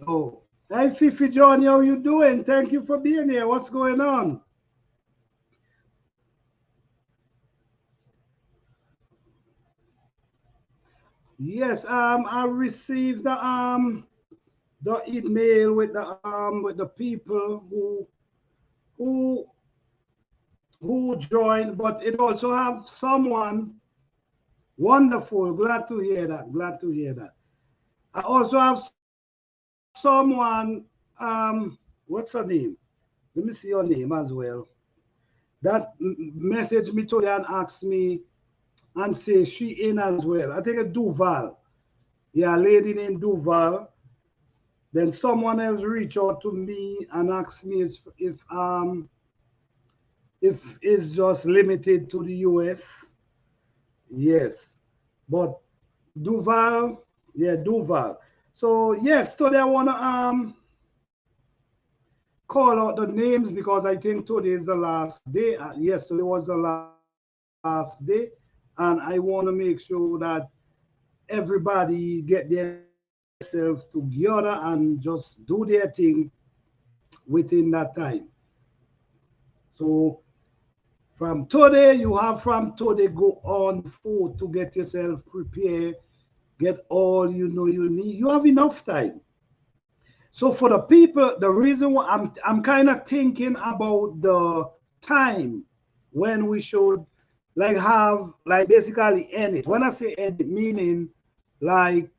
Oh, hi Fifi John, how you doing? Thank you for being here. What's going on? Yes, I received the email with the people who who joined, but it also have someone wonderful. Glad to hear that. Glad to hear that. I also have someone what's her name? Let me see your name as well. That messaged me today and asked me and say she in as well. I think it's Duval. Yeah, a lady named Duval. Then someone else reached out to me and asked me if it's just limited to the US. Yes. But Duval, yeah, Duval. So yes, today I wanna call out the names because I think today is the last day. Yesterday was the last day, and I want to make sure that everybody get themselves together and just do their thing within that time. So from today, you have from today go on forth to get yourself prepared, get all you know you need. You have enough time. So for the people, the reason why I'm kind of thinking about the time when we should like have like basically end it. When I say end it, meaning like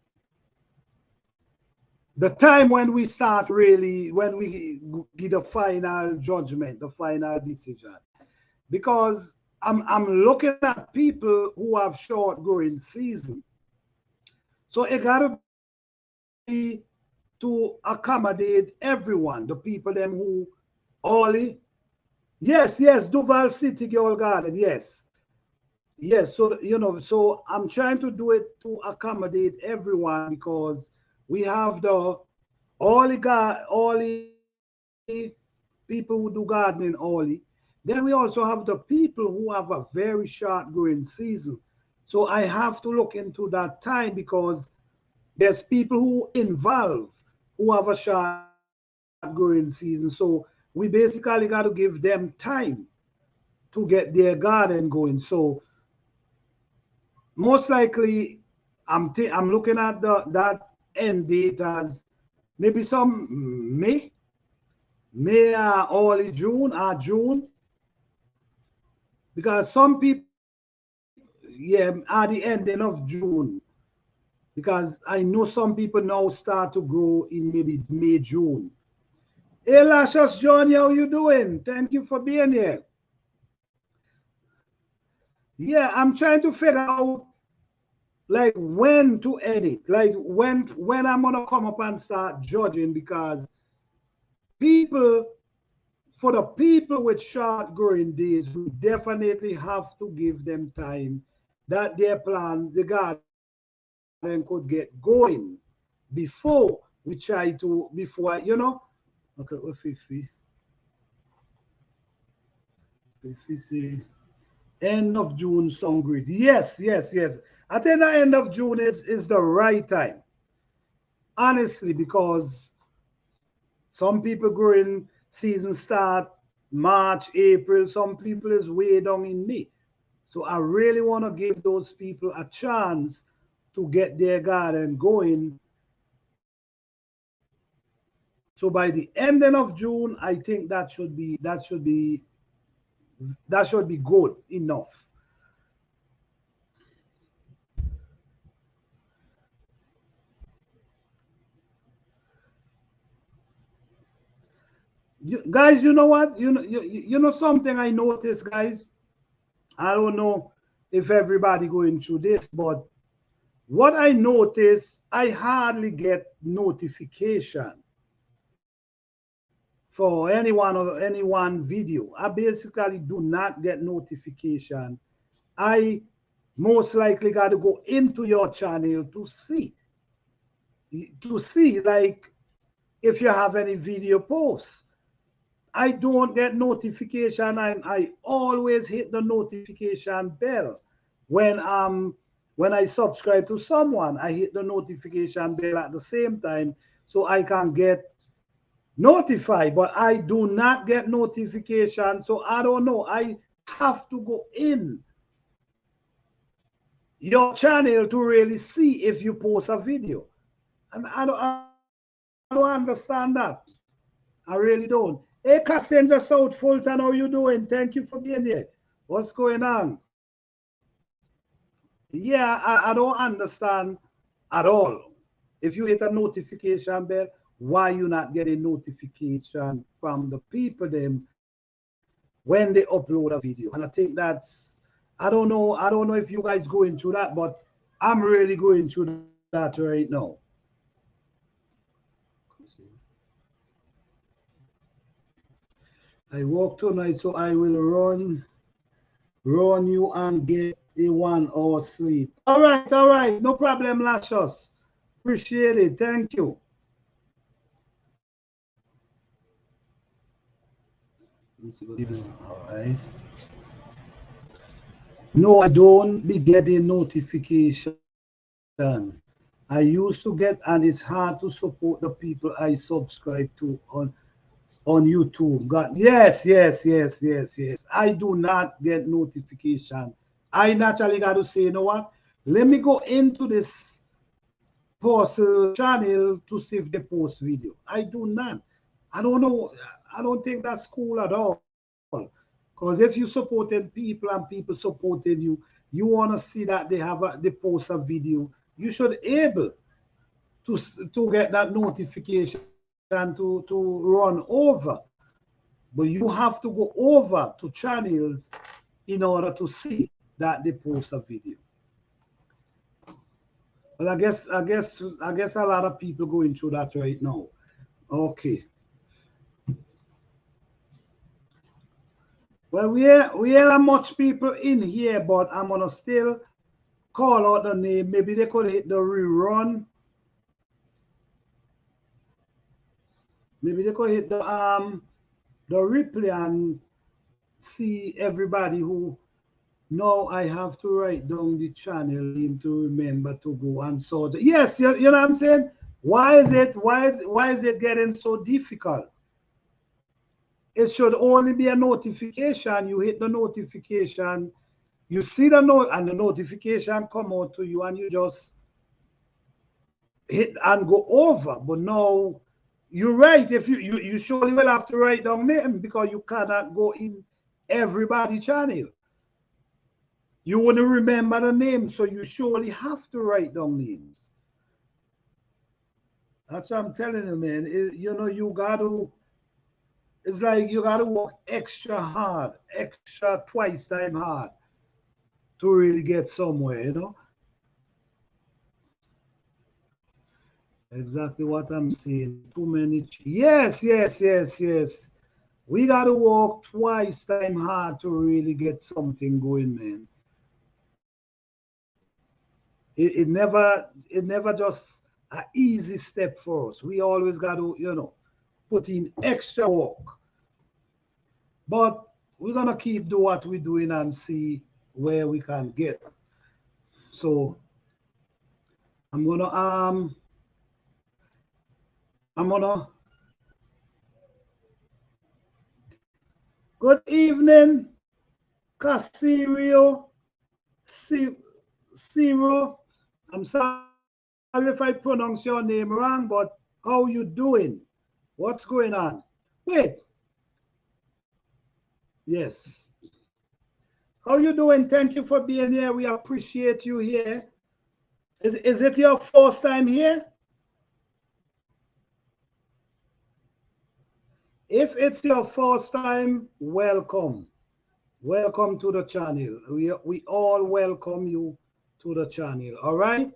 the time when we start really when we give the final judgment, the final decision. Because I'm looking at people who have short growing season. So it gotta be to accommodate everyone, the people them who only yes, Duval City Girl Garden, yes. Yes, so so I'm trying to do it to accommodate everyone because we have the all the people who do gardening only. Then we also have the people who have a very short growing season. So I have to look into that time because there's people who involve who have a short growing season. So we basically got to give them time to get their garden going. So most likely I'm looking at the that end date as maybe some May early June or June because some people yeah at the ending of June because I know some people now start to grow in maybe May June. Hey Lashes John, how you doing? Thank you for being here. Yeah, I'm trying to figure out like when to edit, like when I'm gonna come up and start judging because people for the people with short growing days, we definitely have to give them time that their plan, the garden could get going before we try to okay, what Fifi say end of June song grid. Yes. I think the end of June is the right time. Honestly, because some people growing season start March, April. Some people is way down in May. So I really want to give those people a chance to get their garden going. So by the ending of June, I think that should be good enough. Guys, you know what? You know something I noticed, guys. I don't know if everybody going through this, but what I notice, I hardly get notification for any one video. I basically do not get notification. I most likely got to go into your channel to see like if you have any video posts. I don't get notification and I always hit the notification bell when um when I subscribe to someone. I hit the notification bell at the same time so I can get notified, but I do not get notification, so I don't know. I have to go in your channel to really see if you post a video. And I don't understand that. I really don't. Hey, Cassandra South Fulton, how you doing? Thank you for being here. What's going on? Yeah, I don't understand at all. If you hit a notification bell, why you not getting notification from the people them when they upload a video? And I think that's, I don't know if you guys going through that, but I'm really going through that right now. I work tonight, so I will run you and get a 1 hour sleep. All right, no problem, Lashos. Appreciate it. Thank you. All right. No, I don't be getting notification. I used to get, and it's hard to support the people I subscribe to on YouTube. God, yes. I do not get notification. I naturally got to say, you know what? Let me go into this post channel to see if they post video. I do not. I don't know. I don't think that's cool at all. Because if you supporting people and people supporting you, you want to see that they post a video. You should able to get that notification to run over. But you have to go over to channels in order to see that they post a video. Well, I guess a lot of people going through that right now. Okay. Well, we have much people in here, but I'm gonna still call out the name. Maybe they could hit the rerun. Maybe they could hit the replay and see everybody who. Now I have to write down the channel name to remember to go and sort. Yes, you know what I'm saying? Why is it getting so difficult? It should only be a notification. You hit the notification, you see the note, and the notification come out to you, and you just hit and go over. But now you're right. If you surely will have to write down name because you cannot go in everybody channel. You wouldn't remember the name, so you surely have to write down names. That's what I'm telling you, man. You got to. It's like you got to work extra hard, extra twice time hard to really get somewhere. Exactly what I'm saying. Too many. Yes. We got to work twice time hard to really get something going, man. It never just an easy step for us. We always got to, put in extra work. But we're gonna keep do what we're doing and see where we can get. So I'm gonna good evening, Casirio Ciro. I'm sorry if I pronounce your name wrong, but how you doing? What's going on? Wait. Yes. How you doing? Thank you for being here. We appreciate you here. Is it your first time here? If it's your first time, welcome. Welcome to the channel. We all welcome you to the channel. All right?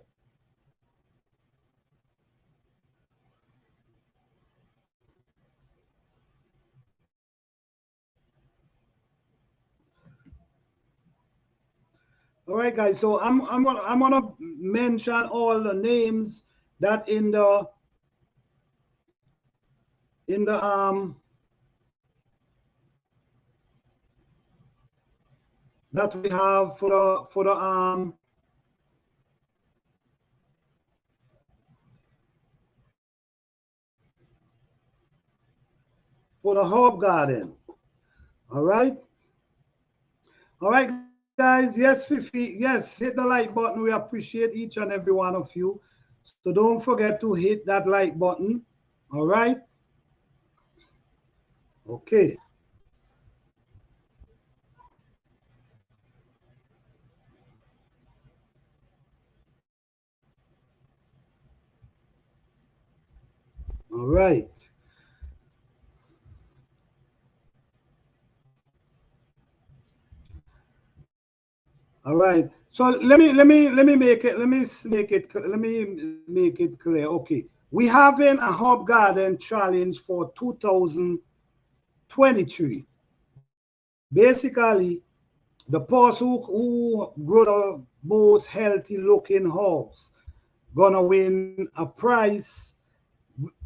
All right, guys. So I'm gonna mention all the names that in the that we have for the for the herb garden. All right. All right, guys. Yes, Fifi. Yes, hit the like button. We appreciate each and every one of you. So don't forget to hit that like button. All right. Okay. All right. All right. So let me make it clear. Okay. We having a Hub Garden challenge for 2023. Basically, the person who grow the most healthy looking herbs gonna win a prize.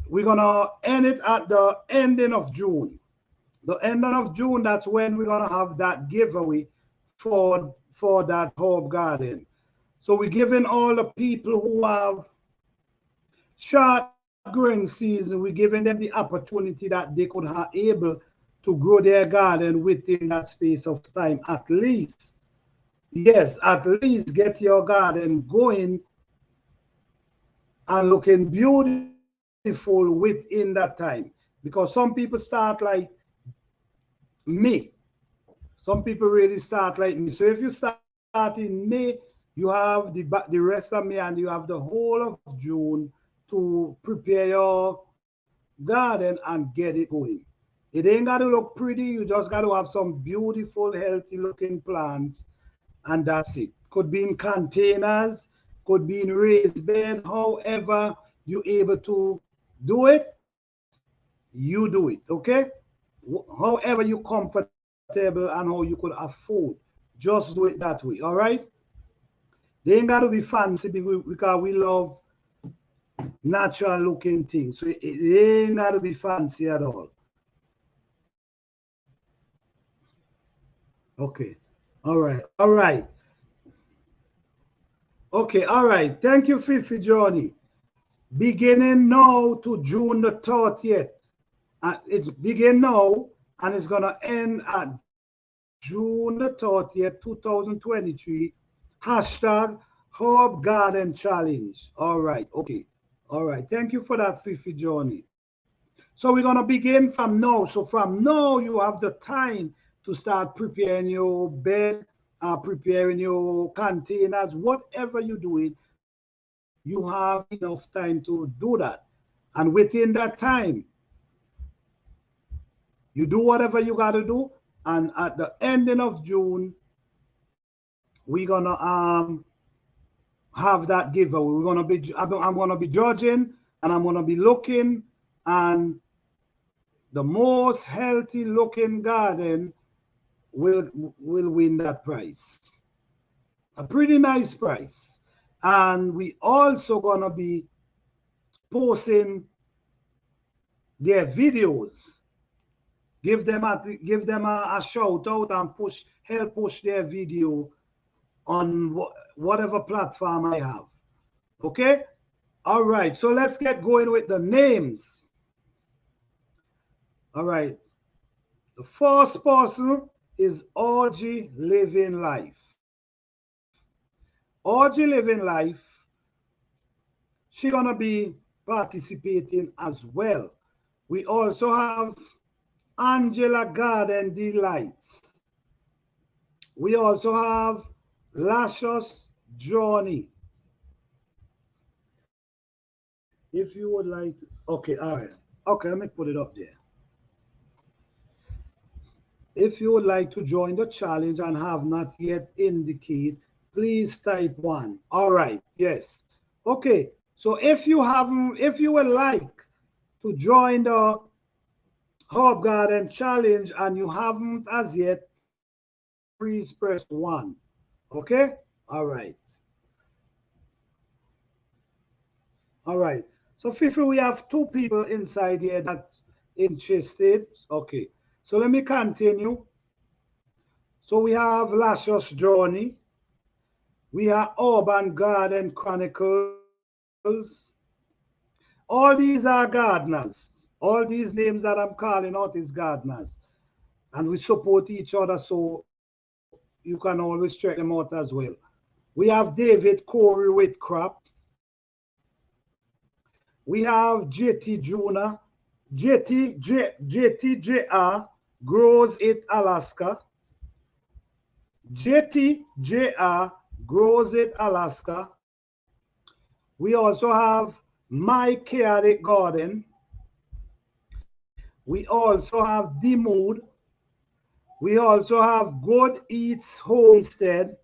We're gonna end it at the ending of June. The ending of June, that's when we're gonna have that giveaway for that herb garden. So we're giving all the people who have short growing season, we're giving them the opportunity that they could have able to grow their garden within that space of time. At least, yes, at least get your garden going and looking beautiful within that time. Because some people start like me. Some people really start like me. So if you start in May, you have the rest of May and you have the whole of June to prepare your garden and get it going. It ain't got to look pretty. You just got to have some beautiful, healthy looking plants, and that's it. Could be in containers, could be in raised bed. However you able to do it, you do it. Okay. However you comfortable and how you could afford, just do it that way. All right. They ain't got to be fancy because we love natural looking things. So it ain't got to be fancy at all. Okay. All right. All right. Okay. All right. Thank you, Fifi Johnny. Beginning now to June the 30th. It's begin now and it's going to end at June the 30th, 2023. Hashtag Herb Garden Challenge. All right. Okay. All right. Thank you for that, Fifi Johnny. So we're going to begin from now. So from now, you have the time to start preparing your bed, preparing your containers, whatever you're doing, you have enough time to do that. And within that time, you do whatever you got to do. And at the ending of June, we're going to have that giveaway. I'm going to be judging and I'm going to be looking, and the most healthy looking garden will win that prize. A pretty nice prize. And we also gonna be posting their videos. Give them a shout out and help push their video on whatever platform I have. Okay? All right. So let's get going with the names. All right. The first person is Orgy Living Life. Orgy Living Life, she's gonna be participating as well. We also have Angela Garden Delights. We also have Lascious Journey. If you would like to, okay, all right. Okay, let me put it up there. If you would like to join the challenge and have not yet indicate, please type 1. All right, yes. Okay, so if you would like to join the Herb Garden challenge and you haven't as yet, please press 1. Okay? All right. All right. So Fifi, we have 2 people inside here that's interested. Okay. So let me continue. So we have Lascious Journey. We have Urban Garden Chronicles. All these are gardeners. All these names that I'm calling out is gardeners. And we support each other, so you can always check them out as well. We have David Corey Whitcraft. We have JT Jr. JTJR grows it Alaska. JTJR grows it Alaska. We also have My Chaotic Garden. We also have D Mood. We also have Good Eats Homestead.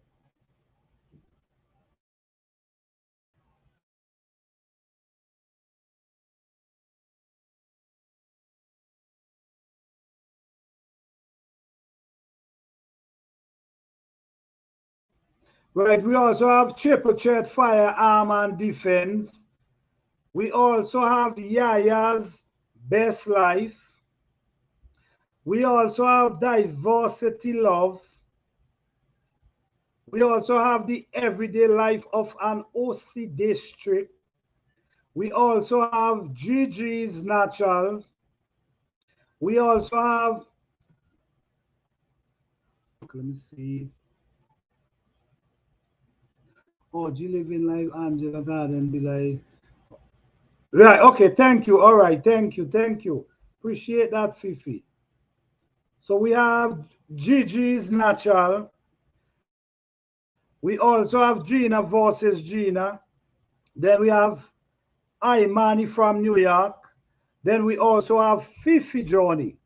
Right, we also have Triple Threat Firearm and Defense. We also have Yaya's Best Life. We also have Diversity Love. We also have the Everyday Life of an OC District. We also have Gigi's Naturals. We also have, let me see. Oh, G Living Life, Angela Garden Delight. Right, okay, thank you. All right, thank you, thank you. Appreciate that, Fifi. So we have Gigi's Natural. We also have Gina versus Gina. Then we have Imani from New York. Then we also have Fifi Johnny.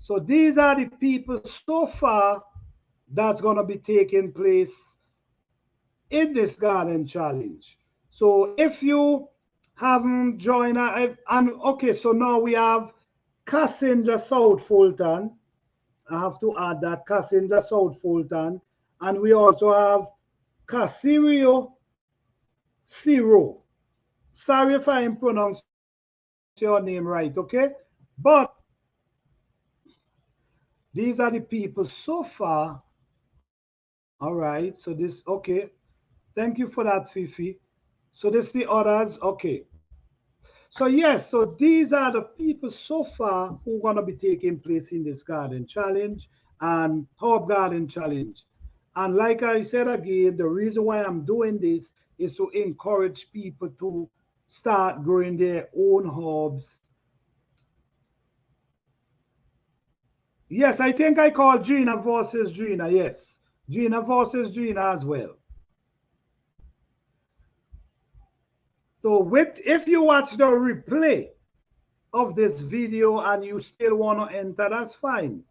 So these are the people so far that's going to be taking place in this garden challenge. So if you haven't joined, and okay, so now we have Cassandra South Fulton. I have to add that Cassandra South Fulton. And we also have Casirio Ciro. Sorry if I didn't pronounce your name right, okay? But these are the people so far. All right, so this, okay. Thank you for that, Fifi. So this the others, okay. So yes, so these are the people so far who are going to be taking place in this garden challenge and Herb Garden Challenge. And like I said again, the reason why I'm doing this is to encourage people to start growing their own herbs. Yes, I think I called Gina versus Gina, yes. Gina versus Gina as well. So if you watch the replay of this video and you still want to enter, that's fine.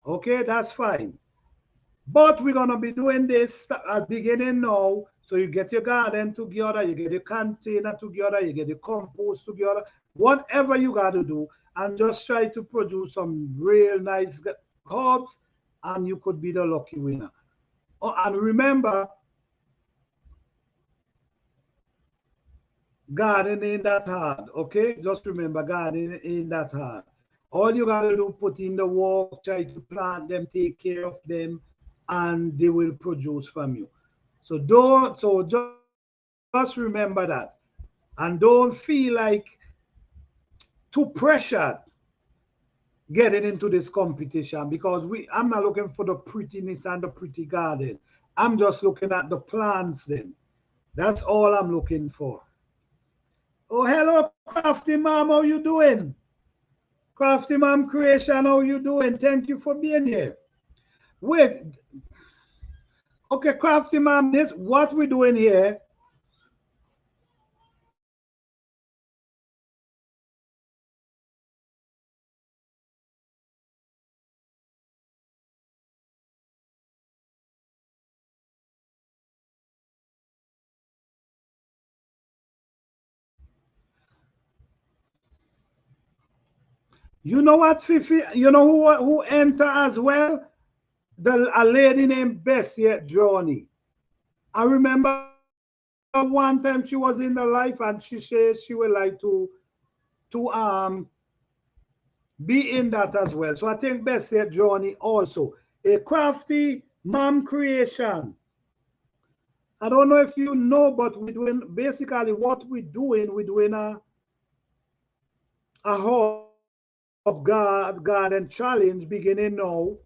Okay, that's fine. But we're going to be doing this at beginning now. So you get your garden together, you get your container together, you get your compost together, whatever you got to do, and just try to produce some real nice herbs, and you could be the lucky winner. Oh, and remember, gardening ain't that hard, okay? Just remember, gardening ain't that hard. All you got to do, put in the work, try to plant them, take care of them, and they will produce from you. So just remember that. And don't feel like too pressured getting into this competition, because I'm not looking for the prettiness and the pretty garden. I'm just looking at the plants then. That's all I'm looking for. Oh, hello, Crafty Mom. How you doing? Crafty Mom Creation, how you doing? Thank you for being here. Wait. Okay, Crafty Mom, this what we're doing here. You know what, Fifi? You know who enter as well? A lady named Bessie Johnny. I remember one time she was in the life and she said she would like to be in that as well. So I think Bessie Johnny also. A Crafty Mom Creation. I don't know if you know, but we're doing basically what we're doing a a Herb Garden Challenge beginning now,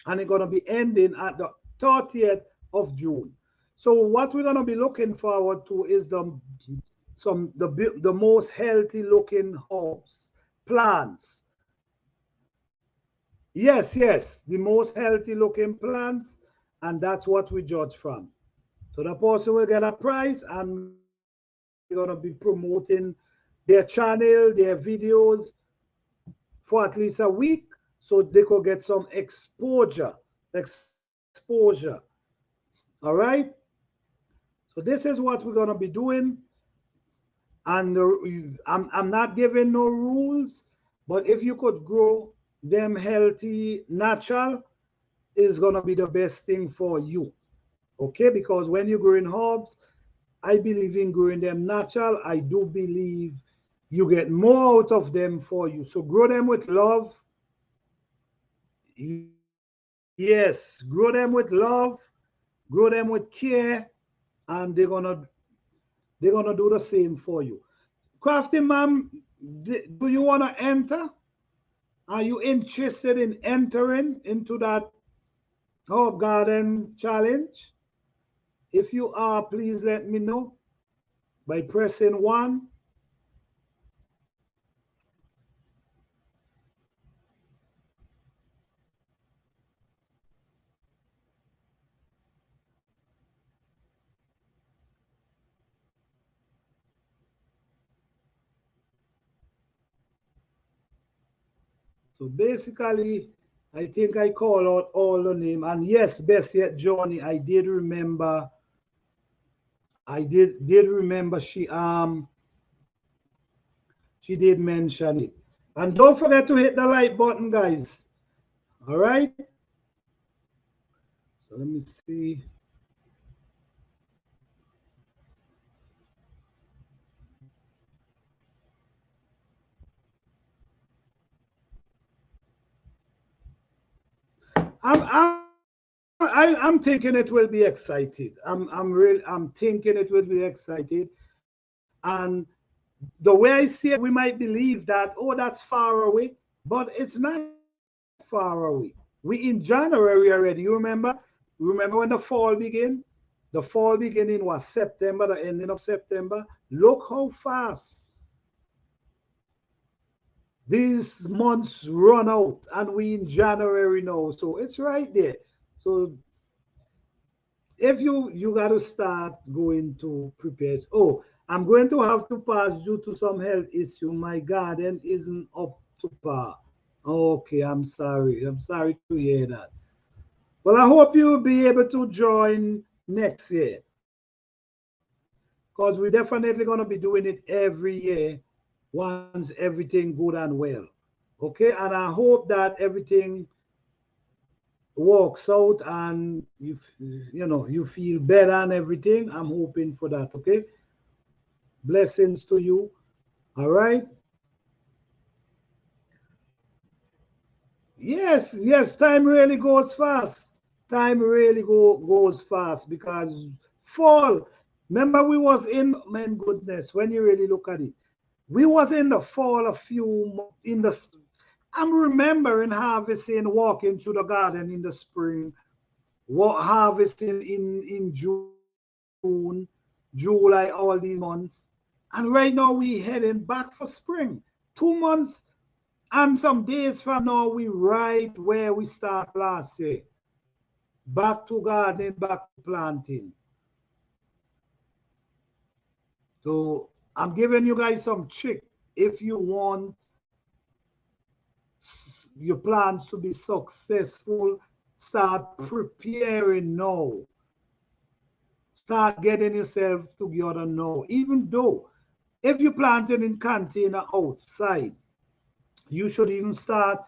and it's going to be ending at the 30th of June. So what we're going to be looking forward to is the most healthy looking herbs, plants. Yes, the most healthy looking plants, and that's what we judge from. So the person will get a prize, and we're going to be promoting their channel, their videos for at least a week, so they could get some exposure. All right. So this is what we're going to be doing, and I'm not giving no rules, but if you could grow them healthy, natural, is going to be the best thing for you. Okay, because when you're growing herbs, I believe in growing them natural. I do believe you get more out of them for you. So grow them with love. Yes, grow them with love, grow them with care, and they're gonna do the same for you. Crafty ma'am, do you wanna enter? Are you interested in entering into that Herb Garden challenge? If you are, please let me know by pressing 1. So basically, I think I call out all the name. And yes, best yet, Johnny, I did remember. I did remember she did mention it. And don't forget to hit the like button, guys. All right. So let me see. I'm thinking it will be excited. I'm thinking it will be excited. And the way I see it, we might believe that, oh, that's far away, but it's not far away. We in January already. You remember? Remember when the fall began? The fall beginning was September, the ending of September. Look how fast these months run out, and we in January now. So it's right there. So if you got to start going to prepare. Oh, I'm going to have to pass due to some health issue. My garden isn't up to par. Okay, I'm sorry. I'm sorry to hear that. Well, I hope you'll be able to join next year, because we're definitely going to be doing it every year once everything good and well. Okay, and I hope that everything works out and you feel better and everything. I'm hoping for that. Okay, blessings to you. All right. Yes, time really goes fast. Time really goes fast because fall. Remember, we was in, man, goodness, when you really look at it, we was in the fall a in the. I'm remembering harvesting, walking through the garden in the spring, harvesting in June, July, all these months, and right now we heading back for spring. 2 months and some days from now, we right where we start last year. Back to gardening, back to planting. So I'm giving you guys some trick. If you want your plans to be successful, start preparing now. Start getting yourself together now. Even though if you planted in container outside, you should even start,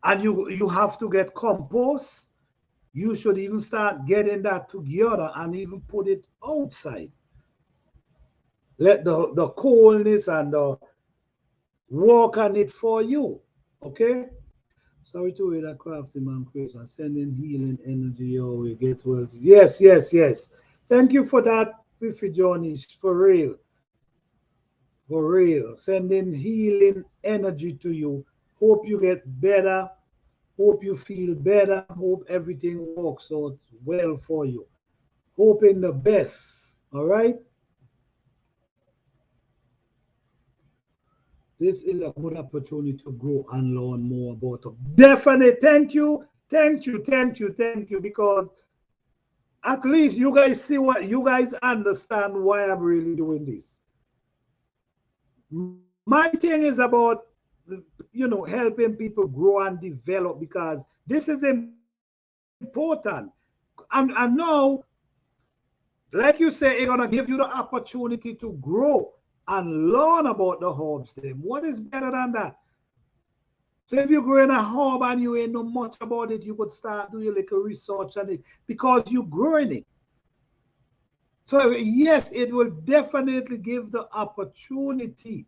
and you have to get compost. You should even start getting that together and even put it outside. Let the coolness and the work on it for you. Okay? Sorry to hear that, crafty man Chris, and sending healing energy your way. Get well. Yes. Thank you for that, Fifi Johnny, for real. For real. Sending healing energy to you. Hope you get better. Hope you feel better. Hope everything works out well for you. Hoping the best. All right. This is a good opportunity to grow and learn more about them. Definitely. Thank you. Thank you. Thank you. Thank you. Because at least you guys see what you guys understand why I'm really doing this. My thing is about helping people grow and develop because this is important. And now, like you say, it's gonna give you the opportunity to grow and learn about the herbs. Them. What is better than that? So if you grow in a herb and you ain't know much about it, you could start doing like a research on it because you're growing it. So yes, it will definitely give the opportunity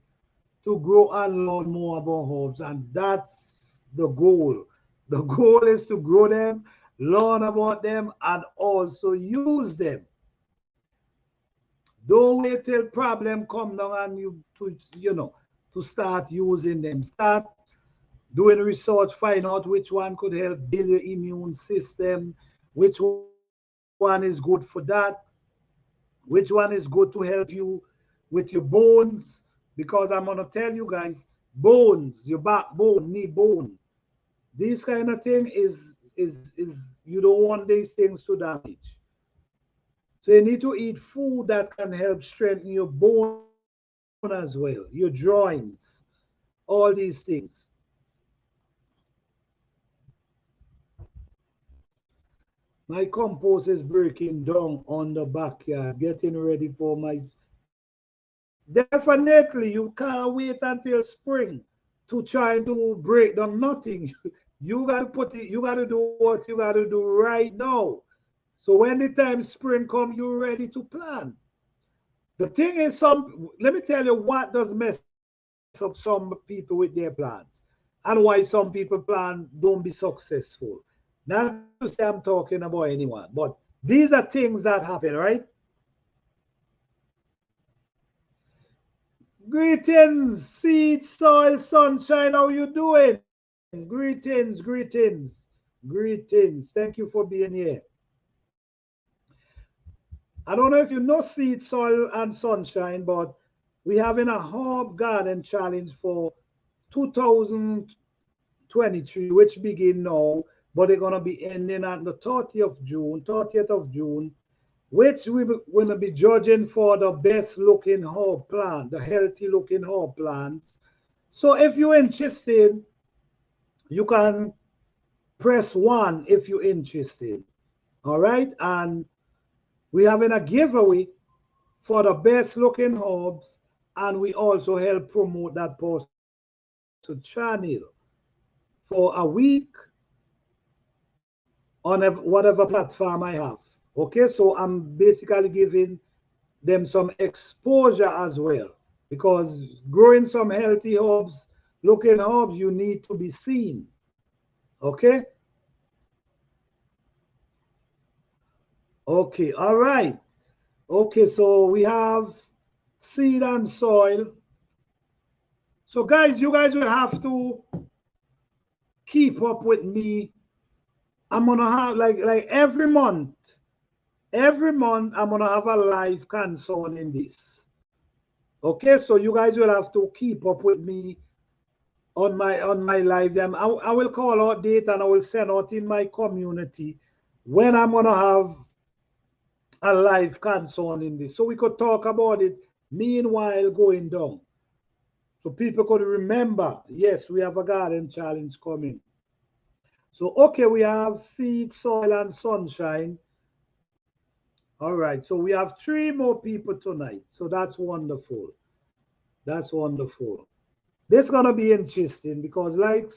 to grow and learn more about herbs, and that's the goal. The goal is to grow them, learn about them, and also use them. Don't wait till problem come down and to start using them. Start doing research, find out which one could help build your immune system, which one is good for that, which one is good to help you with your bones. Because I'm gonna tell you guys, bones, your backbone, knee bone, this kind of thing is you don't want these things to damage. So you need to eat food that can help strengthen your bone as well, your joints, all these things. My compost is breaking down on the backyard, getting ready for my. Definitely, you can't wait until spring to try to break down nothing. You got to put it, you got to do what you got to do right now. So when the time spring come, you're ready to plan. The thing is, let me tell you what does mess up some people with their plans and why some people plan don't be successful. Not to say I'm talking about anyone, but these are things that happen, right? Greetings, seed, soil, sunshine. How you doing? Greetings. Thank you for being here. I don't know if you know seed, soil, and sunshine, but we having a herb garden challenge for 2023, which begin now, but they're gonna be ending at the 30th of June, which we will be judging for the best looking herb plant, the healthy looking herb plants. So if you're interested, you can press one if you're interested. All right, and we're having a giveaway for the best looking herbs, and we also help promote that person channel for a week on whatever platform I have. Okay, so I'm basically giving them some exposure as well because growing some healthy herbs, looking herbs, you need to be seen. Okay. Okay. All right. Okay. So we have seed and soil. So guys, you guys will have to keep up with me. I'm gonna have like every month I'm gonna have a live concerning this. Okay, so you guys will have to keep up with me on my live. I will call out date and I will send out in my community when I'm gonna have a live concerning this, so we could talk about it. Meanwhile, going down, so people could remember. Yes, we have a garden challenge coming. So okay, we have seed, soil, and sunshine. All right, so we have three more people tonight. So that's wonderful. That's wonderful. This is gonna be interesting because, like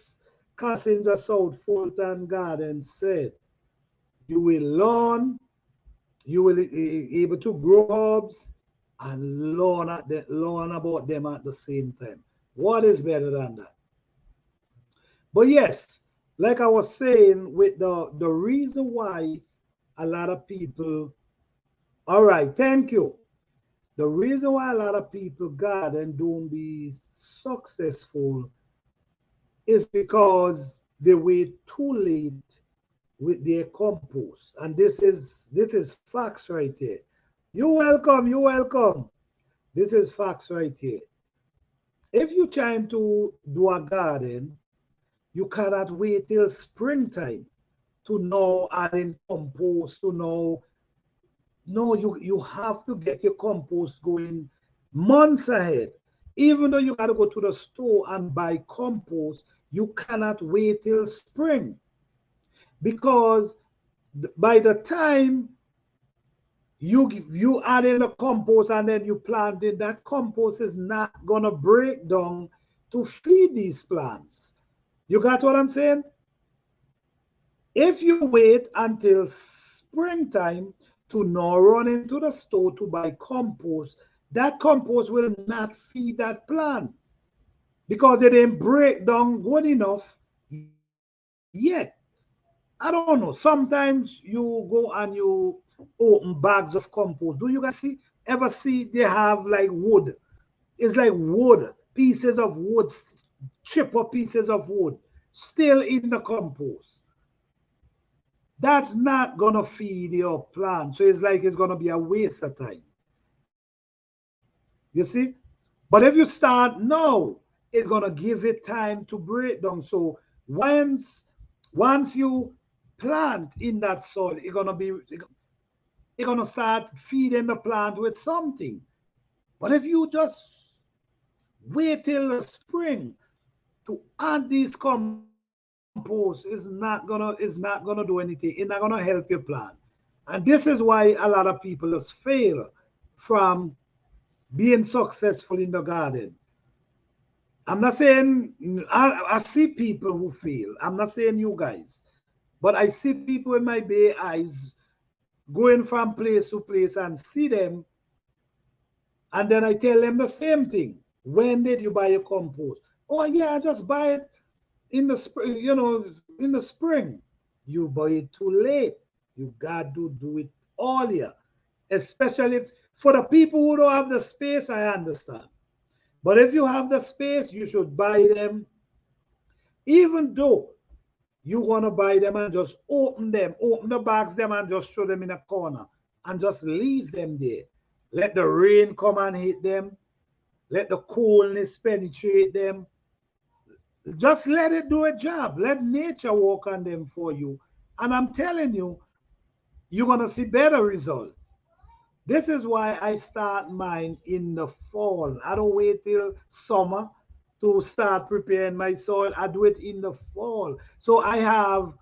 Cassinja South Fulton Garden said, you will learn, you will be able to grow herbs and learn about them at the same time. What is better than that? But yes, like I was saying, with the reason why a lot of people. All right, thank you. The reason why a lot of people garden don't be successful is because they wait too late with their compost. And this is facts right here. You're welcome, you're welcome. This is facts right here. If you're trying to do a garden, you cannot wait till springtime to know adding compost, to know. No, you have to get your compost going months ahead. Even though you got to go to the store and buy compost, you cannot wait till spring because by the time you add in the compost and then you plant it, that compost is not gonna break down to feed these plants. You got what I'm saying? If you wait until springtime to now run into the store to buy compost, that compost will not feed that plant because it didn't break down good enough yet. I don't know. Sometimes you go and you open bags of compost. Do you guys ever see they have like wood? It's like wood, pieces of wood, chipper pieces of wood still in the compost. That's not gonna feed your plant. So it's like it's gonna be a waste of time. You see? But if you start now, it's gonna give it time to break down. So once you plant in that soil, it's gonna start feeding the plant with something. But if you just wait till the spring to add these compost, is not gonna do anything. It's not gonna help your plant. And this is why a lot of people just fail from being successful in the garden. I'm not saying I see people who fail. I'm not saying you guys, but I see people in my bare eyes going from place to place and see them, and then I tell them the same thing. When did you buy your compost? Oh yeah, I just buy it in the spring. In the spring. You buy it too late. You got to do it earlier, especially for the people who don't have the space. I understand. But if you have the space, you should buy them, even though you want to buy them and just open the bags them and just throw them in a corner and just leave them there. Let the rain come and hit them. Let the coolness penetrate them. Just let it do a job. Let nature work on them for you. And I'm telling you, you're going to see better results. This is why I start mine in the fall. I don't wait till summer to start preparing my soil. I do it in the fall. So I have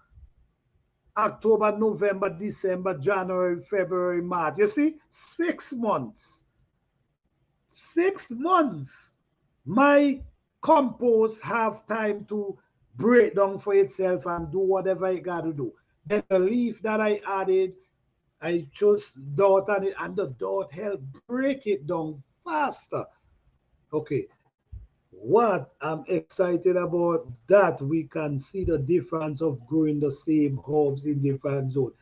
October, November, December, January, February, March. You see, 6 months. 6 months. My compost have time to break down for itself and do whatever it got to do. Then the leaf that I added, I just dot on it, and the dot help break it down faster. Okay, what I'm excited about, that we can see the difference of growing the same herbs in different zones.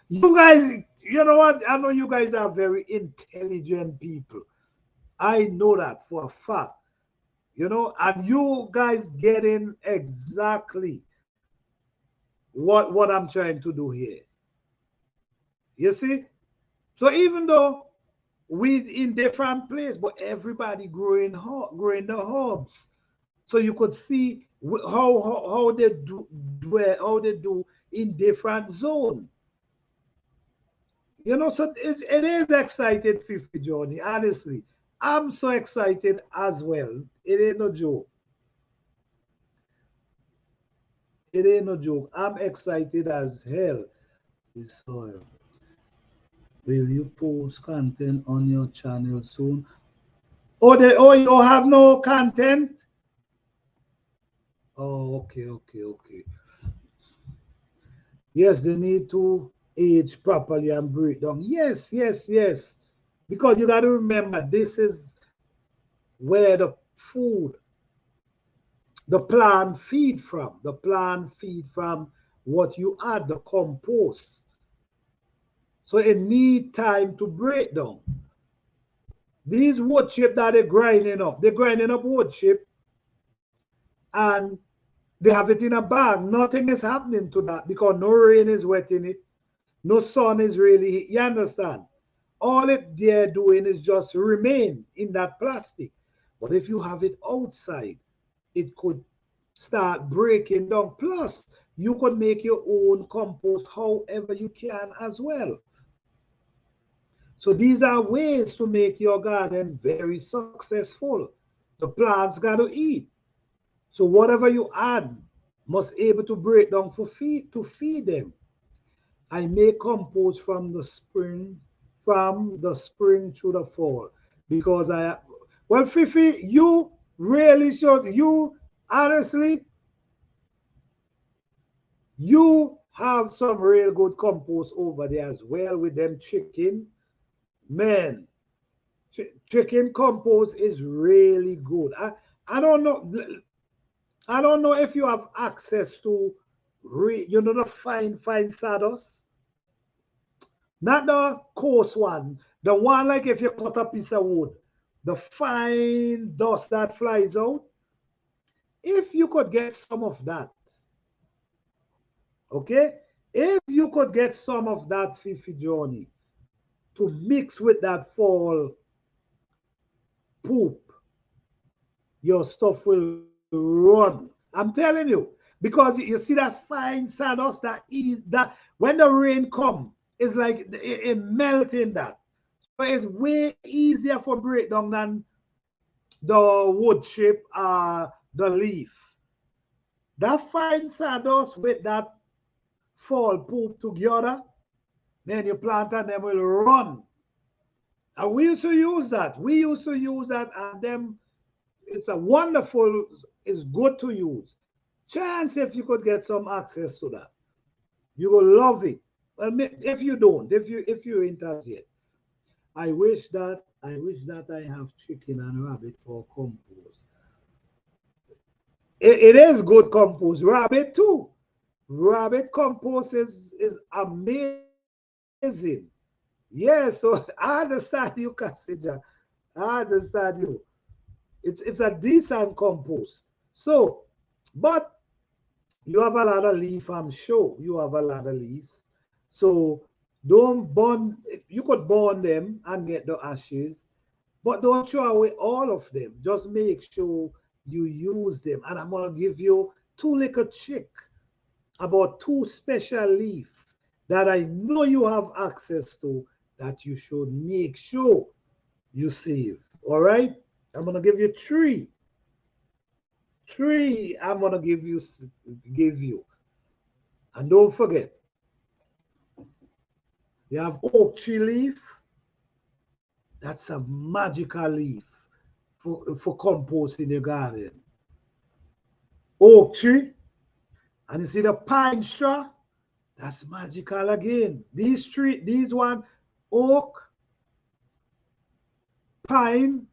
You guys, you know what? I know you guys are very intelligent people. I know that for a fact. And you guys getting exactly what I'm trying to do here. You see? So even though we in different place, but everybody growing the herbs. So you could see how they do in different zone. So it is excited 50 journey. Honestly, I'm so excited as well. It ain't no joke. It ain't no joke. I'm excited as hell. Soil. Will you post content on your channel soon? Oh, you don't have no content? Oh, okay. Yes, they need to age properly and break down. Yes. Because you got to remember, this is where the food, the plant feed from. The plant feed from what you add, the compost. So it need time to break down. These wood chip that they're grinding up wood chip and they have it in a bag. Nothing is happening to that because no rain is wetting it. No sun is really, you understand? All they're doing is just remain in that plastic. But if you have it outside, it could start breaking down. Plus, you could make your own compost however you can as well. So these are ways to make your garden very successful. The plants got to eat. So whatever you add must able to break down to feed them. I make compost from the spring to the fall because well, Fifi, you really should, you honestly, you have some real good compost over there as well with them chicken. Man, chicken compost is really good. I don't know. I don't know if you have access to, the fine sawdust. Not the coarse one. The one like if you cut a piece of wood, the fine dust that flies out. If you could get some of that, okay? If you could get some of that, Fifi Johnny, to mix with that fall poop, your stuff will run. I'm telling you. Because you see that fine sawdust that when the rain comes, it's like it melting that. So it's way easier for breakdown than the wood chip, the leaf. That fine sawdust with that fall poop together, then you plant and them will run. And we used to use that. And them, it's a wonderful, it's good to use. Chance if you could get some access to that. You will love it. Well, if you don't, if you ain't as yet. I wish that I have chicken and rabbit for compost. It is good compost. Rabbit too. Rabbit compost is amazing. Yeah, so I understand you, Kassija. I understand you. It's a decent compost. So, but you have a lot of leaf, I'm sure. You have a lot of leaves. So don't burn, you could burn them and get the ashes, but don't throw away all of them. Just make sure you use them. And I'm going to give you two little trick about two special leaf that I know you have access to that you should make sure you save. All right? I'm going to give you three. I'm going to give you. And don't forget, you have oak tree leaf. That's a magical leaf for compost in your garden. Oak tree. And you see the pine straw? That's magical again. These one, oak, pine,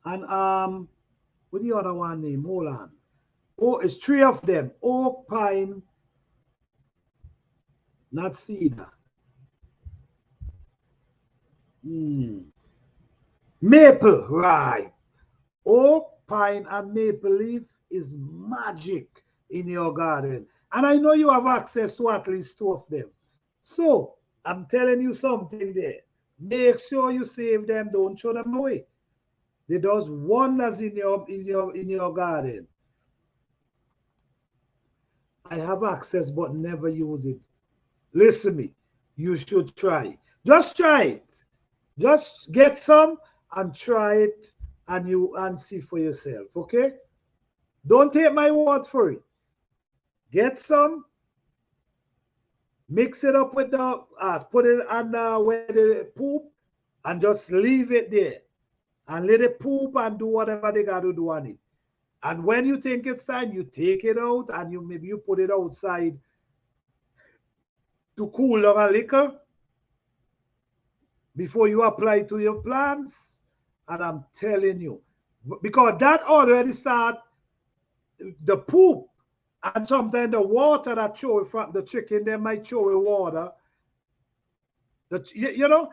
and what the other one name? Hold on. Oh, it's three of them. Oak, pine, not cedar. Maple, right. Oak, pine, and maple leaf is magic in your garden. And I know you have access to at least two of them. So I'm telling you something there. Make sure you save them. Don't throw them away. They does wonders in your garden. I have access but never use it. Listen to me. You should try. Just try it. Just get some and try it and see for yourself. Okay? Don't take my word for it. Get some, mix it up with the, put it under where the poop, and just leave it there. And let it poop and do whatever they got to do on it. And when you think it's time, you take it out and maybe you put it outside to cool down a little before you apply to your plants. And I'm telling you, because that already start the poop. And sometimes the water that show from the chicken, they might show water, you know,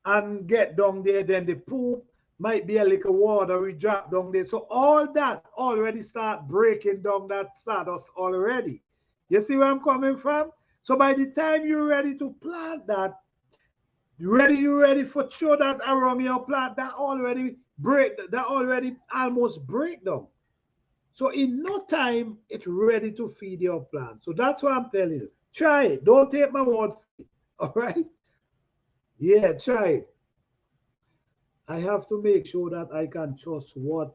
and get down there, then the poop might be a little water we drop down there. So all that already start breaking down that sawdust already. You see where I'm coming from? So by the time you're ready to plant that, you're ready for sure that around your plant that already almost break down. So in no time, it's ready to feed your plant. So that's what I'm telling you. Try it. Don't take my word for it. All right? Yeah, try it. I have to make sure that I can trust what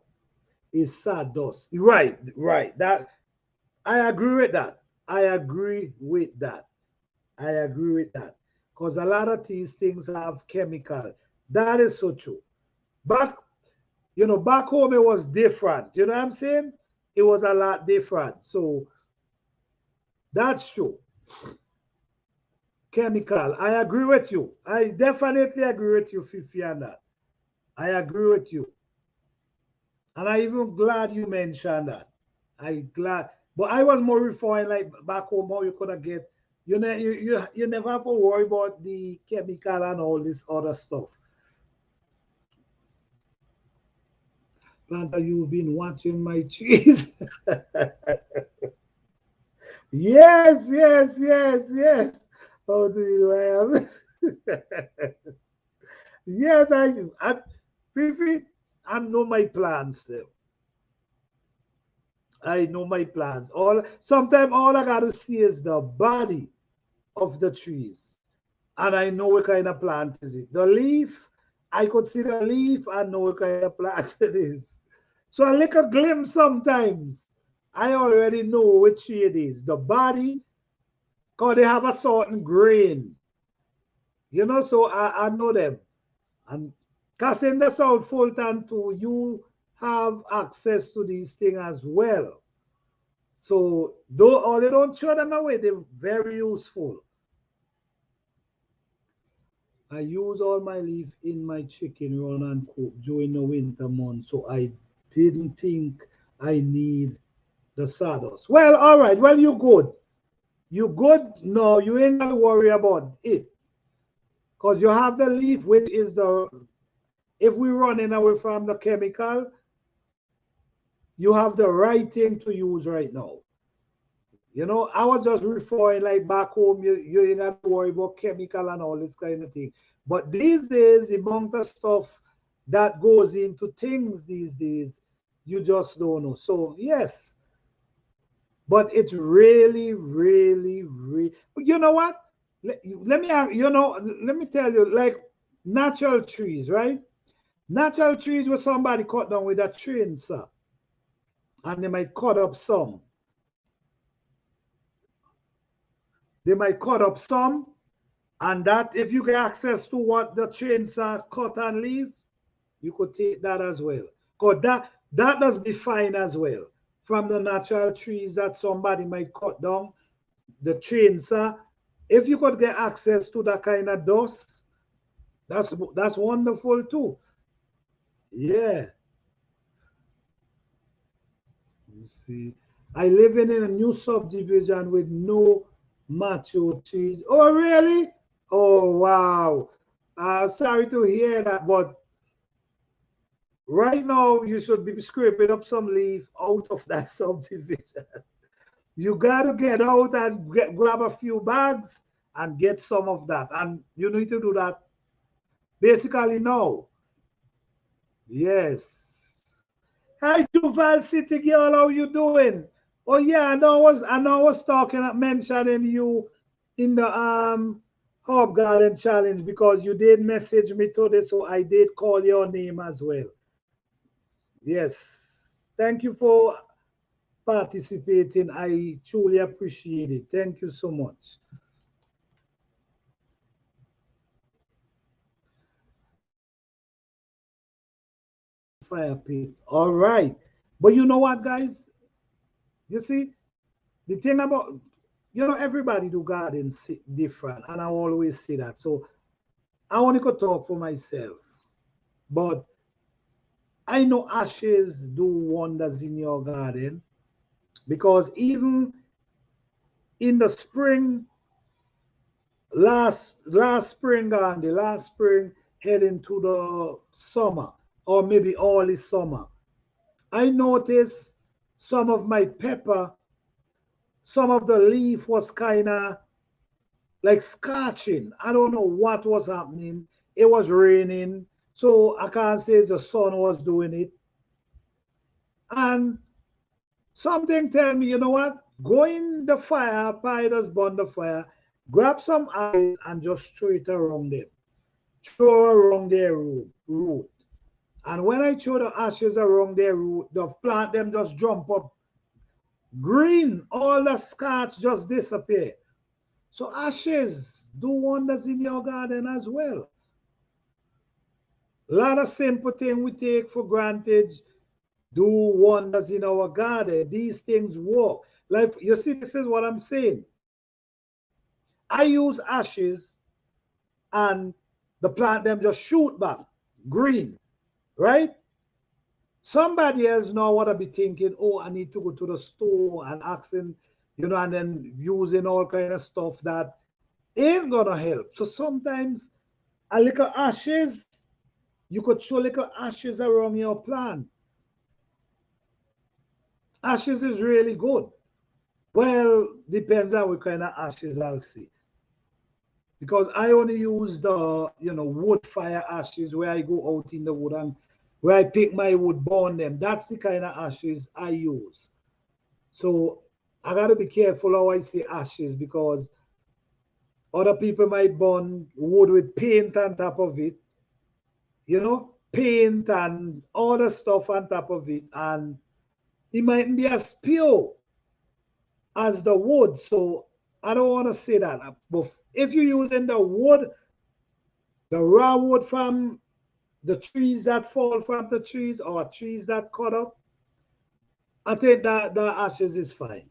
is sawdust. Right, right. That I agree with that. I agree with that. I agree with that. Because a lot of these things have chemical. That is so true. Back, back home it was different. You know what I'm saying? It was a lot different. So that's true. Chemical. I agree with you. I definitely agree with you, Fifi, on that. I agree with you. And I even glad you mentioned that. I glad. But I was more referring like back home how you could get you never have to worry about the chemical and all this other stuff. Planta, you've been watching my trees. Yes, yes, yes, yes. How do you know I am? Yes, Fifi, I know my plans. I know my plans. Sometimes all I gotta see is the body of the trees. And I know what kind of plant is it. The leaf, I could see the leaf and know what kind of plant it is. So a little glimpse sometimes. I already know which tree it is. The body, because they have a certain grain. So I know them. And because in the South Fulton too, you have access to these things as well. So though all they don't throw them away, they're very useful. I use all my leaf in my chicken run and cook during the winter months, so I didn't think I need the sawdust. Well, all right. Well, you good. You good? No, you ain't got to worry about it. Because you have the leaf, which is if we're running away from the chemical, you have the right thing to use right now. I was just referring like back home, you ain't got to worry about chemical and all this kind of thing. But these days, the amount of stuff that goes into things these days, you just don't know. So yes, but it's really, really, really. You know what? Let me let me tell you, like natural trees, right? Natural trees where somebody cut down with a chainsaw, and they might cut up some. They might cut up some, and that if you get access to what the chainsaw cut and leave, you could take that as well. Because that does be fine as well. From the natural trees that somebody might cut down, the chainsaw, if you could get access to that kind of dust, that's wonderful too. Yeah. You see, I live in a new subdivision with no mature trees. Oh, really? Oh, wow. Sorry to hear that, but right now you should be scraping up some leaf out of that subdivision. You got to get out and grab a few bags and get some of that. And you need to do that basically now. Yes. Hi, Duval City girl, how you doing? Oh yeah, I know I was talking mentioning you in the Herb Garden Challenge because you did message me today, so I did call your name as well. Yes. Thank you for participating. I truly appreciate it. Thank you so much. Fire pit. All right. But you know what, guys? You see, the thing about everybody do garden different, and I always say that. So I only could talk for myself, but I know ashes do wonders in your garden because even in the spring, last spring and the last spring heading to the summer, or maybe all this summer, I noticed some of my pepper, some of the leaf was kind of like scorching. I don't know what was happening. It was raining, so I can't say the sun was doing it. And something tell me, you know what? Go in the fire, Pidas burn the fire, grab some ice and just throw it around them. Throw around their root. And when I throw the ashes around their root, the plant them just jump up green. All the scarts just disappear. So ashes do wonders in your garden as well. A lot of simple things we take for granted do wonders in our garden. These things work. Like you see, this is what I'm saying. I use ashes and the plant them just shoot back green, right? Somebody else now want to be thinking, oh, I need to go to the store and asking, you know, and then using all kind of stuff that ain't gonna help. So sometimes a little ashes, you could throw little ashes around your plant. Ashes is really good. Well, depends on what kind of ashes I'll see. Because I only use the, you know, wood fire ashes where I go out in the wood and where I pick my wood, burn them. That's the kind of ashes I use. So I got to be careful how I say ashes because other people might burn wood with paint on top of it, you know, paint and all the stuff on top of it. And it mightn't be as pure as the wood. So I don't want to say that. But if you're using the wood, the raw wood from the trees that fall from the trees or trees that cut up, I think that the ashes is fine.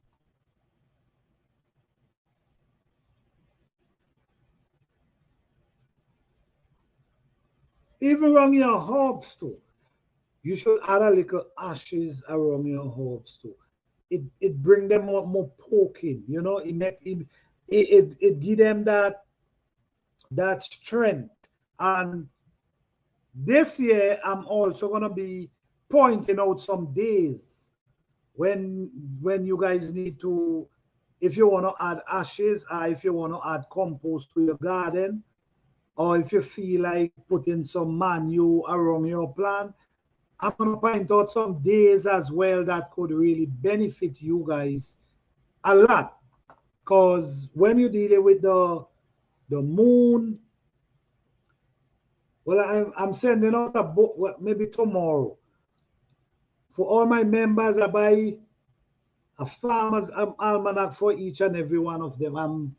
Even around your herbs too. You should add a little ashes around your herbs too. It bring them more poking, you know, it give them that strength. And this year I'm also gonna be pointing out some days when you guys need to, if you want to add ashes or if you want to add compost to your garden, or if you feel like putting some manure around your plant, I'm going to point out some days as well that could really benefit you guys a lot. Because when you're dealing with the moon, well, I'm sending out a book, well, maybe tomorrow. For all my members, I buy a farmer's almanac for each and every one of them.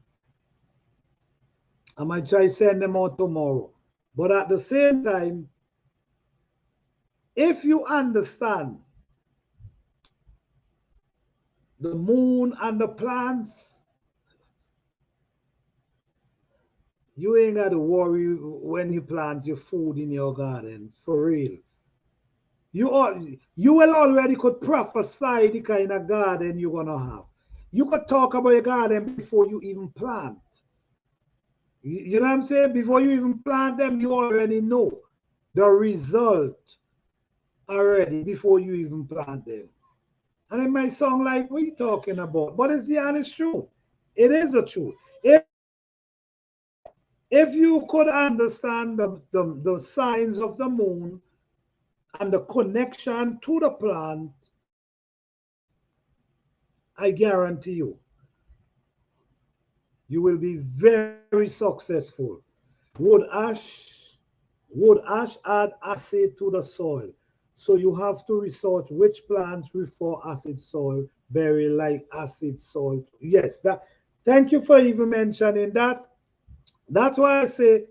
I might try send them out tomorrow. But at the same time, if you understand the moon and the plants, you ain't got to worry when you plant your food in your garden, for real. You will already could prophesy the kind of garden you're gonna have. You could talk about your garden before you even plant. You know what I'm saying? Before you even plant them, you already know the result already before you even plant them. And it might sound like what are you talking about, but it's the honest truth. It is the truth. If you could understand the signs of the moon and the connection to the plant, I guarantee you will be very successful. Wood ash add acid to the soil. So you have to resort which plants prefer acid soil, very like acid soil. Yes, that. Thank you for even mentioning that. That's why I say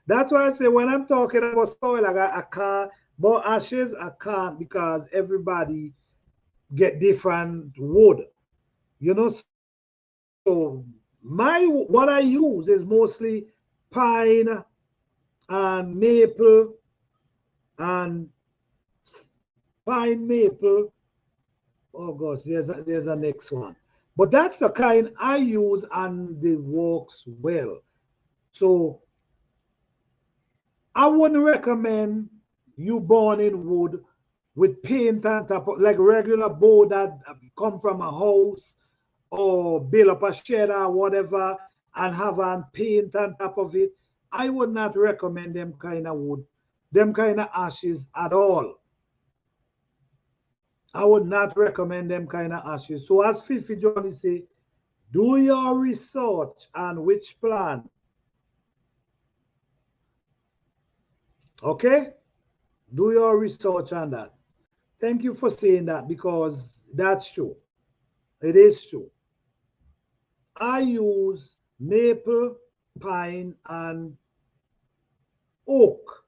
that's why I say when I'm talking about soil, I can't, but ashes I can't because everybody get different wood. You know, so what I use is mostly pine and maple and pine maple. Oh gosh, there's a next one. But that's the kind I use and it works well. So I wouldn't recommend you burning wood with paint on top of, like regular board that come from a house or build up a shed or whatever and have on paint on top of it. I would not recommend them kind of wood, them kind of ashes at all. I would not recommend them kind of ashes. So as Fifi Johnny say, do your research on which plant. Okay? Do your research on that. Thank you for saying that because that's true. It is true. I use maple, pine, and oak.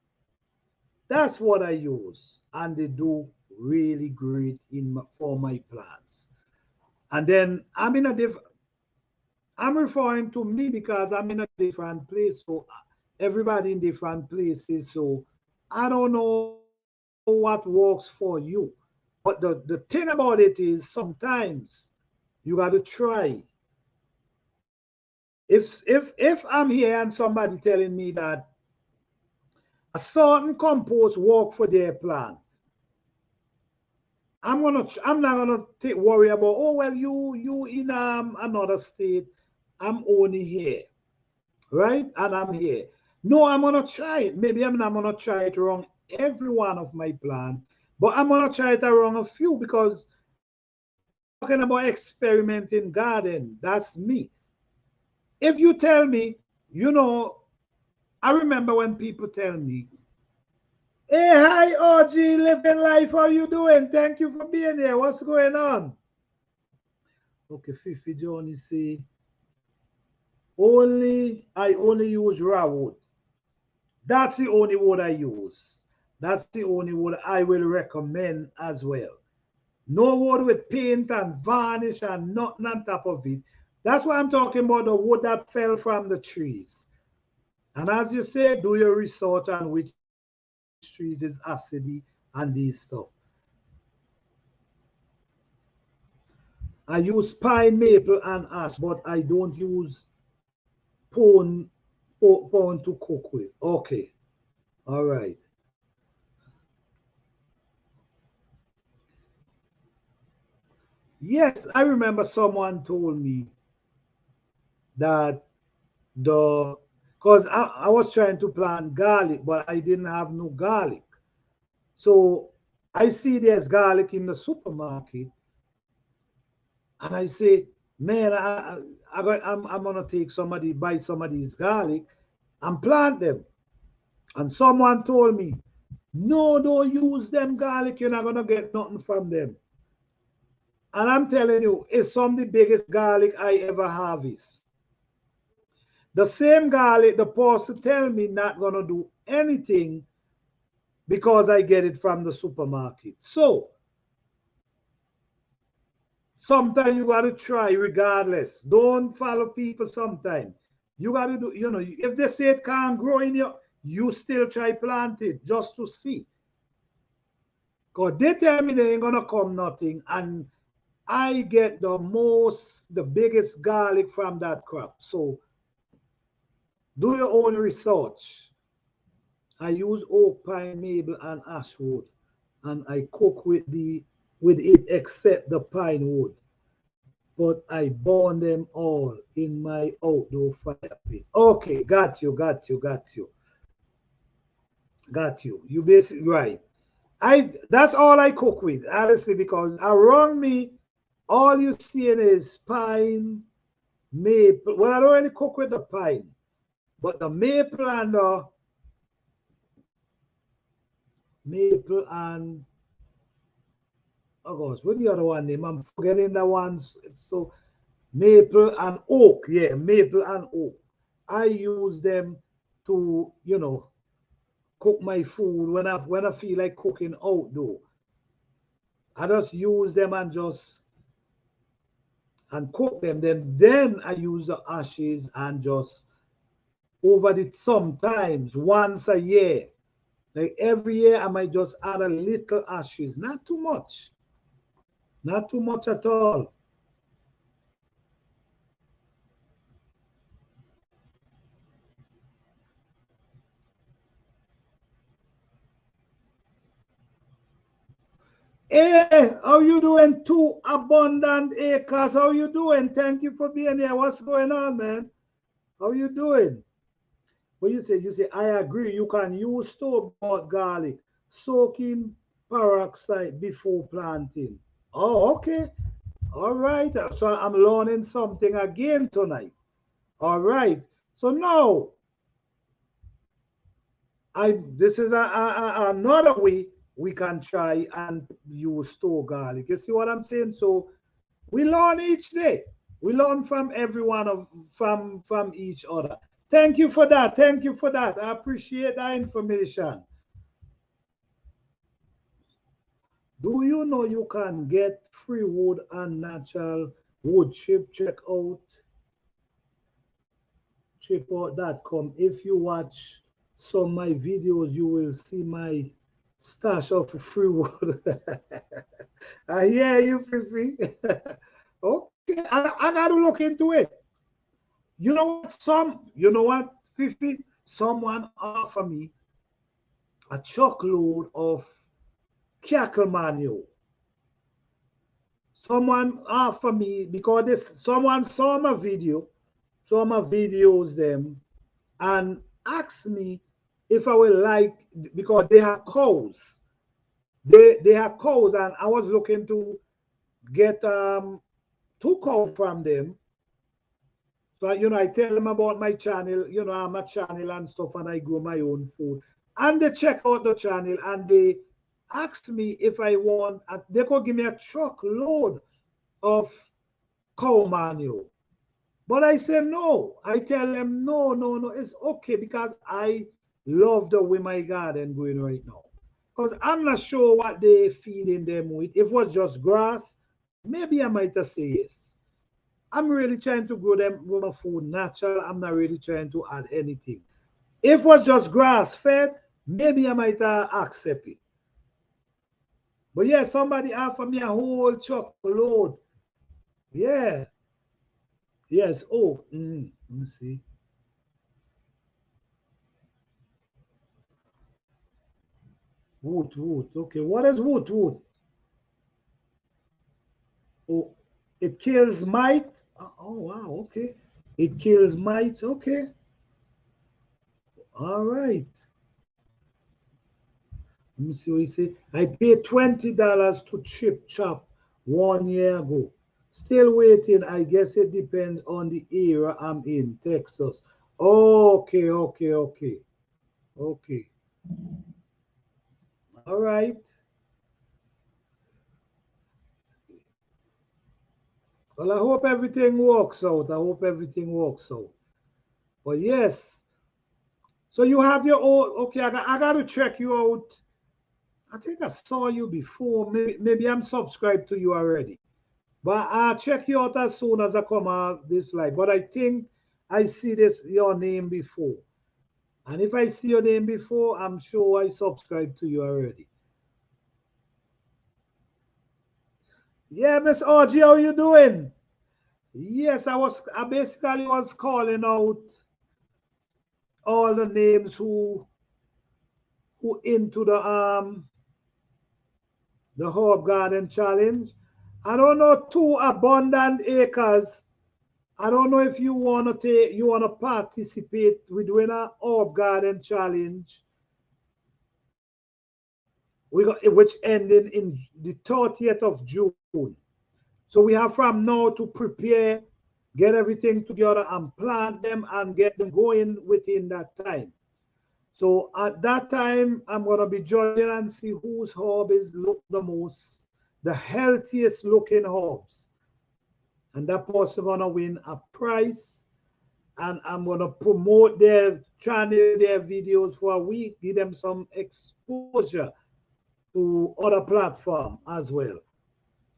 That's what I use. And they do really great for my plants. And then I'm referring to me because I'm in a different place. So everybody in different places. So I don't know what works for you. But the thing about it is sometimes you got to try. If I'm here and somebody telling me that a certain compost work for their plant, I'm not gonna worry about, oh well, you in another state, I'm only here, right? And I'm here. No, I'm gonna try it. Maybe I'm not gonna try it wrong every one of my plant, but I'm gonna try it wrong a few because I'm talking about experimenting garden. That's me. If you tell me, you know, I remember when people tell me, hey, hi, OG, living life. How you doing? Thank you for being here. What's going on? Okay, Fifi Johnny say, I only use raw wood. That's the only wood I use. That's the only wood I will recommend as well. No wood with paint and varnish and nothing on top of it. That's why I'm talking about the wood that fell from the trees. And as you say, do your research on which trees is acidy and these stuff. I use pine, maple, and ash, but I don't use pone, pone to cook with. Okay, all right. Yes, I remember someone told me that the because I was trying to plant garlic, but I didn't have no garlic. So I see there's garlic in the supermarket, and I say, man, I'm gonna take somebody, buy some of these garlic and plant them. And someone told me, no, don't use them garlic, you're not gonna get nothing from them. And I'm telling you, it's some of the biggest garlic I ever harvest. The same garlic the person tell me not gonna do anything because I get it from the supermarket. So sometimes you gotta try regardless. Don't follow people sometimes. You gotta do, if they say it can't grow in you still try plant it just to see. Because they tell me they ain't gonna come nothing. And I get the biggest garlic from that crop. So do your own research. I use oak, pine, maple, and ash wood, and I cook with it except the pine wood. But I burn them all in my outdoor fire pit. Okay, got you. You basically right. I That's all I cook with, honestly, because around me, all you seeing is pine, maple. Well, I don't really cook with the pine, but the maple and oh gosh, what the other one name? I'm forgetting the ones. So maple and oak, yeah, maple and oak. I use them to, cook my food when I feel like cooking outdoor. I just use them and cook them. Then I use the ashes and just over the sometimes once a year. Like every year I might just add a little ashes, not too much. Not too much at all. Hey, how you doing? Two abundant acres. How you doing? Thank you for being here. What's going on, man? How you doing? What you say? You say, I agree. You can use store-bought garlic, soak in peroxide before planting. Oh, okay. All right. So I'm learning something again tonight. All right. So now, this is another way we can try and use store garlic. You see what I'm saying? So we learn each day. We learn from everyone of from each other. Thank you for that. Thank you for that. I appreciate that information. Do you know you can get free wood and natural wood chip? Check out if you watch some of my videos, you will see my stash of free wood. I hear you, Fifi. Okay, I gotta look into it. You know what, Fifi? Someone offered me a truckload of cattle manure. Someone offered me because someone saw my videos them, and asked me if I would like, because they have cows. They have cows, and I was looking to get two cows from them. So I tell them about my channel. I'm a channel and stuff, and I grow my own food. And they check out the channel, and they asked me if I want. They could give me a truckload of cow manure. But I say no. I tell them no, no, no. It's okay because I love the way my garden going right now. Because I'm not sure what they feeding them with. If it was just grass, maybe I might have say yes. I'm really trying to grow them with my food natural. I'm not really trying to add anything. If it was just grass fed, maybe I might accept it. But yeah, somebody offered me a whole truckload. Yeah. Yes. Oh, let me see. Wood. Okay. What is wood? Oh, it kills mites. Oh, wow. Okay. It kills mites. Okay. All right. Let me see what he say. I paid $20 to Chip Chop 1 year ago. Still waiting. I guess it depends on the area I'm in, Texas. Okay. All right. Well, I hope everything works out. But yes. So you have your own. Okay, I got to check you out. I think I saw you before. Maybe I'm subscribed to you already. But I'll check you out as soon as I come out this live. But I think I see your name before. And if I see your name before, I'm sure I subscribe to you already. Yeah, Miss Audrey, how you doing? Yes, I basically was calling out all the names who into the Herb Garden Challenge. I don't know, two abundant acres. I don't know if you want to participate. We're doing a Herb Garden Challenge. Which ending in the 30th of June. So we have from now to prepare, get everything together and plant them and get them going within that time. So at that time, I'm going to be judging and see whose herb look the healthiest looking herbs. And that person going to win a prize. And I'm going to promote their channel, their videos for a week, give them some exposure to other platform as well.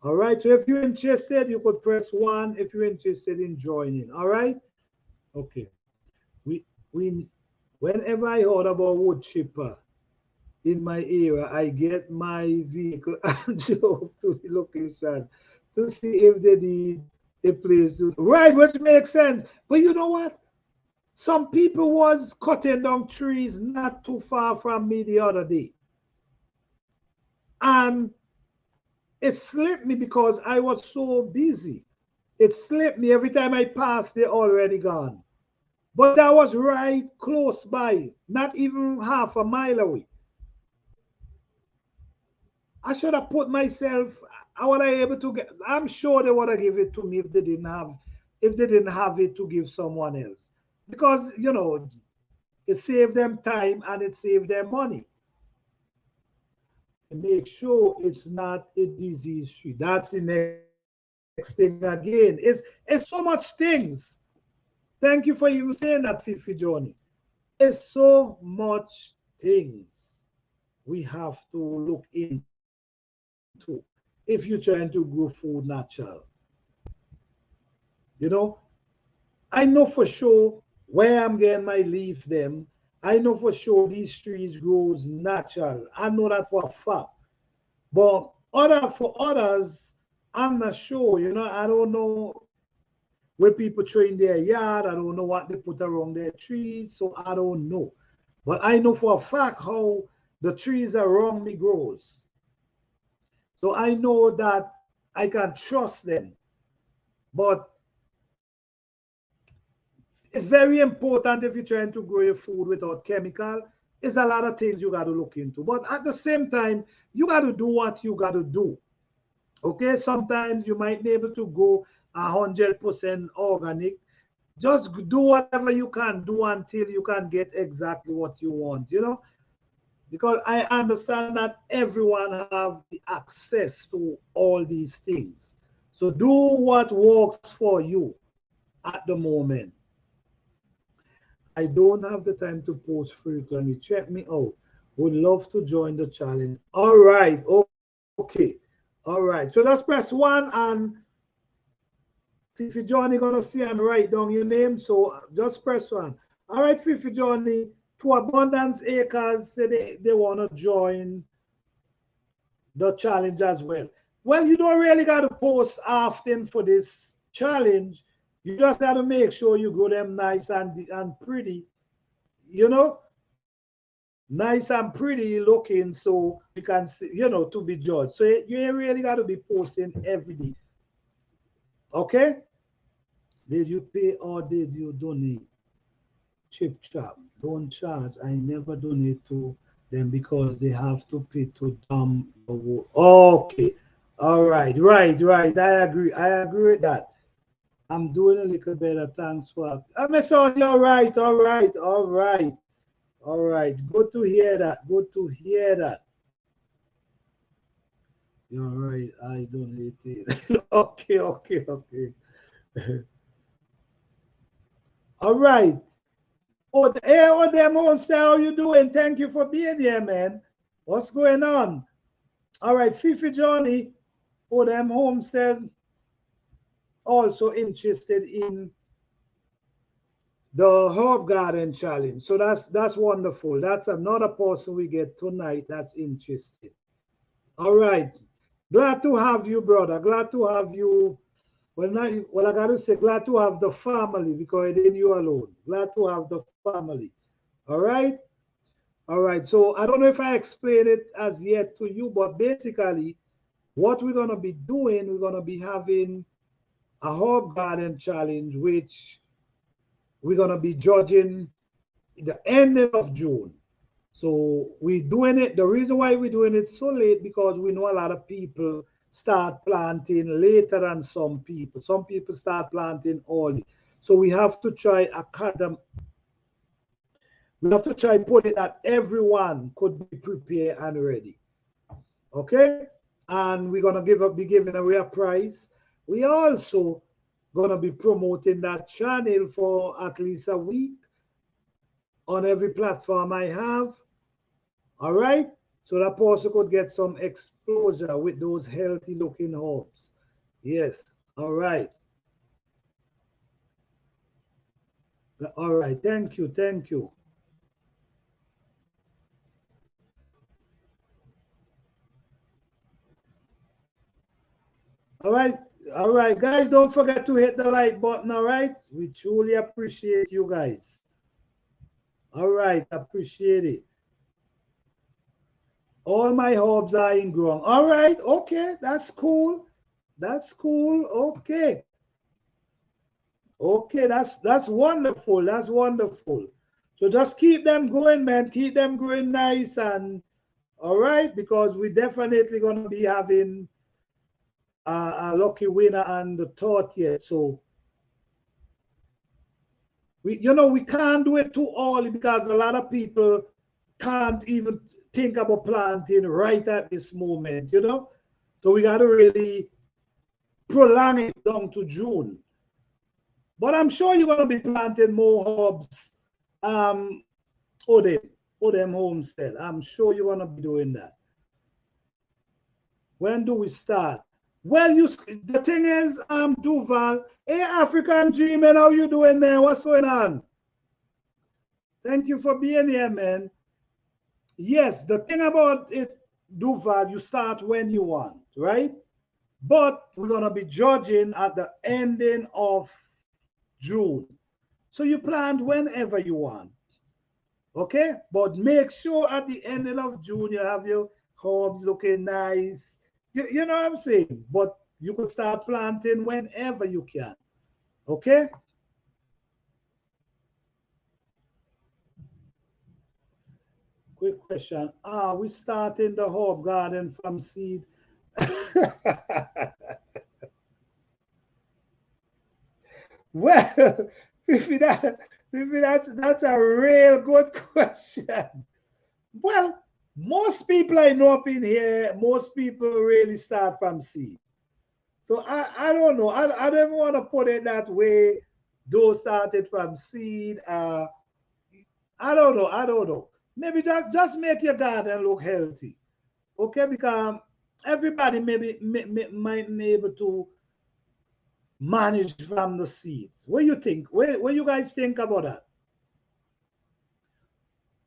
All right. So if you're interested, you could press 1 if you're interested in joining. All right. Okay. We whenever I heard about wood chipper in my area, I get my vehicle and drove to the location to see if they need a place to right, which makes sense. But you know what? Some people was cutting down trees not too far from me the other day. And It slipped me because I was so busy. It slipped me. Every time I passed, they're already gone. But that was right close by, not even half a mile away. I should have put myself. I would have able to get. I'm sure they would have give it to me if they didn't have it to give someone else, because it saved them time and it saved them money. And make sure it's not a disease free. That's the next thing again. It's so much things. Thank you for even saying that, Fifi Johnny. It's so much things we have to look into if you're trying to grow food natural. You know, I know for sure where I'm getting my leaf them. I know for sure these trees grows natural. I know that for a fact. But for others, I'm not sure. I don't know where people train their yard. I don't know what they put around their trees. So I don't know. But I know for a fact how the trees around me grows. So I know that I can trust them. But it's very important if you're trying to grow your food without chemical. It's a lot of things you got to look into. But at the same time, you got to do what you got to do. Okay, sometimes you might be able to go 100% organic. Just do whatever you can do until you can get exactly what you want. Because I understand that everyone have the access to all these things. So do what works for you at the moment. I don't have the time to post frequently. Check me out. Would love to join the challenge. All right. Okay. All right. So let's press one, and Fifi Johnny gonna see and write down your name. So just press one. All right, Fifi Johnny. To Abundance Acres say they want to join the challenge as well. Well, you don't really got to post often for this challenge. You just got to make sure you grow them nice and pretty, you know, nice and pretty looking, so we can see, to be judged. So you ain't really got to be posting every day. Okay? Did you pay or did you donate? Chip chop, don't charge. I never donate to them because they have to pay to dump the wood. Okay. All right. Right. I agree with that. I'm doing a little better. Thanks for. I'm sorry. All right. Good to hear that. Good to hear that. You're right. I donated. Okay. All right. Oh, them host, how you doing? Thank you for being here, man. What's going on? All right, Fifi Johnny. Oh, them homestead also interested in the herb garden challenge. So that's wonderful. That's another person we get tonight that's interested. All right. Glad to have you, brother. Glad to have you. Well, I gotta say, glad to have the family because it ain't you alone. Glad to have the family. All right. All right. So I don't know if I explained it as yet to you, but basically, what we're gonna be doing, we're gonna be having a herb garden challenge, which we're gonna be judging the ending of June. So we're doing it. The reason why we're doing it so late because we know a lot of people start planting later than some people. Some people start planting early. So we have to try academ. We have to try put it that everyone could be prepared and ready. Okay, and we're gonna be giving away a prize. We also gonna be promoting that channel for at least a week on every platform I have. All right. So that person could get some exposure with those healthy looking herbs. Yes. All right. All right. Thank you. Thank you. All right. All right, guys. Don't forget to hit the like button. All right. We truly appreciate you guys. All right. Appreciate it. All my herbs are in ground. All right, okay, that's cool. That's cool. Okay. Okay, that's wonderful. That's wonderful. So just keep them going, man. Keep them growing nice and all right, because we're definitely gonna be having a lucky winner and the thought yet. So we can't do it too early because a lot of people can't even think about planting right at this moment. So we got to really prolong it down to June. But I'm sure you're going to be planting more herbs, Odem, Odem Homestead. I'm sure you're going to be doing that. When do we start? Well, the thing is, Duval, hey, African Dreaming, how you doing, man? What's going on? Thank you for being here, man. Yes, the thing about it, Duval, you start when you want, right? But we're going to be judging at the ending of June. So you plant whenever you want. Okay? But make sure at the ending of June you have your herbs looking nice. You know what I'm saying? But you could start planting whenever you can. Okay? Quick question. Are we starting the herb garden from seed? Well, that's a real good question. Well, most people I know up in here, most people really start from seed. So I don't know. I don't even want to put it that way. Those started from seed. I don't know. I don't know. Maybe just make your garden look healthy. Okay, because everybody maybe might be able to manage from the seeds. What do you think? What you guys think about that?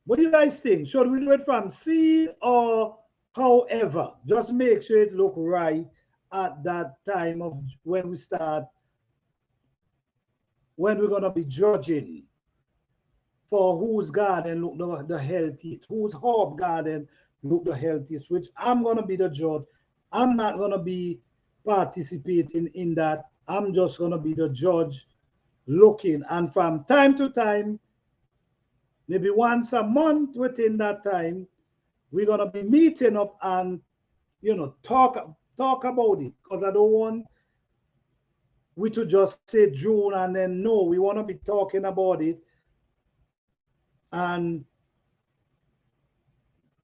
What do you guys think? Should we do it from seed or however? Just make sure it look right at that time of when we start, when we're gonna be judging for whose garden look the healthiest, whose herb garden look the healthiest, which I'm gonna be the judge. I'm not gonna be participating in that. I'm just gonna be the judge looking. And from time to time, maybe once a month within that time, we're gonna be meeting up and talk about it. Because I don't want we to just say June and then no, we want to be talking about it and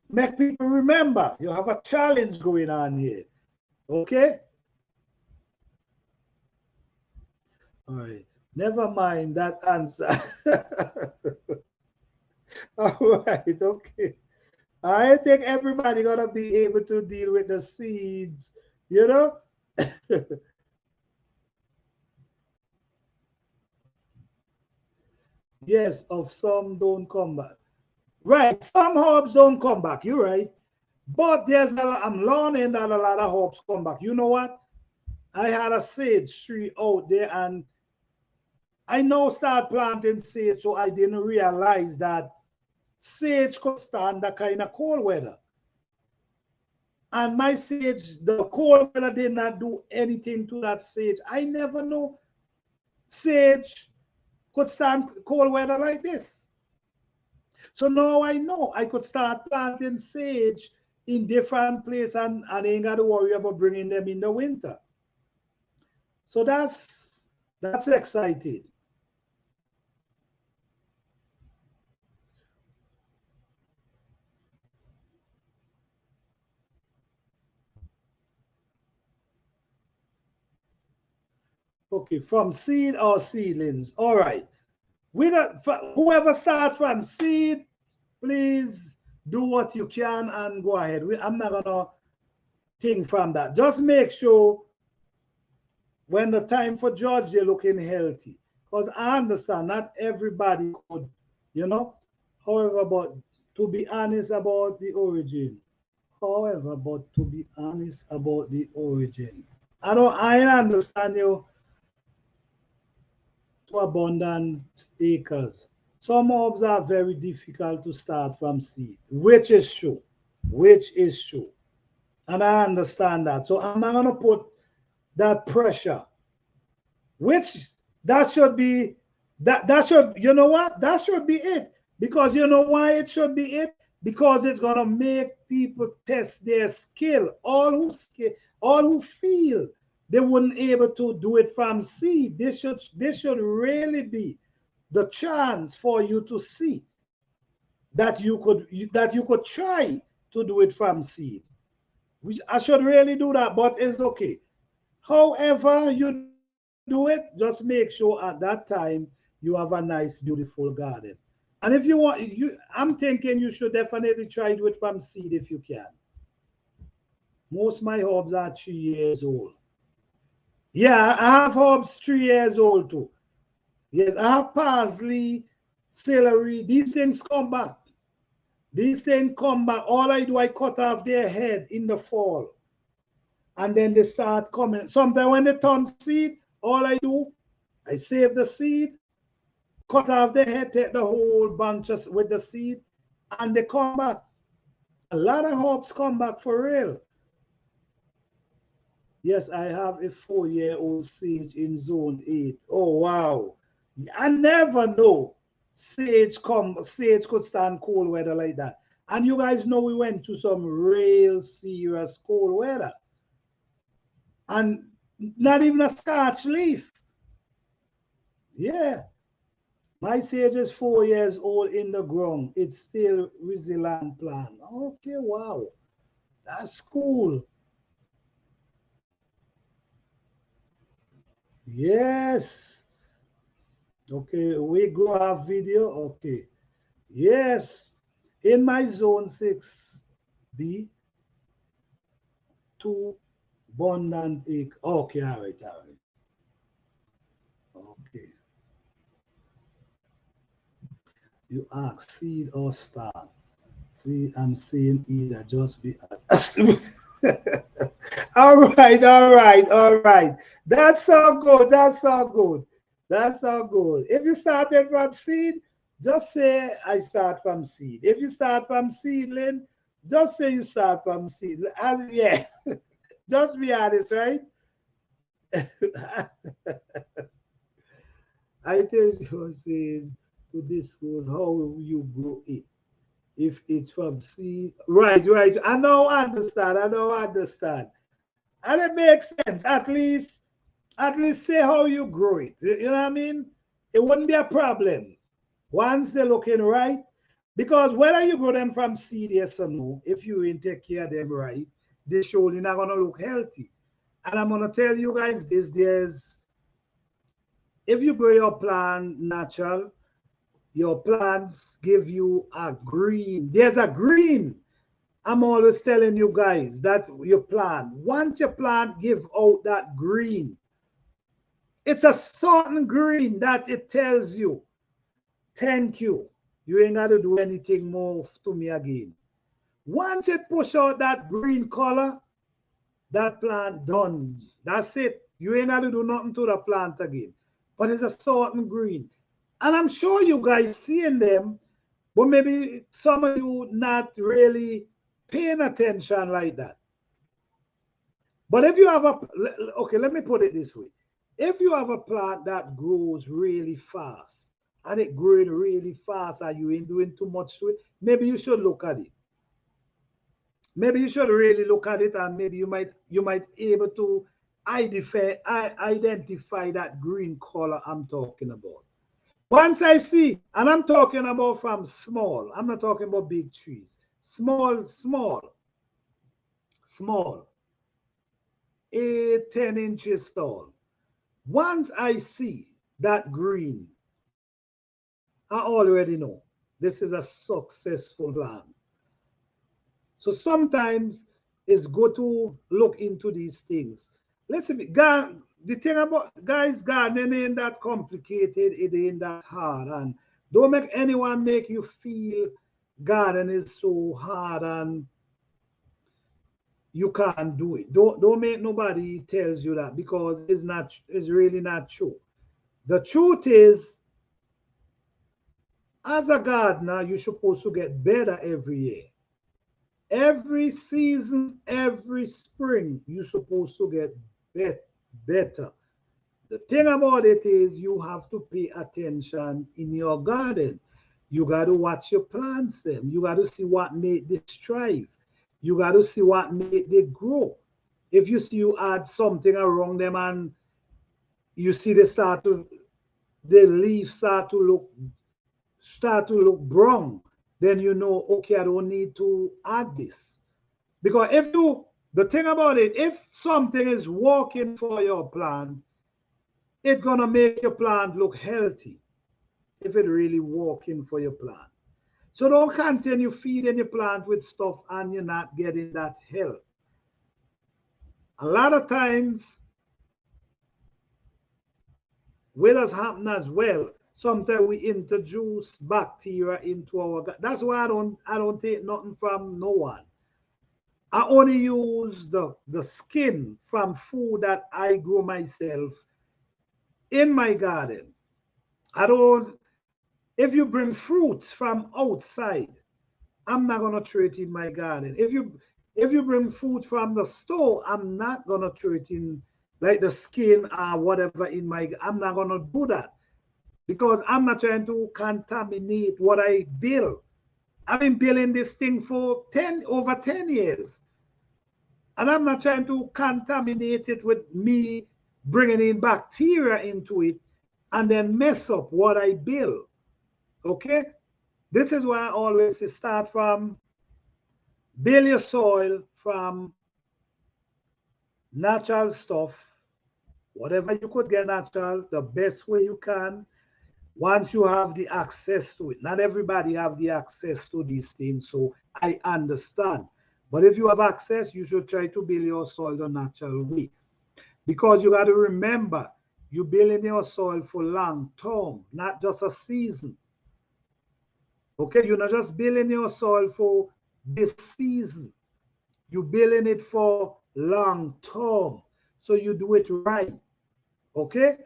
make people remember you have a challenge going on here. Okay? All right. Never mind that answer. All right, okay. I think everybody gonna be able to deal with the seeds, you know? Yes, of some don't come back. Right, some herbs don't come back, you're right. But I'm learning that a lot of herbs come back. You know what? I had a sage tree out there and I now start planting sage, so I didn't realize that sage could stand that kind of cold weather. And my sage, the cold weather did not do anything to that sage. I never know sage could stand cold weather like this. So now I know I could start planting sage in different places and I ain't got to worry about bringing them in the winter. So that's exciting. Okay, from seed or seedlings. All right. We got whoever start from seed, please do what you can and go ahead. I'm not gonna think from that. Just make sure when the time for judge, they're looking healthy. Because I understand not everybody could, you know. However, but to be honest about the origin. However, but to be honest about the origin. I understand you to abundant acres. Some herbs are very difficult to start from seed, which is true. which is true. And I understand that. So I'm not going to put that pressure, which that should be, that should, you know what? That should be it. Because you know why it should be it? Because it's going to make people test their skill. All who feel they wouldn't able to do it from seed. This should really be the chance for you to see that you could try to do it from seed. Which I should really do that, but it's okay. However you do it, just make sure at that time you have a nice, beautiful garden. And if you want, I'm thinking you should definitely try do it from seed if you can. Most of my herbs are 3 years old. Yeah, I have herbs 3 years old too. Yes, I have parsley, celery. These things come back. These things come back. All I do, I cut off their head in the fall. And then they start coming. Sometimes when they turn seed, all I do, I save the seed, cut off the head, take the whole bunch with the seed, and they come back. A lot of herbs come back for real. Yes, I have a 4-year-old sage in zone 8. Oh wow. I never know sage could stand cold weather like that. And you guys know we went to some real serious cold weather. And not even a scotch leaf. Yeah. My sage is 4 years old in the ground. It's still resilient plant. Okay, wow. That's cool. Yes. Okay, we go have video. Okay. Yes. In my zone 6B, 2 abundant egg. Okay, all right, all right. Okay. You ask seed or start. See, I'm saying either just be. All right, all right, all right. That's so good. That's so good. That's so good. If you started from seed, just say I start from seed. If you start from seedling, just say you start from seed. As yeah, just be honest, right? I think you were saying to this school how you grow it. If it's from seed, right, right. I know, understand. I know, understand. And it makes sense. At least say how you grow it. You know what I mean? It wouldn't be a problem once they're looking right. Because whether you grow them from seed, yes or no, if you ain't take care of them right, they surely not gonna look healthy. And I'm gonna tell you guys this: if you grow your plant natural, your plants give you a green. There's a green. I'm always telling you guys that your plant, once your plant give out that green, it's a certain green that it tells you, thank you. You ain't got to do anything more to me again. Once it push out that green color, that plant done. That's it. You ain't got to do nothing to the plant again. But it's a certain green. And I'm sure you guys seeing them, but maybe some of you not really paying attention like that. But if you have okay, let me put it this way. If you have a plant that grows really fast and it growing really fast and you ain't doing too much to it, maybe you should look at it. Maybe you should really look at it, and maybe you might able to identify that green color I'm talking about. Once I see, and I'm talking about from small, I'm not talking about big trees, small, small, small, 8, 10 inches tall. Once I see that green, I already know this is a successful plant. So sometimes it's good to look into these things. Let's see, God, the thing about guys, gardening ain't that complicated, it ain't that hard. And don't make anyone make you feel garden is so hard and you can't do it. Don't make nobody tells you that, because it's really not true. The truth is, as a gardener, you're supposed to get better every year. Every season, every spring, you're supposed to get better. The thing about it is you have to pay attention in your garden. You got to watch your plants them. You got to see what made they strive. You got to see what made they grow. If you see you add something around them and you see the leaves start to look brown, then you know, okay, I don't need to add this. Because the thing about it, if something is working for your plant, it's gonna make your plant look healthy if it really working for your plant. So don't continue feeding your plant with stuff and you're not getting that help. A lot of times, what has happened as well, sometimes we introduce bacteria into our gut. That's why I don't take nothing from no one. I only use the skin from food that I grow myself in my garden. I don't, if you bring fruits from outside, I'm not gonna throw it in my garden. If you bring food from the store, I'm not gonna throw it in like the skin or whatever in my. I'm not gonna do that because I'm not trying to contaminate what I build. I've been building this thing for over 10 years, and I'm not trying to contaminate it with me bringing in bacteria into it and then mess up what I build. Okay, this is why I always say start from build your soil from natural stuff, whatever you could get natural, the best way you can. Once you have the access to it, not everybody have the access to these things, so I understand. But if you have access, you should try to build your soil the natural way. Because you got to remember, you building your soil for long term, not just a season. Okay, you're not just building your soil for this season. You're building it for long term. So you do it right. Okay?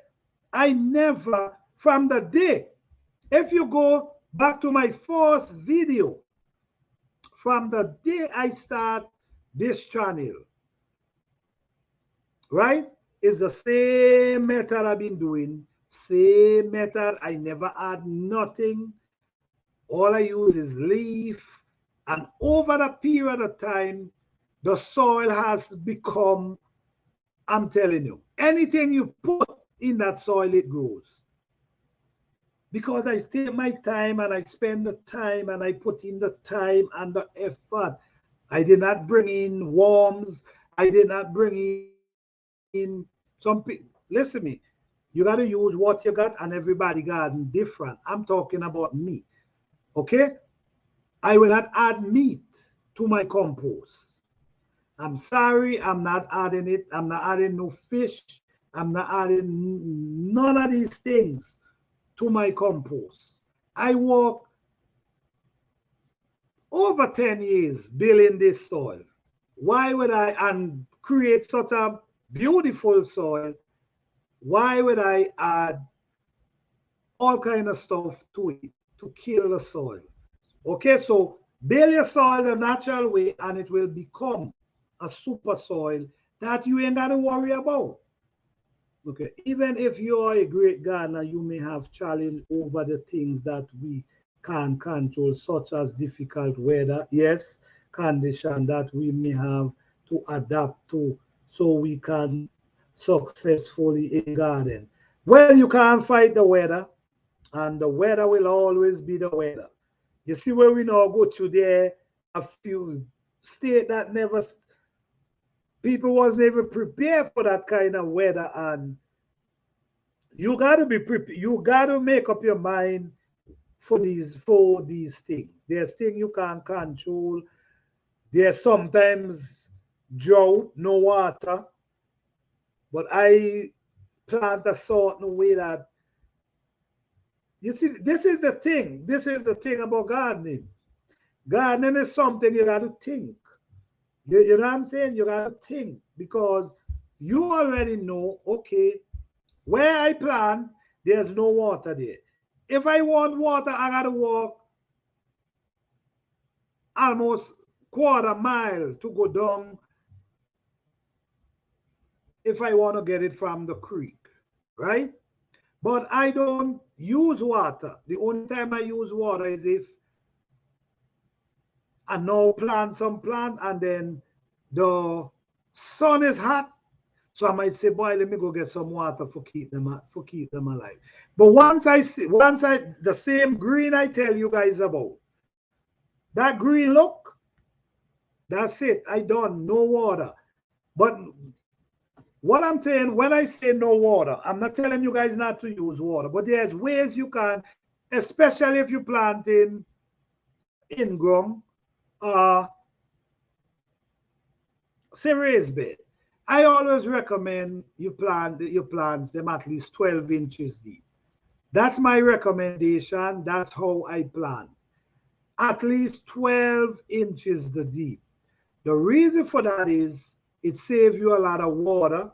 I never, from the day, if you go back to my first video, from the day I start this channel, right? It's the same method I've been doing, same method. I never add nothing. All I use is leaf. And over the period of time, the soil has become, I'm telling you, anything you put in that soil, it grows. Because I take my time and I spend the time and I put in the time and the effort. I did not bring in worms. I did not bring in some people. Listen to me. You got to use what you got, and everybody garden different. I'm talking about me. Okay? I will not add meat to my compost. I'm sorry, I'm not adding it. I'm not adding no fish. I'm not adding none of these things to my compost. I work over 10 years building this soil. Why would I, and create such a beautiful soil, why would I add all kind of stuff to it to kill the soil? Okay, so build your soil the natural way and it will become a super soil that you ain't got to worry about. Okay, even if you are a great gardener, you may have challenge over the things that we can control, such as difficult weather, yes, condition that we may have to adapt to so we can successfully in garden. Well, you can't fight the weather, and the weather will always be the weather. You see where we now go to there, a few state that never people wasn't even prepared for that kind of weather, and you got to be prepared. You got to make up your mind for these things. There's things you can't control. There's sometimes drought, no water, but I plant a certain way that you see. This is the thing. This is the thing about gardening. Gardening is something you got to think. You know what I'm saying? You got to think because you already know, okay, where I plant, there's no water there. If I want water, I got to walk almost quarter mile to go down if I want to get it from the creek, right? But I don't use water. The only time I use water is if I now plant some plant and then the sun is hot. So I might say, boy, let me go get some water for keep them alive. But once the same green I tell you guys about, that green look, that's it. I done no water. But what I'm saying, when I say no water, I'm not telling you guys not to use water, but there's ways you can, especially if you plant in ground, say raised bed. I always recommend you plant your plants them at least 12 inches deep. That's my recommendation. That's how I plant. At least 12 inches the deep. The reason for that is it saves you a lot of water,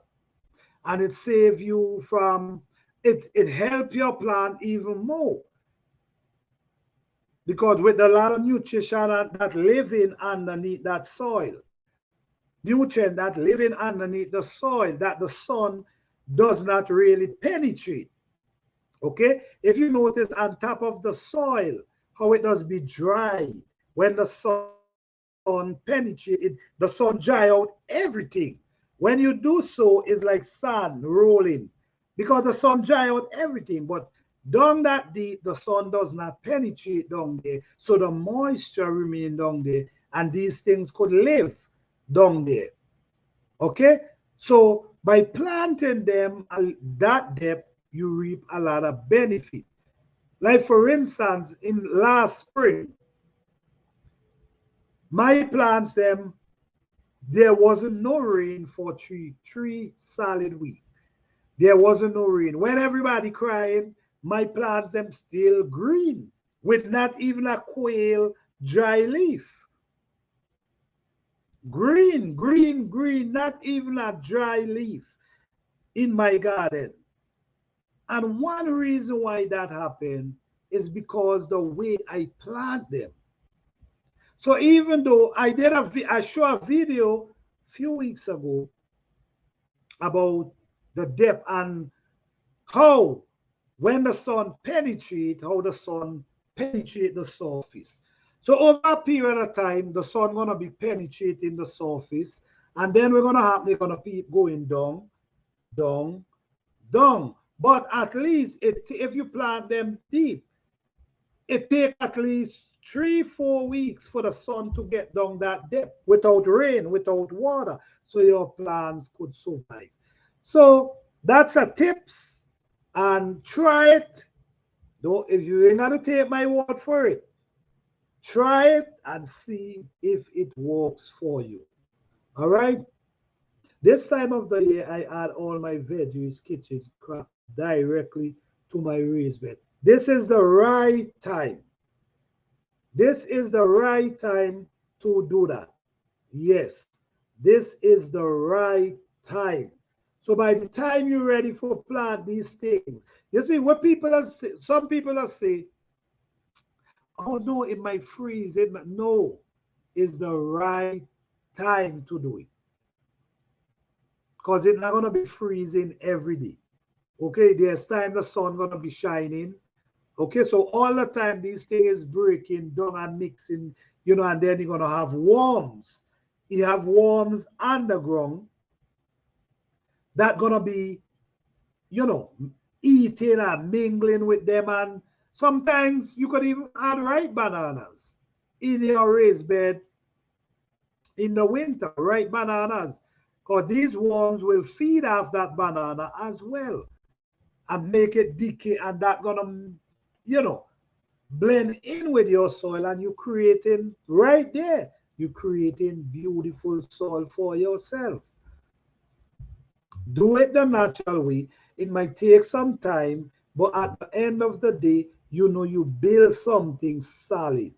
and it saves you from it helps your plant even more, because with a lot of nutrition that living underneath that soil, nutrient that living underneath the soil that the sun does not really penetrate. Okay, if you notice on top of the soil how it does be dry, when the sun penetrates it, the sun dry out everything. When you do so, it's like sand rolling, because the sun dry out everything. But down that deep, the sun does not penetrate down there, so the moisture remain down there, and these things could live down there. Okay, so by planting them at that depth, you reap a lot of benefit. Like for instance, in last spring, my plants them, there wasn't no rain for three solid weeks. There wasn't no rain. When everybody crying, my plants them still green with not even a quail dry leaf. Green, green, green, not even a dry leaf in my garden. And one reason why that happened is because the way I plant them. So even though I showed a video a few weeks ago about the depth and how when the sun penetrates, how the sun penetrates the surface. So over a period of time, the sun gonna be penetrating the surface, and then they're gonna keep going down, down, down. But at least if you plant them deep, it takes at least 3-4 weeks for the sun to get down that depth without rain, without water, so your plants could survive. So that's a tips, and try it. Though if you ain't gonna take my word for it, try it and see if it works for you. All right. This time of the year, I add all my veggies, kitchen crop directly to my raised bed. This is the right time. This is the right time to do that. Yes, this is the right time. So by the time you're ready for plant these things, you see what people are saying, some people are saying, oh no, it might freeze. No, it's the right time to do it, because it's not going to be freezing every day. Okay, there's time the sun going to be shining. Okay, so all the time these things is breaking down and mixing, and then you're going to have worms. You have worms underground that going to be, eating and mingling with them. And sometimes you could even add ripe bananas in your raised bed in the winter, ripe bananas, because these worms will feed off that banana as well and make it decay, and that gonna, blend in with your soil, and you creating right there, you creating beautiful soil for yourself. Do it the natural way. It might take some time, but at the end of the day, you build something solid.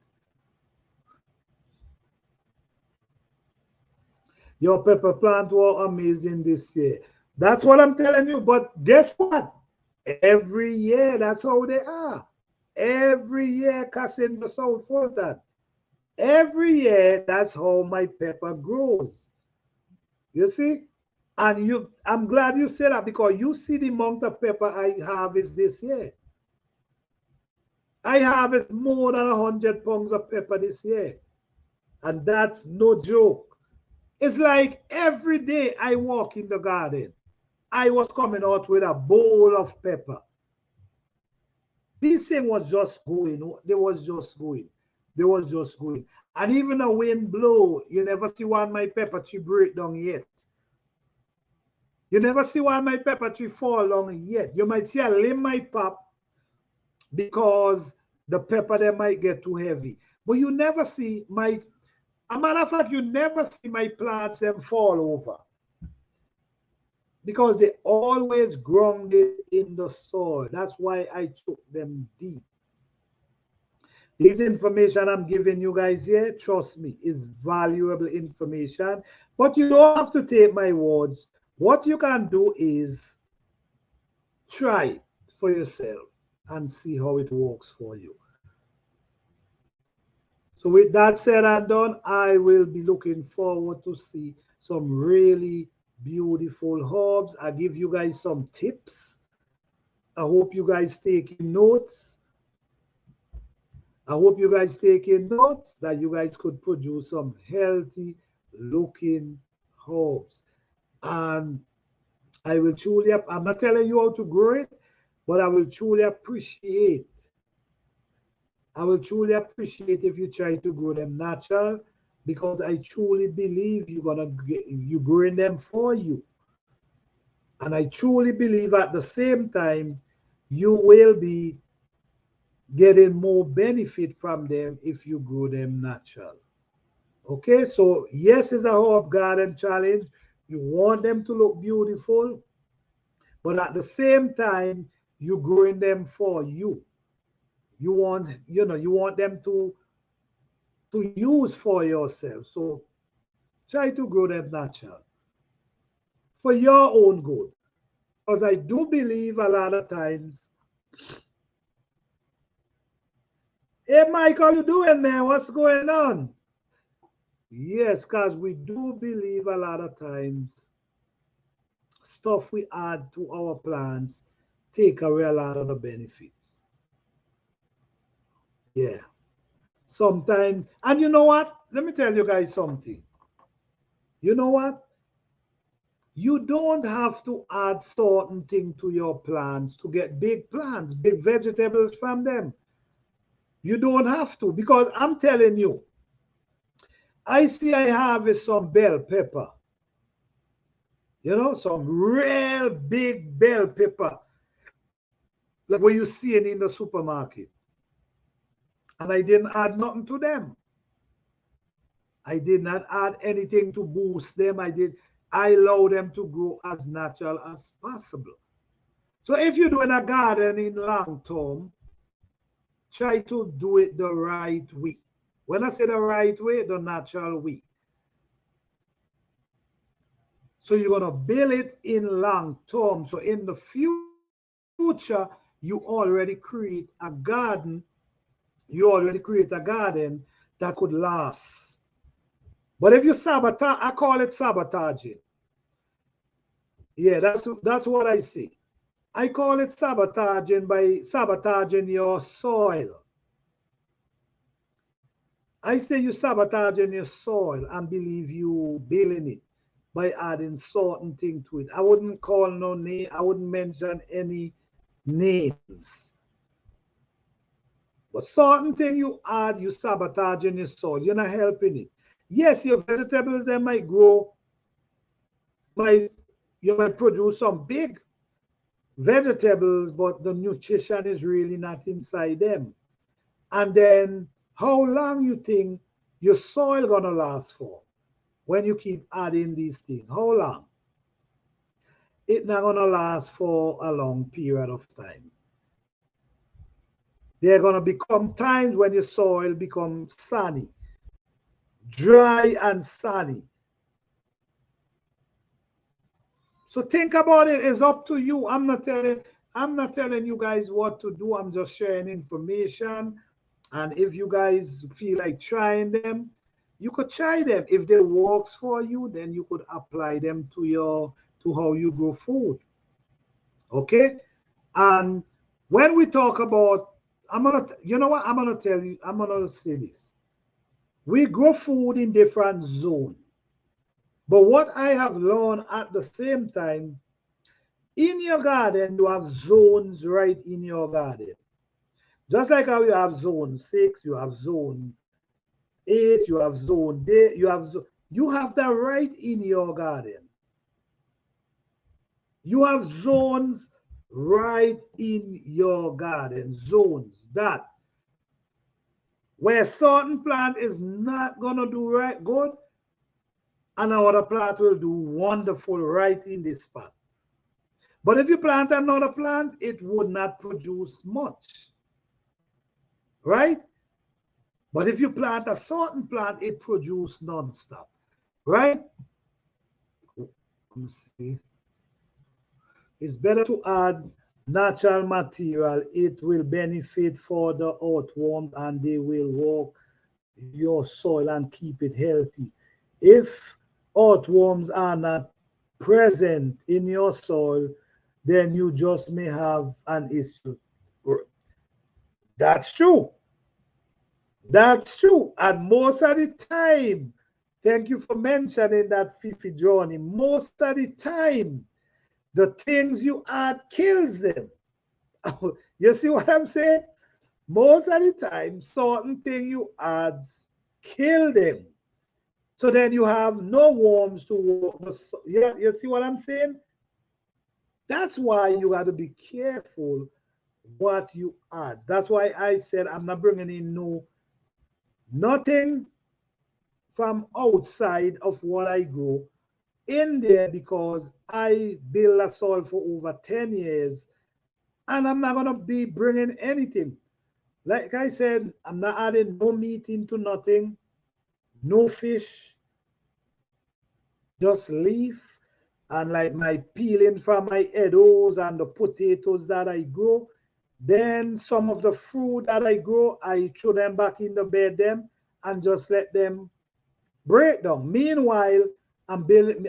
Your pepper plant were amazing this year. That's what I'm telling you. But guess what? Every year, that's how they are. Every year, Cassin the South Fulton. Every year, that's how my pepper grows. You see? And I'm glad you said that, because you see the amount of pepper I harvest this year. I harvest more than 100 pounds of pepper this year. And that's no joke. It's like every day I walk in the garden, I was coming out with a bowl of pepper. This thing was just going. They was just going. They was just going. And even a wind blow, you never see one my pepper tree break down yet. You never see one my pepper tree fall down yet. You might see a limb might pop because the pepper there might get too heavy. But you never see my, a matter of fact, you never see my plants them fall over, because they always grounded in the soil. That's why I took them deep. This information I'm giving you guys here, trust me, is valuable information. But you don't have to take my words. What you can do is try it for yourself and see how it works for you. So with that said and done, I will be looking forward to see some really beautiful herbs. I give you guys some tips. I hope you guys taking notes. I hope you guys taking notes that you guys could produce some healthy looking herbs. And I will truly, I'm not telling you how to grow it, but I will truly appreciate. I will truly appreciate if you try to grow them natural, because I truly believe you're growing them for you. And I truly believe at the same time, you will be getting more benefit from them if you grow them natural. Okay, so yes, it's a herb garden challenge. You want them to look beautiful, but at the same time, you're growing them for you. You want, you want them to use for yourself. So try to grow them natural for your own good. Because I do believe a lot of times, hey Mike, how you doing, man? What's going on? Yes, because we do believe a lot of times stuff we add to our plants take away a lot of the benefits. Yeah. Sometimes, and you know what? Let me tell you guys something. You know what? You don't have to add certain thing to your plants to get big plants, big vegetables from them. You don't have to, because I'm telling you, I see I harvest some bell pepper. Some real big bell pepper, like what you see in the supermarket. And I didn't add nothing to them. I did not add anything to boost them. I allow them to grow as natural as possible. So if you're doing a garden in long term, try to do it the right way. When I say the right way, the natural way. So you're going to build it in long term. So in the future, you already create a garden. You already create a garden that could last. But if you sabotage, I call it sabotaging. Yeah, that's what I see. I call it sabotaging, by sabotaging your soil. I say you sabotaging your soil and believe you building it by adding certain thing to it. I wouldn't call no name. I wouldn't mention any names. But certain thing you add, you sabotaging your soil. You're not helping it. Yes, your vegetables, they might grow. You might produce some big vegetables, but the nutrition is really not inside them. And then how long you think your soil gonna last for when you keep adding these things? How long? It's not gonna last for a long period of time. There are gonna become times when your soil becomes sunny, dry and sunny. So think about it. It's up to you. I'm not telling you guys what to do. I'm just sharing information. And if you guys feel like trying them, you could try them. If they works for you, then you could apply them to how you grow food. Okay? And when we talk about, you know what? I'm gonna tell you, I'm gonna say this. We grow food in different zones. But what I have learned at the same time, in your garden, you have zones right in your garden. Just like how you have zone 6, you have zone 8, you have zone day, you have that right in your garden. You have zones right in your garden. Zones that where certain plant is not gonna do right good, and another plant will do wonderful right in this spot. But if you plant another plant, it would not produce much, right? But if you plant a certain plant, it produces non-stop, right? Let me see. It's better to add natural material. It will benefit for the earthworms and they will work your soil and keep it healthy. If earthworms are not present in your soil, then you just may have an issue. That's true. That's true. And most of the time, thank you for mentioning that Fifi Johnny. Most of the time, the things you add kills them. You see what I'm saying? Most of the time, certain thing you add kill them. So then you have no worms to work. Yeah, you see what I'm saying? That's why you got to be careful what you add. That's why I said I'm not bringing in nothing from outside of what I grow in there because I build a soil for over 10 years and I'm not going to be bringing anything. Like I said, I'm not adding no meat into nothing, no fish, just leaf and like my peeling from my edibles and the potatoes that I grow. Then some of the fruit that I grow, I throw them back in the bed them and just let them break down. Meanwhile, I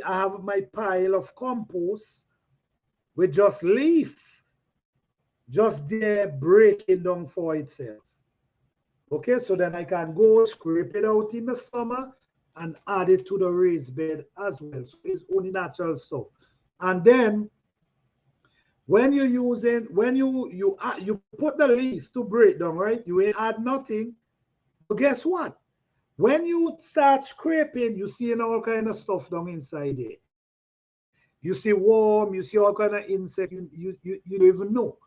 have my pile of compost with just leaf, just there breaking down for itself. Okay, so then I can go scrape it out in the summer and add it to the raised bed as well. So it's only natural stuff. And then when you're using, when you put the leaf to break down, right? You ain't add nothing. But guess what? When you start scraping, you see all kind of stuff down inside there. You see worm, you see all kind of insect, you don't even know.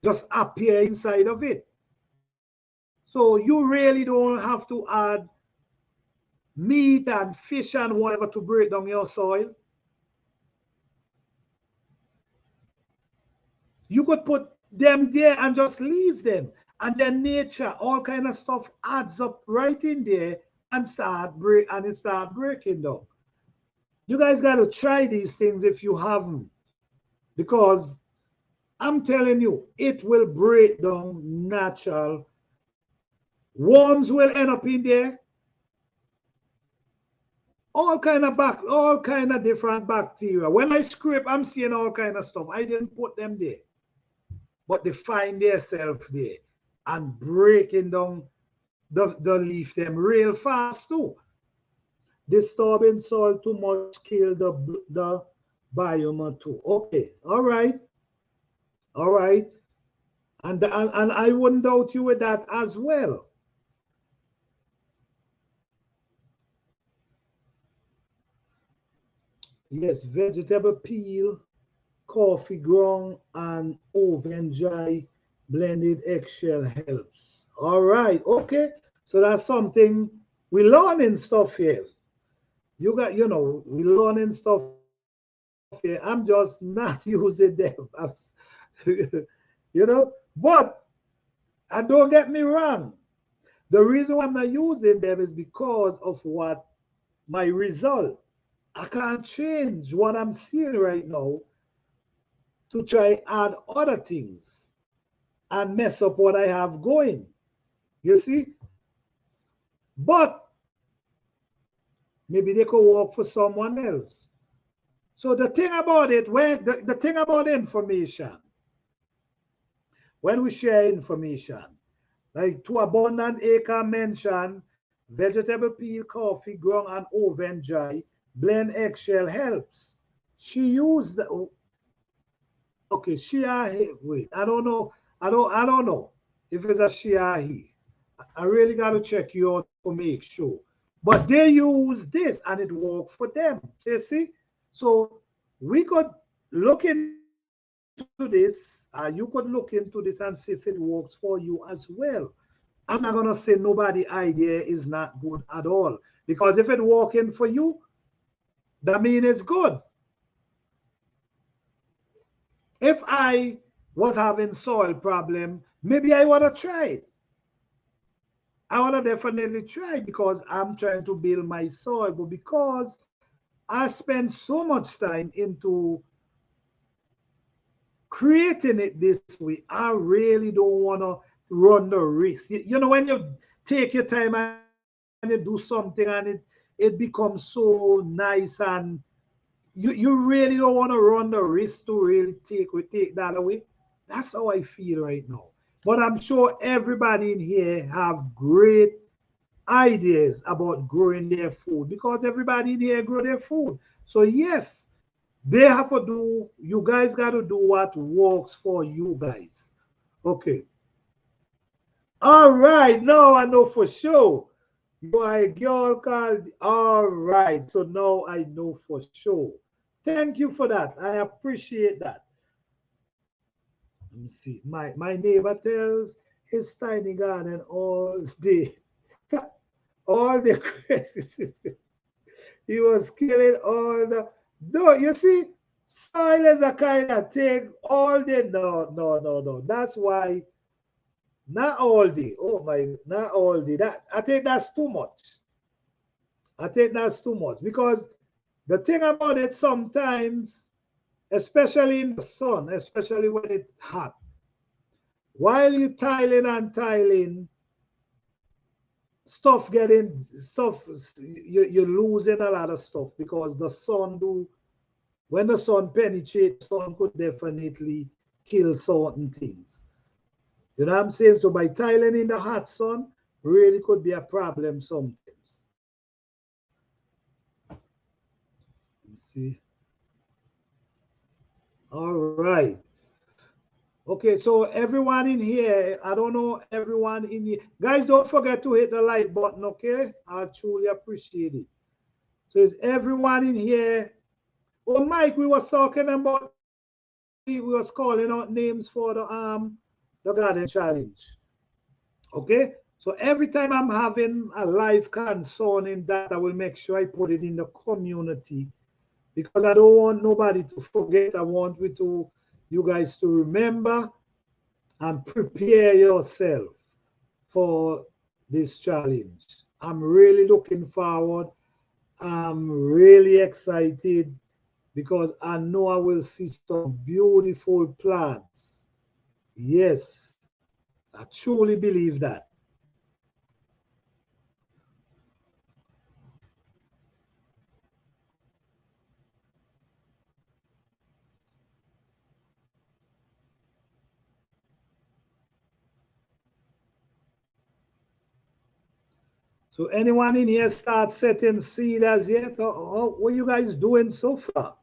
Just appear inside of it. So you really don't have to add meat and fish and whatever to break down your soil. You could put them there and just leave them. And then nature, all kind of stuff adds up right in there and it start breaking down. You guys got to try these things if you haven't. Because I'm telling you, it will break down natural. Worms will end up in there. All kind of different bacteria. When I scrape, I'm seeing all kind of stuff. I didn't put them there. But they find themselves there and breaking down the leaf them real fast too. Disturbing soil too much kill the biome too. Okay, all right. All right. And I wouldn't doubt you with that as well. Yes, vegetable peel, coffee ground, and oven dry blended eggshell helps. All right, okay. So that's something we learning stuff here. You got, we learning stuff here. I'm just not using them. But and don't get me wrong. The reason why I'm not using them is because of what my result. I can't change what I'm seeing right now to try add other things and mess up what I have going. You see? But maybe they could work for someone else. So the thing about it, when the thing about information, when we share information, like to Abundant Acre mentioned, vegetable peel, coffee, ground and oven dry, blend eggshell helps. She used the, okay, she or he, wait, I don't know. I don't know if it's a she or he. I really gotta check you out to make sure. But they use this and it worked for them. You see? So we could look into this, you could look into this and see if it works for you as well. I'm not gonna say nobody idea is not good at all. Because if it working for you, that means it's good. If I was having soil problem, maybe I wanna try it. I wanna definitely try because I'm trying to build my soil, but because I spend so much time into creating it this way, I really don't want to run the risk. You know, when you take your time and you do something and it becomes so nice and you really don't want to run the risk to really take that away. That's how I feel right now. But I'm sure everybody in here have great ideas about growing their food because everybody in here grow their food. So yes, they have to do, you guys got to do what works for you guys. Okay. All right. Now I know for sure. You are a girl called. All right. So now I know for sure. Thank you for that. I appreciate that. Let me see. My neighbor tells his tiny garden all day. All the he was killing all the. No, you see, soil is a kind of thing all day. No, no, no, no. That's why not all day. Oh my, not all day. That I think that's too much. I think that's too much because the thing about it sometimes, especially in the sun, especially when it's hot, while you tiling and tiling, stuff you're losing a lot of stuff because the sun do when the sun penetrates, the sun could definitely kill certain things. You know what I'm saying? So by tiling in the hot sun, really could be a problem sometimes. Let's see. All right. Okay, so everyone in here, I don't know everyone in here. Guys, don't forget to hit the like button, okay? I truly appreciate it. So is everyone in here? Oh, Mike, we was talking about we was calling out names for the garden challenge. Okay, so every time I'm having a live concerning that, I will make sure I put it in the community because I don't want nobody to forget. I want you guys to remember and prepare yourself for this challenge. I'm really looking forward. I'm really excited because I know I will see some beautiful plants. Yes, I truly believe that. So anyone in here start setting seed as yet? What are you guys doing so far?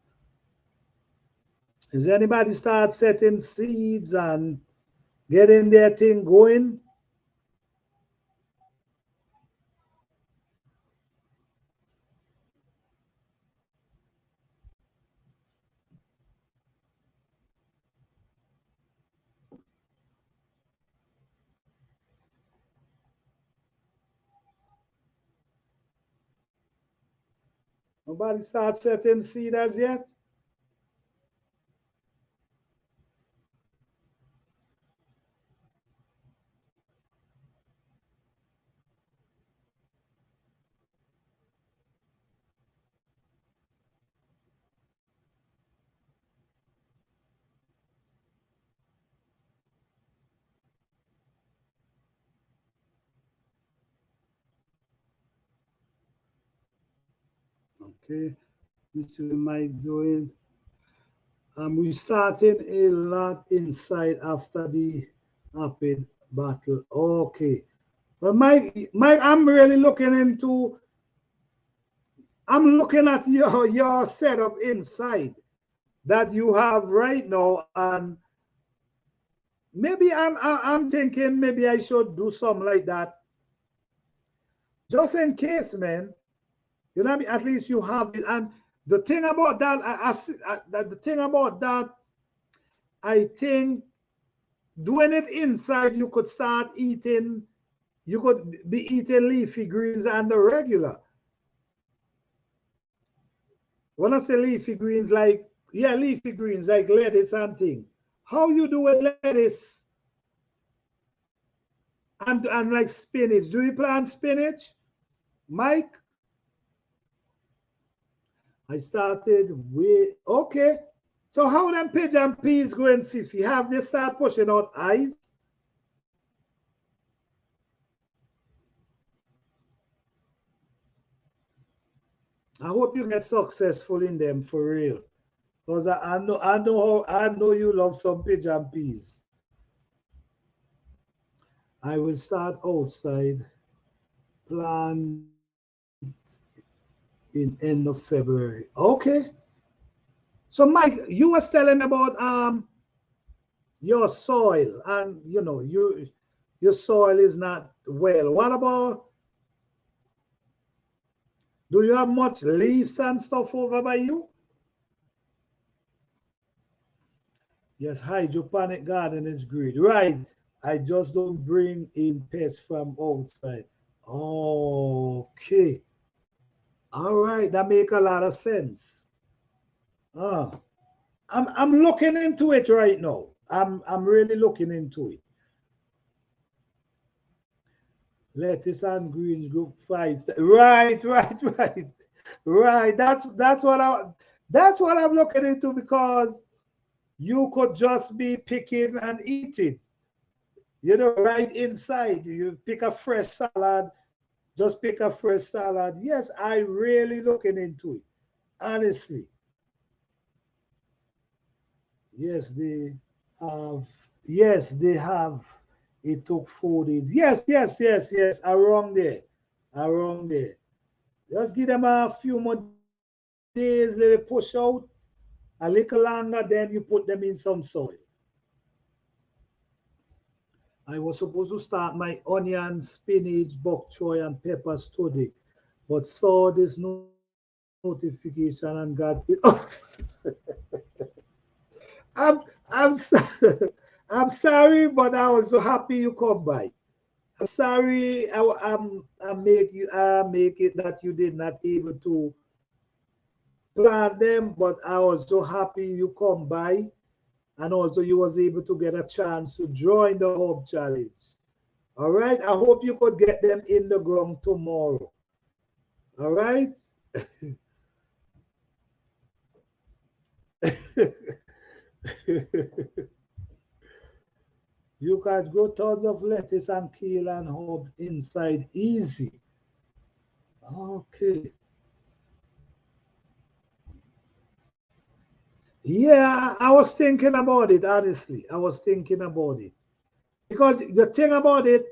Is anybody start setting seeds and getting their thing going? Nobody start setting seed as yet? Okay, this we might do it. We starting a lot inside after the rapid battle. Okay. Well, Mike, I'm looking at your setup inside that you have right now, and maybe I'm thinking maybe I should do something like that, just in case, man. You know what I mean? At least you have it. And the thing about that, the thing about that, I think doing it inside, you could start eating. You could be eating leafy greens and the regular. When I say leafy greens, like, yeah, leafy greens like lettuce and thing. How you do with lettuce and like spinach? Do you plant spinach, Mike? I started with okay. So how them pigeon peas growing 50? Have they start pushing out eyes? I hope you get successful in them for real. Because I know you love some pigeon peas. I will start outside, plant in end of February. Okay. So Mike, you was telling me about your soil, and you know your soil is not well. What about, do you have much leaves and stuff over by you? Yes, hydroponic garden is great. Right. I just don't bring in pests from outside. Okay. All right. That make a lot of sense. Ah, I'm looking into it right now. I'm really looking into it. Lettuce and greens group 5. Right, right, right. Right. That's what I'm looking into, because you could just be picking and eating. You know, right inside. You pick a fresh salad, just pick a fresh salad. Yes, I really looking into it. Honestly. Yes, they have. Yes, they have. It took 4 days. Yes, yes, yes, yes. Around there. Around there. Just give them a few more days, let it push out a little longer, then you put them in some soil. I was supposed to start my onion, spinach, bok choy, and pepper study, but saw this notification and got it. I'm I'm I'm sorry, but I was so happy you come by. I'm sorry, I make you make it that you did not able to plan them, but I was so happy you come by, and also you was able to get a chance to join the Hope Challenge. All right. I hope you could get them in the ground tomorrow. All right. You can grow tons of lettuce and kale and herbs inside easy. Okay. Yeah, I was thinking about it, honestly. I was thinking about it. Because the thing about it,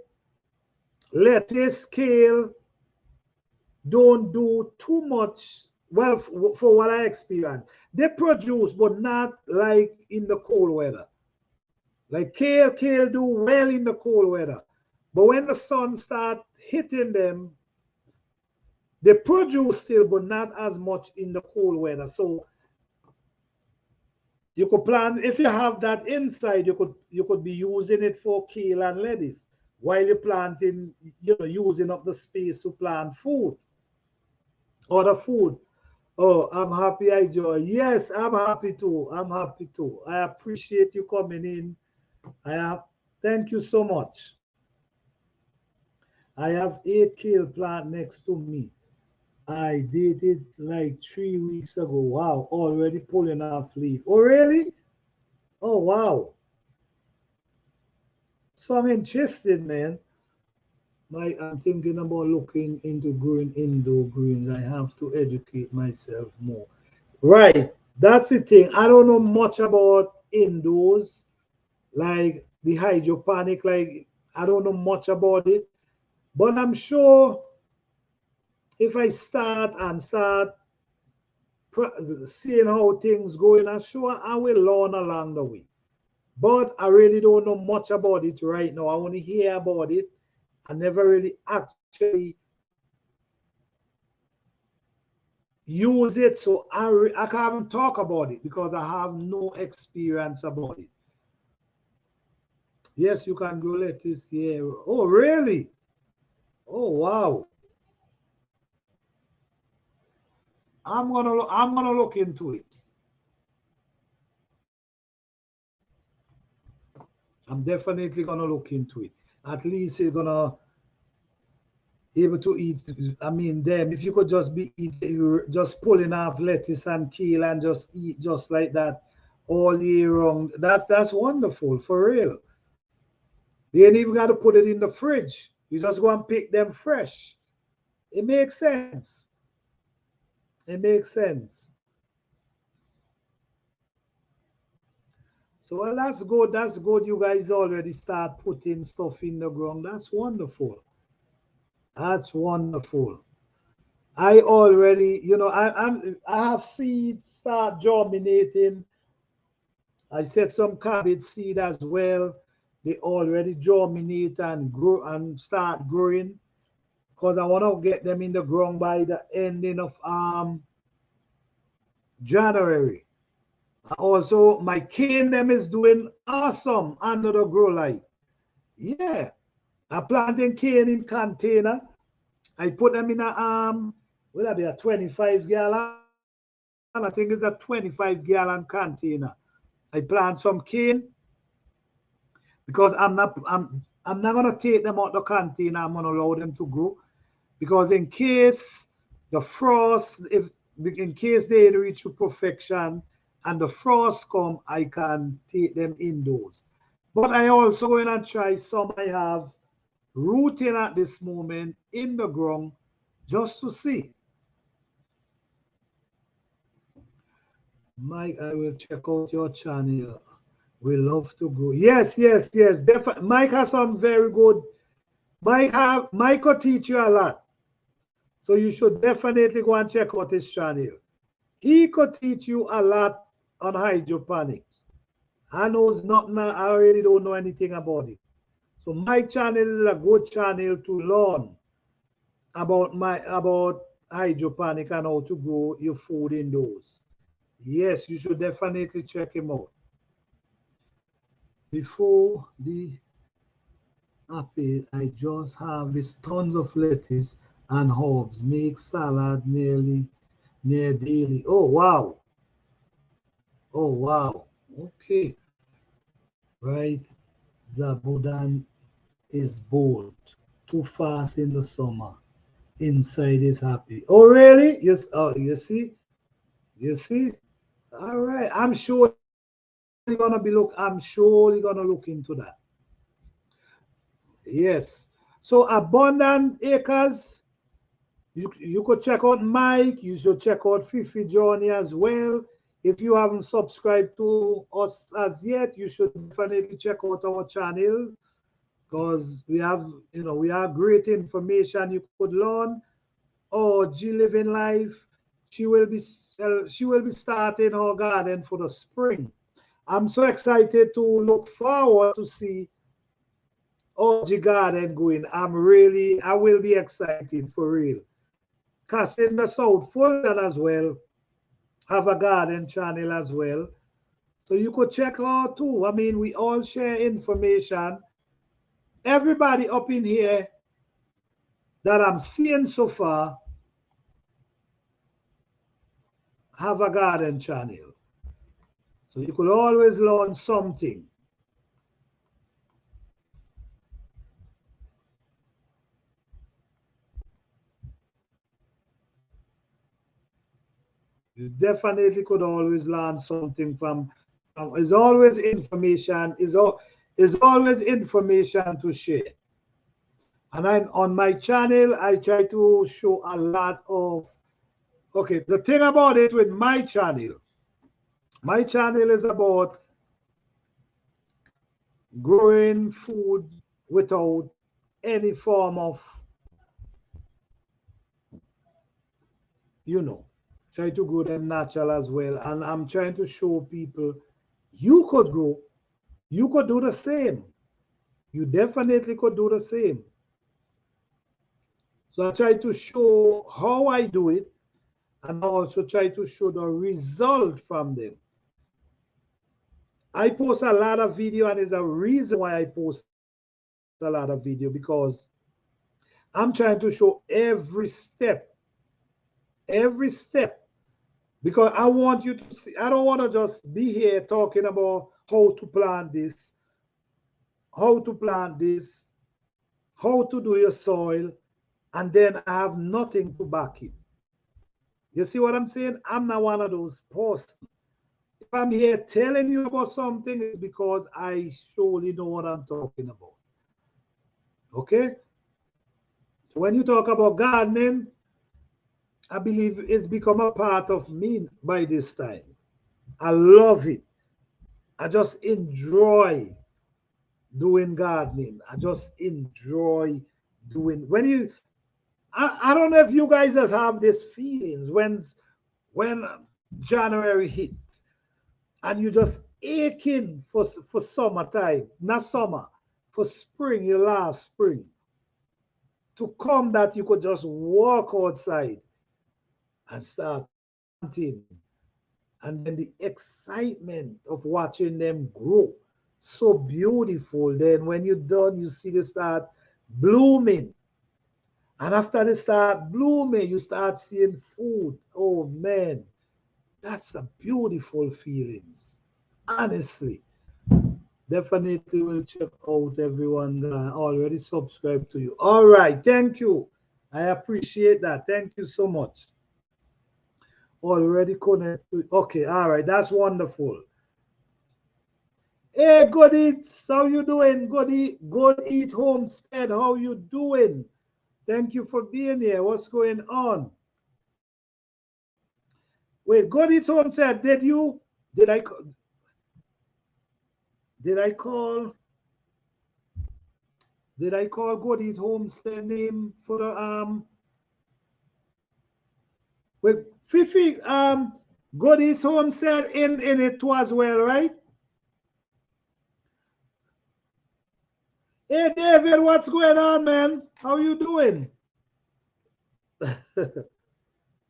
lettuce, kale don't do too much. Well, for what I experienced, they produce, but not like in the cold weather. Like kale do well in the cold weather. But when the sun start hitting them, they produce still, but not as much in the cold weather. So you could plant, if you have that inside, you could be using it for kale and lettuce while you're planting, using up the space to plant food, other food. Oh, I'm happy I joined. Yes, I'm happy too. I'm happy too. I appreciate you coming in. I have Thank you so much. I have 8 kale plant next to me. I did it like 3 weeks ago. Wow, already pulling off leaf. Oh, really? Oh, wow. So I'm interested, man. I'm thinking about looking into growing indoor greens. I have to educate myself more. Right, that's the thing. I don't know much about indoors, like the hydroponic. Like I don't know much about it, but I'm sure if I start seeing how things going, I'm sure I will learn along the way. But I really don't know much about it right now. I only hear about it. I never really actually use it, so I can't talk about it because I have no experience about it. Yes, you can grow lettuce here. Oh, really? Oh, wow. I'm gonna look into it. I'm definitely gonna look into it. At least you're gonna able to eat. I mean, them. If you could just be just pulling off lettuce and kale and just eat just like that all year round. That's wonderful for real. You ain't even got to put it in the fridge. You just go and pick them fresh. It makes sense. It makes sense. So well, that's good. That's good. You guys already start putting stuff in the ground. That's wonderful. That's wonderful. I already, I have seeds start germinating. I set some cabbage seed as well. They already germinate and grow and start growing because I want to get them in the ground by the ending of January. Also, my cane them is doing awesome under the grow light. Yeah, I planting cane in container. I put them in a will that be a 25-gallon? I think it's a 25-gallon container. I plant some cane because I'm not gonna take them out the container. I'm gonna allow them to grow because in case the frost, if in case they reach to perfection and the frost come, I can take them indoors. But I also going to try some I have rooting at this moment in the ground just to see. Mike, I will check out your channel. We love to go. Yes, yes, yes. Definitely. Mike has some very good. Mike will teach you a lot. So you should definitely go and check out his channel. He could teach you a lot on hydroponics. I knows nothing. I really don't know anything about it. So my channel is a good channel to learn about hydroponic and how to grow your food indoors. Yes, you should definitely check him out. Before the apple, I just harvest tons of lettuce and herbs, make salad near daily. Oh wow. Oh wow. Okay. Right. Zabudan is bold. Too fast in the summer. Inside is happy. Oh really? Yes. Oh, you see? You see? All right. I'm sure you're gonna look into that. Yes. So Abundant Acres, you could check out Mike. You should check out Fifi Johnny as well. If you haven't subscribed to us as yet, you should definitely check out our channel because we have great information you could learn. Oh, G Living Life. She will be starting her garden for the spring. I'm so excited to look forward to see OG garden going. I will be excited for real. Because in the South Fulton as well, have a garden channel as well. So you could check out too. I mean, we all share information. Everybody up in here that I'm seeing so far have a garden channel. So you could always learn something. You definitely could always learn something from it's always information, is always information to share. And on my channel, I try to show a lot of, okay, the thing about it with my channel is about growing food without any form of, try to grow them natural as well. And I'm trying to show people you could grow, you could do the same. You definitely could do the same. So I try to show how I do it, and I also try to show the result from them. I post a lot of video, and there's a reason why I post a lot of video, because I'm trying to show every step, because I want you to see. I don't want to just be here talking about how to plant this, how to do your soil, and then I have nothing to back it. You see what I'm saying? I'm not one of those posts. If I'm here telling you about something, it's because I surely know what I'm talking about. Okay? So when you talk about gardening, I believe it's become a part of me by this time. I love it. I just enjoy doing gardening. I just enjoy doing I don't know if you guys just have these feelings when January hit and you just aching for summertime, not summer, for spring, your last spring, to come, that you could just walk outside and start planting, and then the excitement of watching them grow, so beautiful. Then when you're done, you see they start blooming, and after they start blooming, you start seeing food. Oh man, that's a beautiful feelings. Honestly, definitely will check out everyone that already subscribed to you. All right, thank you. I appreciate that. Thank you so much. Already connected. Okay, all right, that's wonderful. Hey, Good Eats, how you doing? Good Eat Homestead, how you doing? Thank you for being here. What's going on? Wait, Good Eat Homestead, did I did I call Good Eat Homestead name for the wait, Fifi, Good Eat Homestead in it too as well, right? Hey David, what's going on, man? How you doing?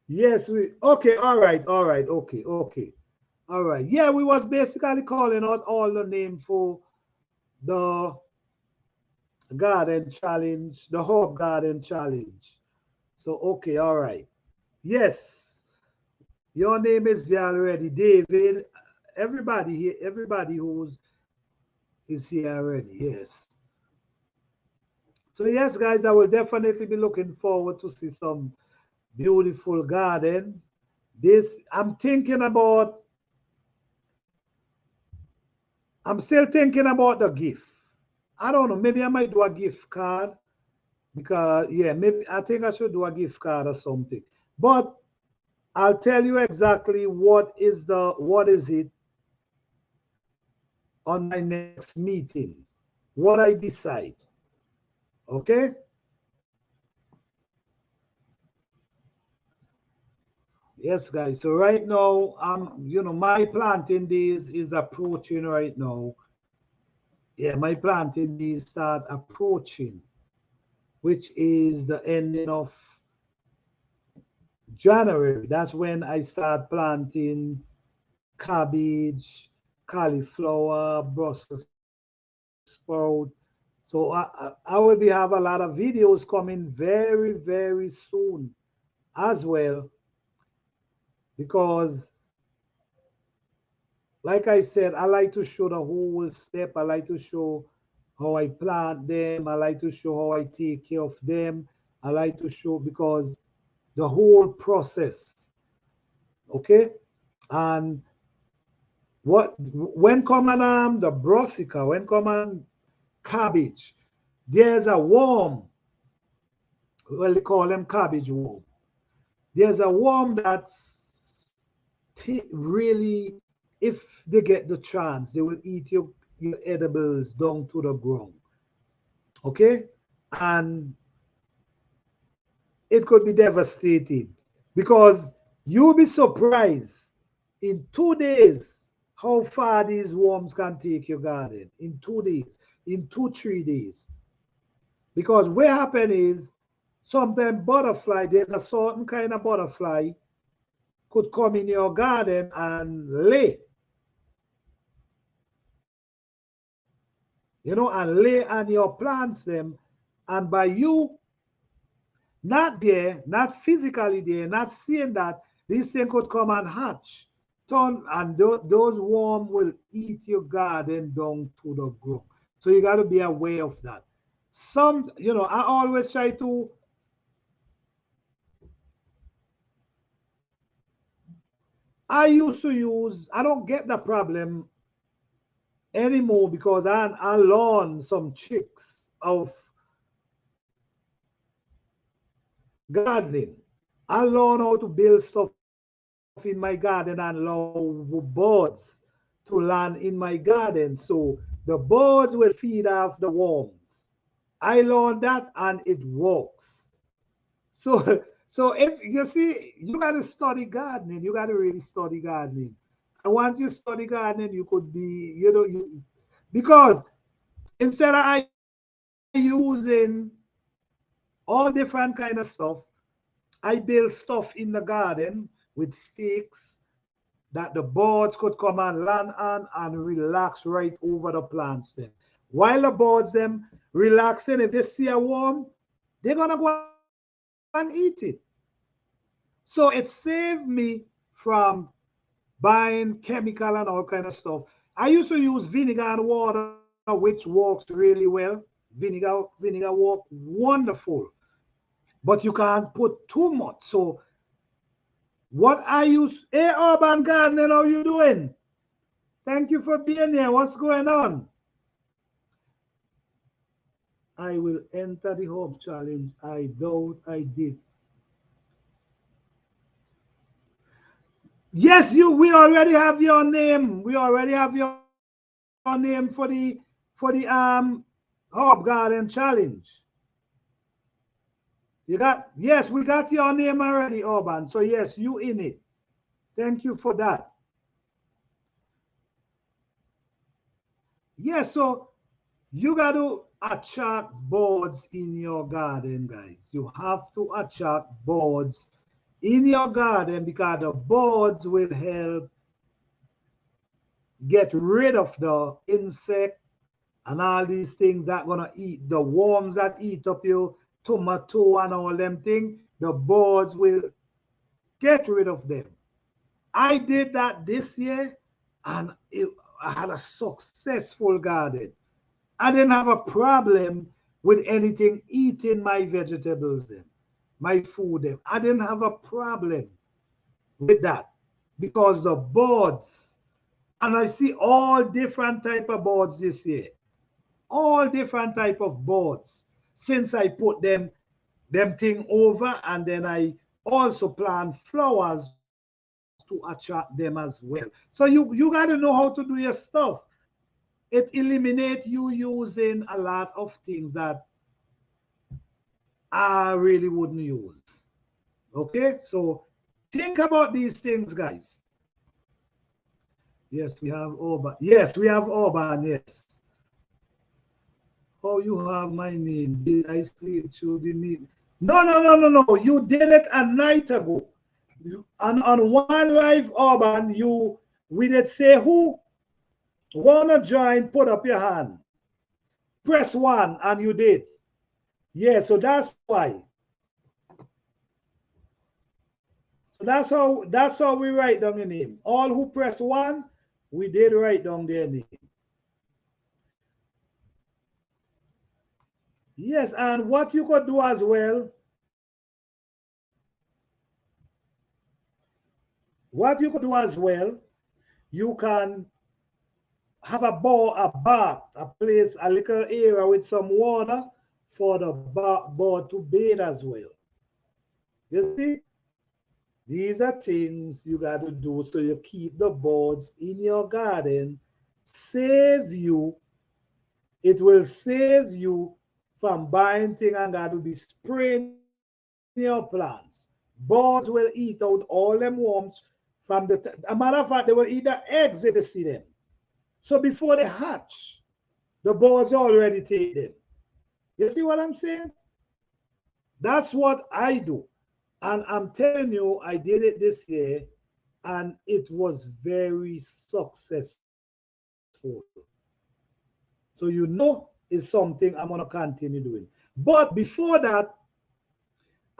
Yes, okay, all right, okay, all right. Yeah, we was basically calling out all the name for the garden challenge, the Hope Garden Challenge. So okay, all right. Yes, your name is there already, David. Everybody here, everybody is here already. Yes. So yes, guys, I will definitely be looking forward to see some beautiful garden. This I'm still thinking about the gift. I don't know, maybe I might do a gift card, because yeah, maybe I think I should do a gift card or something. But I'll tell you exactly what is it on my next meeting, what I decide. Okay? Yes, guys. So right now, my planting days is approaching right now. Yeah, my planting days start approaching, which is the ending of January. That's when I start planting cabbage, cauliflower, Brussels sprout. So I will be have a lot of videos coming very, very soon as well, because like I said, I like to show the whole step. I like to show how I plant them. I like to show how I take care of them. I like to show, because the whole process. Okay? And when come on the brassica, when come on cabbage, there's a worm well, they call them cabbage worm. There's a worm that's really, if they get the chance, they will eat your edibles down to the ground. Okay? And it could be devastating because you'll be surprised in 2 days how far these worms can take your garden. In 2 days, in 2, 3 days. Because what happen is sometimes butterfly, there's a certain kind of butterfly could come in your garden and lay. And lay on your plants them. And by you not there, not physically there, not seeing that, this thing could come and hatch. And those worms will eat your garden down to the ground. So you got to be aware of that. I always try to I don't get the problem anymore because I learned some tricks of gardening. I learned how to build stuff in my garden and allow birds to land in my garden. So the birds will feed off the worms. I learned that and it works. So if you see, you got to study gardening. You got to really study gardening. And once you study gardening, you could be, because instead of I using all different kind of stuff, I build stuff in the garden with stakes that the birds could come and land on and relax right over the plants then. While the birds them relaxing, if they see a worm, they're gonna go and eat it. So it saved me from buying chemical and all kind of stuff. I used to use vinegar and water, which works really well. Vinegar work wonderful, but you can't put too much. So what I use, hey Urban Gardening, how you doing? Thank you for being here. What's going on? I will enter the Hope Challenge. I doubt I did. Yes, we already have your name. We already have your name for the Hope Garden Challenge. Yes, we got your name already, Urban. So yes, you in it. Thank you for that. Yes, so you got to attract birds in your garden, guys. You have to attract birds in your garden because the birds will help get rid of the insect and all these things that gonna eat, the worms that eat up your tomato and all them things. The birds will get rid of them. I did that this year and I had a successful garden. I didn't have a problem with anything eating my vegetables, my food. I didn't have a problem with that because the birds, and I see all different type of birds this year, all different type of birds since I put them thing over, and then I also plant flowers to attract them as well. So you got to know how to do your stuff. It eliminates you using a lot of things that I really wouldn't use. Okay, so think about these things, guys. Yes, we have Urban. Yes, we have Urban. Yes. Oh, you have my name. Did I sleep through the meeting? No. You did it a night ago. On one live, Urban, we did say who wanna join, put up your hand. Press 1 and you did. Yeah, so that's why. So that's how we write down the name. All who press 1, we did write down their name. Yes, and what you could do as well, you can have a bath, a place, a little area with some water for the bird to bathe as well. You see, these are things you got to do so you keep the birds in your garden, save you. It will save you from buying things and got to be spraying your plants. Birds will eat out all them worms from a matter of fact, they will eat the eggs if they see them. So before they hatch, the birds already take them. You see what I'm saying? That's what I do. And I'm telling you, I did it this year and it was very successful. So you know it's something I'm going to continue doing. But before that,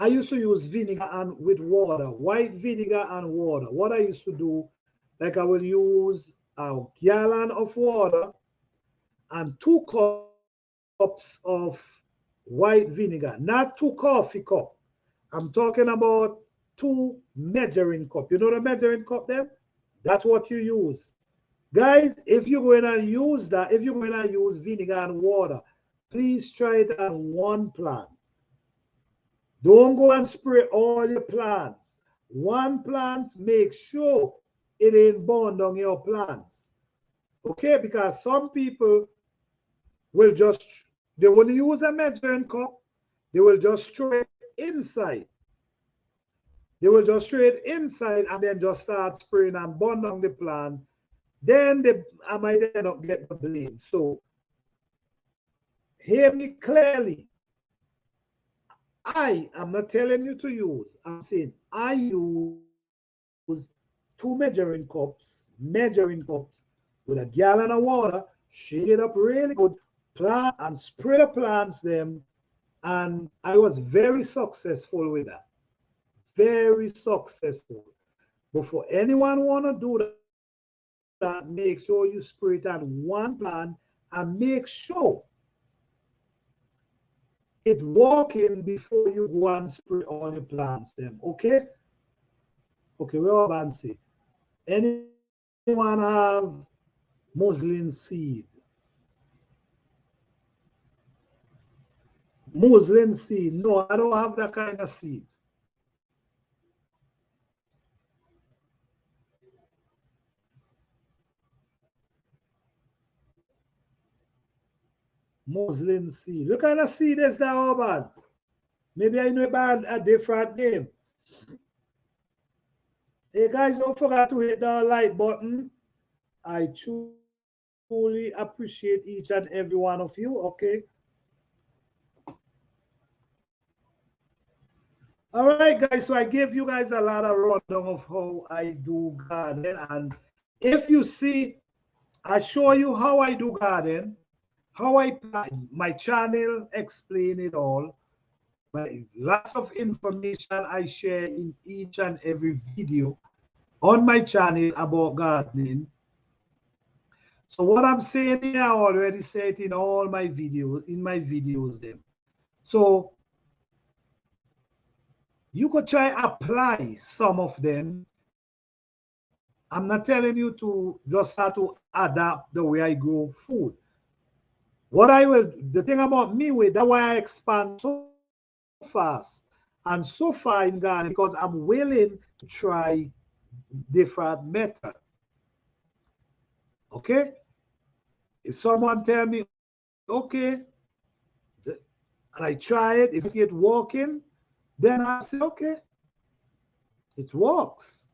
I used to use vinegar and with water, white vinegar and water. What I used to do, like I will use a gallon of water and 2 cups of white vinegar, not 2 coffee cups. I'm talking about 2 measuring cups. You know the measuring cup there? That's what you use. Guys, if you're going to use that, if you're going to use vinegar and water, please try it on one plant. Don't go and spray all your plants. One plant, make sure it ain't burned on your plants. Okay, because some people will just, they won't use a measuring cup. They will just throw it inside. They will just throw it inside and then just start spraying and burn on the plant. Then I might end up getting the blame. So hear me clearly. I am not telling you to use. I'm saying I use 2 measuring cups with a gallon of water, shake it up really good, plant and spray the plants them. And I was very successful with that. Very successful. But for anyone want to do that, make sure you spray it on one plant and make sure it walking before you go and spray all your plants them. Okay? Okay, we all can see. Anyone have muslin seed? Muslin seed? No, I don't have that kind of seed. Muslin seed. What kind of seed is that, Urban? Maybe I know about a different name. Hey guys, don't forget to hit the like button. I truly appreciate each and every one of you. Okay. All right, guys. So I gave you guys a lot of rundown of how I do garden, and if you see, I show you how I do garden. How I plan my channel, explain it all. But lots of information I share in each and every video on my channel about gardening. So what I'm saying here, I already said in all my videos, them. So you could try apply some of them. I'm not telling you to just start to adapt the way I grow food. What I will, the thing about me with that why I expand so fast and so far in gardening, because I'm willing to try different methods. Okay? If someone tell me, okay, and I try it, if I see it working, then I say, okay, it works.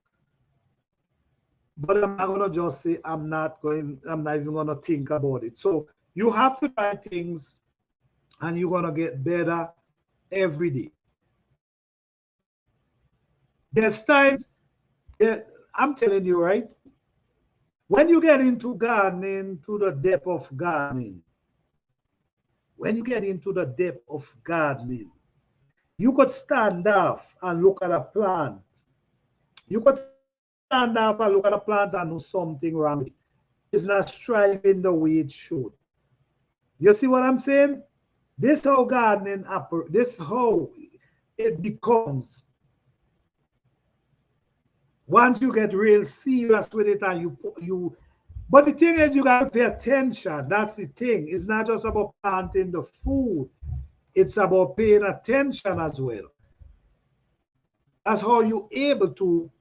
But I'm not gonna just say I'm not even gonna think about it. So you have to try things and you're going to get better every day. There's times, I'm telling you, right? When you get into gardening, to the depth of gardening, you could stand off and look at a plant. You could stand off and look at a plant and know something wrong with it. It's not striving the way it should. You see what I'm saying? This how gardening operates. This how it becomes. Once you get real serious with it and but the thing is you got to pay attention. That's the thing. It's not just about planting the food. it's about paying attention as well. That's how you're able to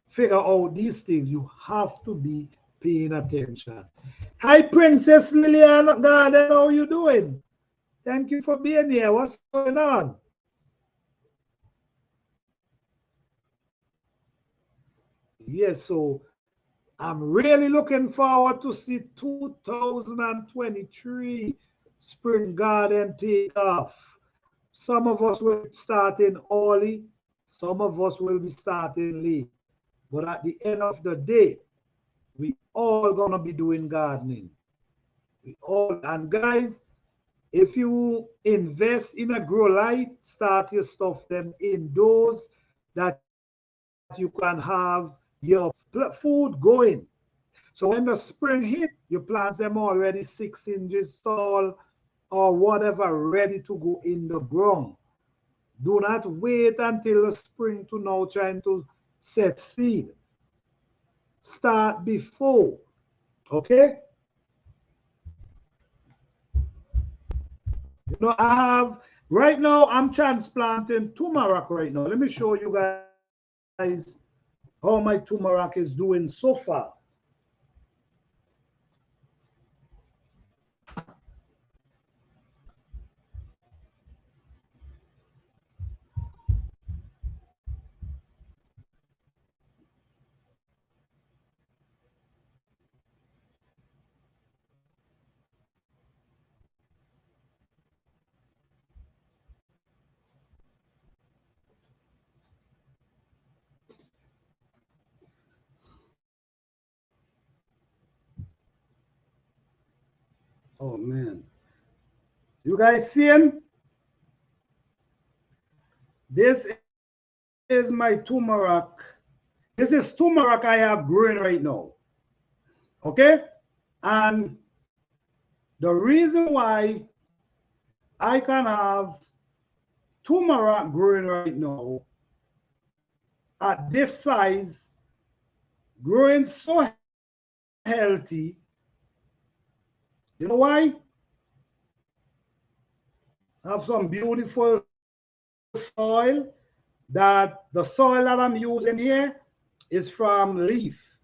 figure out these things. You have to be paying attention. Hi, Princess Lillian Garden. How you doing? Thank you for being here. What's going on? Yes, so I'm really looking forward to see 2023 Spring Garden take off. Some of us will be starting early, some of us will be starting late. But at the end of the day, we all gonna be doing gardening. We all, and guys, if you invest in a grow light, start your stuff them indoors that you can have your food going. So when the spring hit, you plant them already 6 inches tall or whatever, ready to go in the ground. Do not wait until the spring to now trying to set seed. Start before, okay? You know, I have, right now, I'm transplanting turmeric right now. Let me show you guys how my turmeric is doing so far. Oh man. You guys see him? This is my turmeric. This is turmeric I have growing right now. Okay? And the reason why I can have turmeric growing right now at this size, growing so healthy, you know why? I have some beautiful soil. That the soil that I'm using here is from leaf,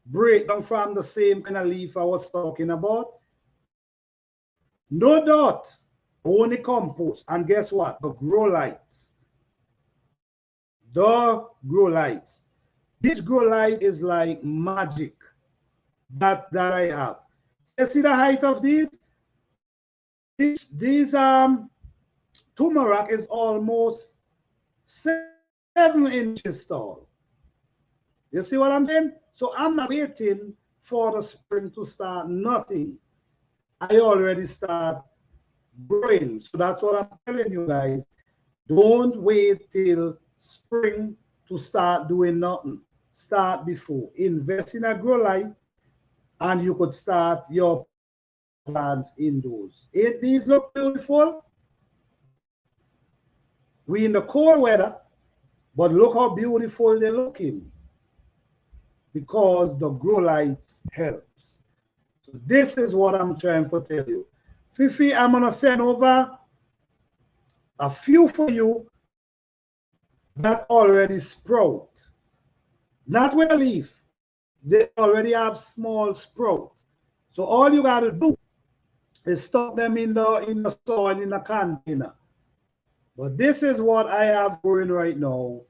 breakdown from the same kind of leaf I was talking about. No doubt, only compost. And guess what? The grow lights. The grow lights. This grow light is like magic that I have. You see the height of these? These turmeric is almost 7 inches tall. You see what I'm saying? So I'm not waiting for the spring to start nothing. I already start growing. So that's what I'm telling you guys. Don't wait till spring to start doing nothing. Start before. Invest in a grow light and you could start your plants indoors. Ain't these look beautiful? We in the cold weather, but look how beautiful they're looking because the grow lights helps. So this is what I'm trying to tell you. Fifi, I'm gonna send over a few for you that already sprout. Not with a leaf. They already have small sprout. So all you gotta do is stock them in the soil in a container. But this is what I have growing right now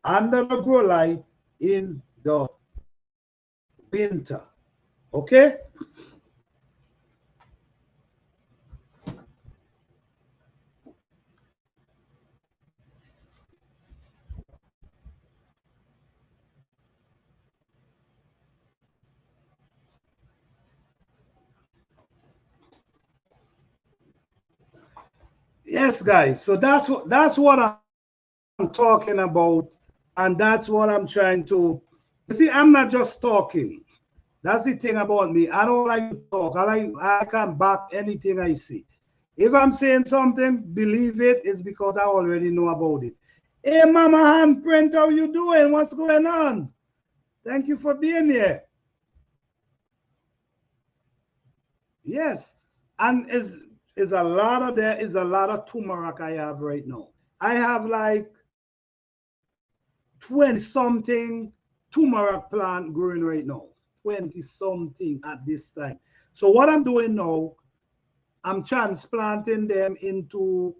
under the grow light in the winter. Okay? Yes, guys. So that's what I'm talking about, and that's what I'm trying to. You see, I'm not just talking. That's the thing about me. I don't like to talk. I can back anything I see. If I'm saying something, believe it, it's because I already know about it. Hey, Mama Handprint, how you doing? What's going on? Thank you for being here. Yes. And is a lot of there is a lot of turmeric I have right now. I have like 20 something turmeric plant growing right now. 20 something at this time. So what I'm doing now, I'm transplanting them into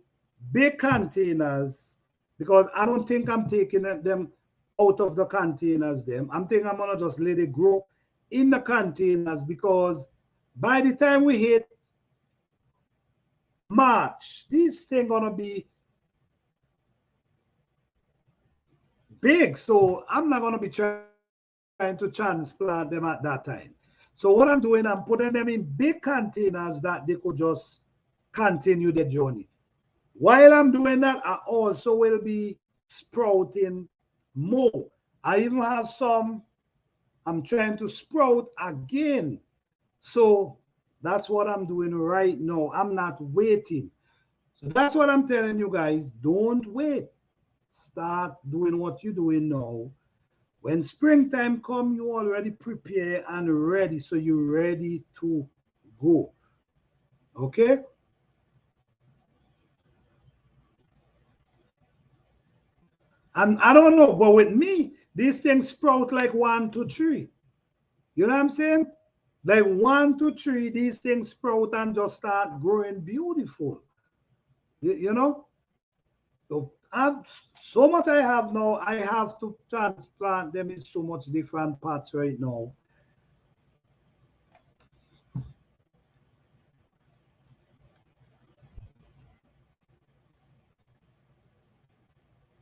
big containers because I don't think I'm taking them out of the containers. I'm thinking I'm gonna just let it grow in the containers because by the time we hit March, these things gonna be big. So I'm not gonna be trying to transplant them at that time. So what I'm doing, I'm putting them in big containers that they could just continue their journey. While I'm doing that, I also will be sprouting more. I even have some I'm trying to sprout again. So that's what I'm doing right now. I'm not waiting. So that's what I'm telling you guys. Don't wait. Start doing what you're doing now. When springtime come, you already prepare and ready. So you're ready to go. Okay? And I don't know, but with me, these things sprout like 1, 2, 3. You know what I'm saying? Like 1, 2, 3, these things sprout and just start growing beautiful. You know? So, so much I have now, I have to transplant them in so much different parts right now.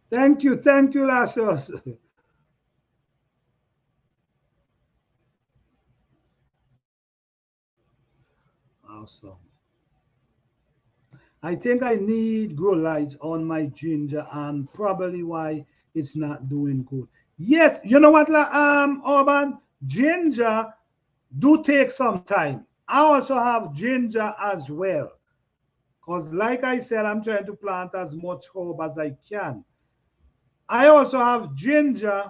Thank you, Lasios. Awesome. I think I need grow lights on my ginger and probably why it's not doing good. Yes, you know what, Urban? Ginger do take some time. I also have ginger as well. Because like I said, I'm trying to plant as much herb as I can. I also have ginger,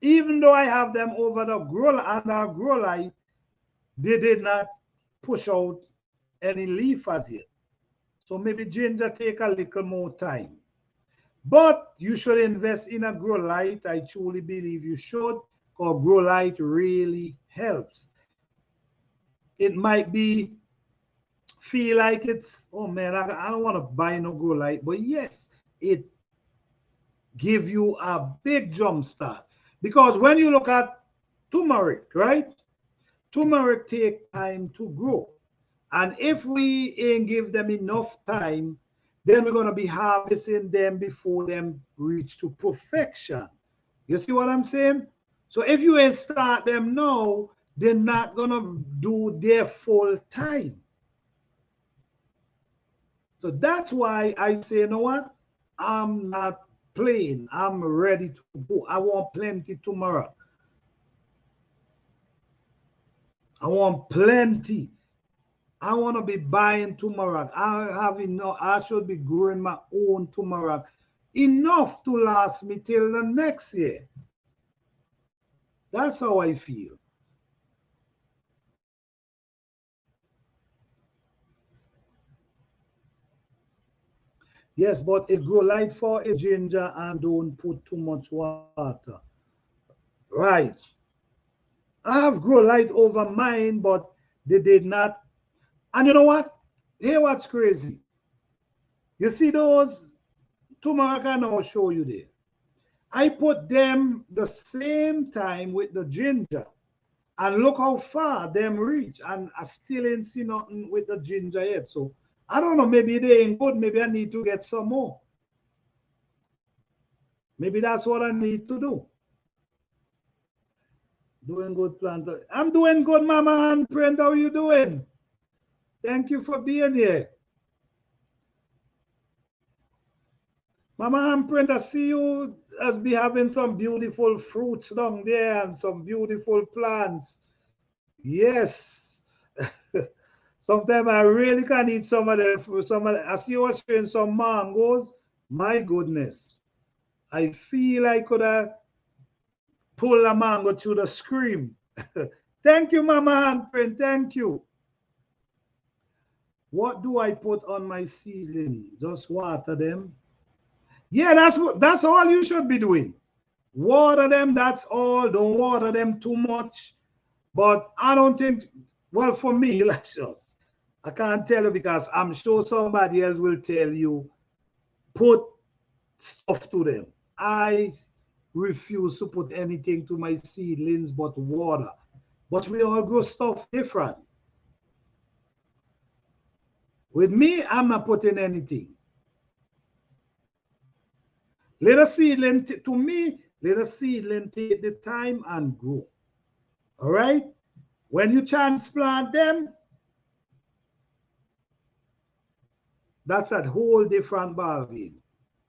even though I have them over the grow light, they did not push out any leaf as yet. So maybe ginger take a little more time. But you should invest in a grow light. I truly believe you should, because grow light really helps. It might be feel like it's, oh man, I don't want to buy no grow light, but yes, it give you a big jump start. Because when you look at turmeric, right? Turmeric take time to grow. And if we ain't give them enough time, then we're going to be harvesting them before them reach to perfection. You see what I'm saying? So if you ain't start them now, they're not going to do their full time. So that's why I say, you know what? I'm not playing. I'm ready to go. I want plenty tomorrow. I want plenty. I want to be buying turmeric. I have enough. I should be growing my own turmeric. Enough to last me till the next year. That's how I feel. Yes, but it grow light for a ginger and don't put too much water. Right. I have grow light over mine, but they did not. And you know what? Here what's crazy. You see those turmeric I now show you there. I put them the same time with the ginger. And look how far them reach. And I still ain't see nothing with the ginger yet. So I don't know, maybe they ain't good. Maybe I need to get some more. Maybe that's what I need to do. Doing good, planter. I'm doing good, Mama and friend. How are you doing? Thank you for being here. Mama and friend, I see you as be having some beautiful fruits down there and some beautiful plants. Yes. Sometimes I really can eat some of them. I see you was showing some mangoes. My goodness. I feel I could have pulled a mango through the screen. Thank you, Mama and friend. Thank you. What do I put on my seedling? Just water them. Yeah, that's all you should be doing. Water them, that's all. Don't water them too much. But I don't think, well, for me, Lascious, I can't tell you because I'm sure somebody else will tell you, put stuff to them. I refuse to put anything to my seedlings but water. But we all grow stuff different. With me, I'm not putting anything. Let a seedling, to me, let a seedling take the time and grow. All right? When you transplant them, that's a whole different ballgame.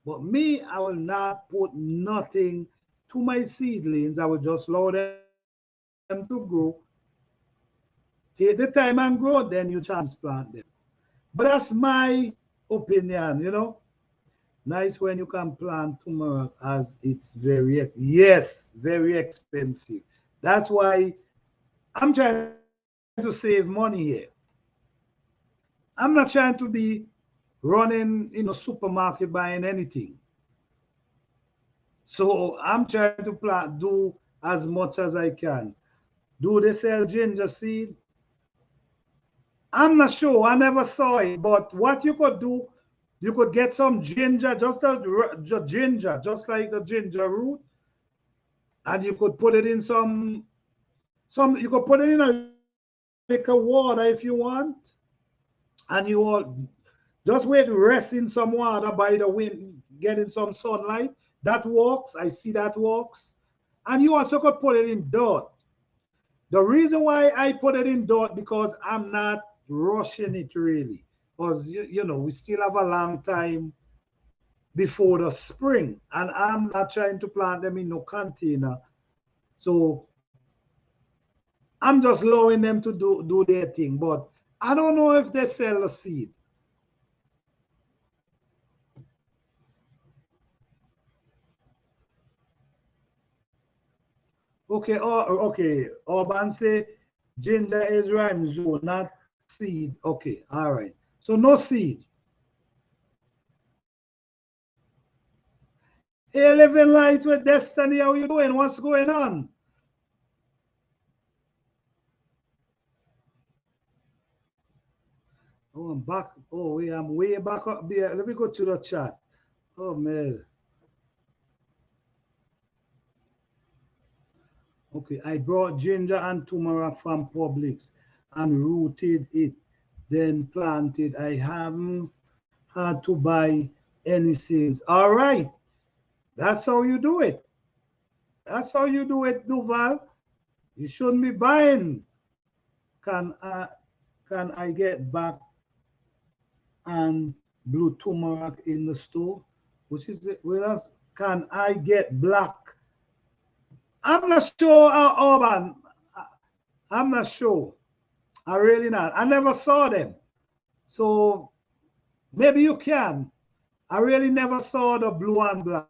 But me, I will not put nothing to my seedlings. I will just allow them to grow. Take the time and grow, then you transplant them. But that's my opinion, you know. Nice when you can plant turmeric as it's very, yes, very expensive. That's why I'm trying to save money here. I'm not trying to be running in a supermarket buying anything. So I'm trying to plant, do as much as I can. Do they sell ginger seed? I'm not sure. I never saw it. But what you could do, you could get some ginger, just ginger, just like the ginger root, and you could put it in some. You could put it in a liquor water if you want, and you all just wait, rest in some water by the wind, getting some sunlight. That works. I see that works. And you also could put it in dirt. The reason why I put it in dirt because I'm not rushing it really, because you know we still have a long time before the spring, and I'm not trying to plant them in no container. So I'm just allowing them to do their thing. But I don't know if they sell the seed. Okay, okay. Urban say ginger is rhyme zone, not seed. Okay, all right. So no seed. Hey, living light with destiny. How you doing? What's going on? Oh, I'm back. Oh, I'm way back up there. Let me go to the chat. Oh man. Okay, I brought ginger and turmeric from Publix and rooted it, then planted. I haven't had to buy any seeds. All right, that's how you do it. That's how you do it, Duval. You shouldn't be buying. Can I can I get back and blue turmeric in the store? Which is it? Well, can I get black? I'm not sure, Urban. I'm not sure. I really not. I never saw them. So maybe you can. I really never saw the blue and black.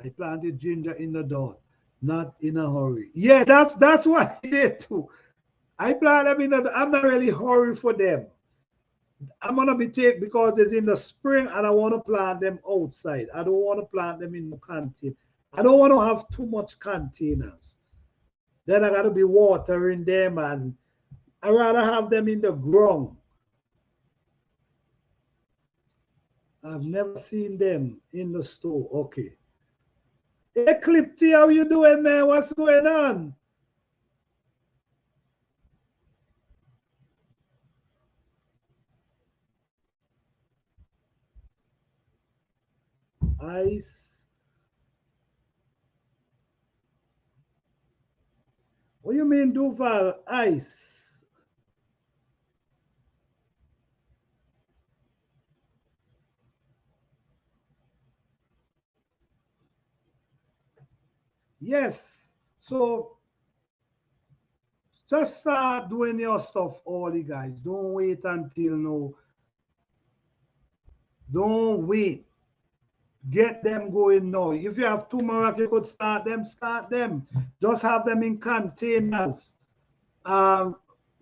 I planted ginger in the dirt, not in a hurry. Yeah, that's what I did too. I planted them in the. I'm not really hurry for them. I'm gonna be take because it's in the spring and I want to plant them outside. I don't want to plant them in the container. I don't want to have too much containers. Then I gotta be watering them, and I rather have them in the ground. I've never seen them in the store. Okay. Hey Clipty, how you doing, man? What's going on? Ice. What do you mean, Duval? Ice. Yes. So just start doing your stuff, all you guys. Don't wait until no. Don't wait. Get them going now. If you have turmeric, you could start them. Start them. Just have them in containers. Um,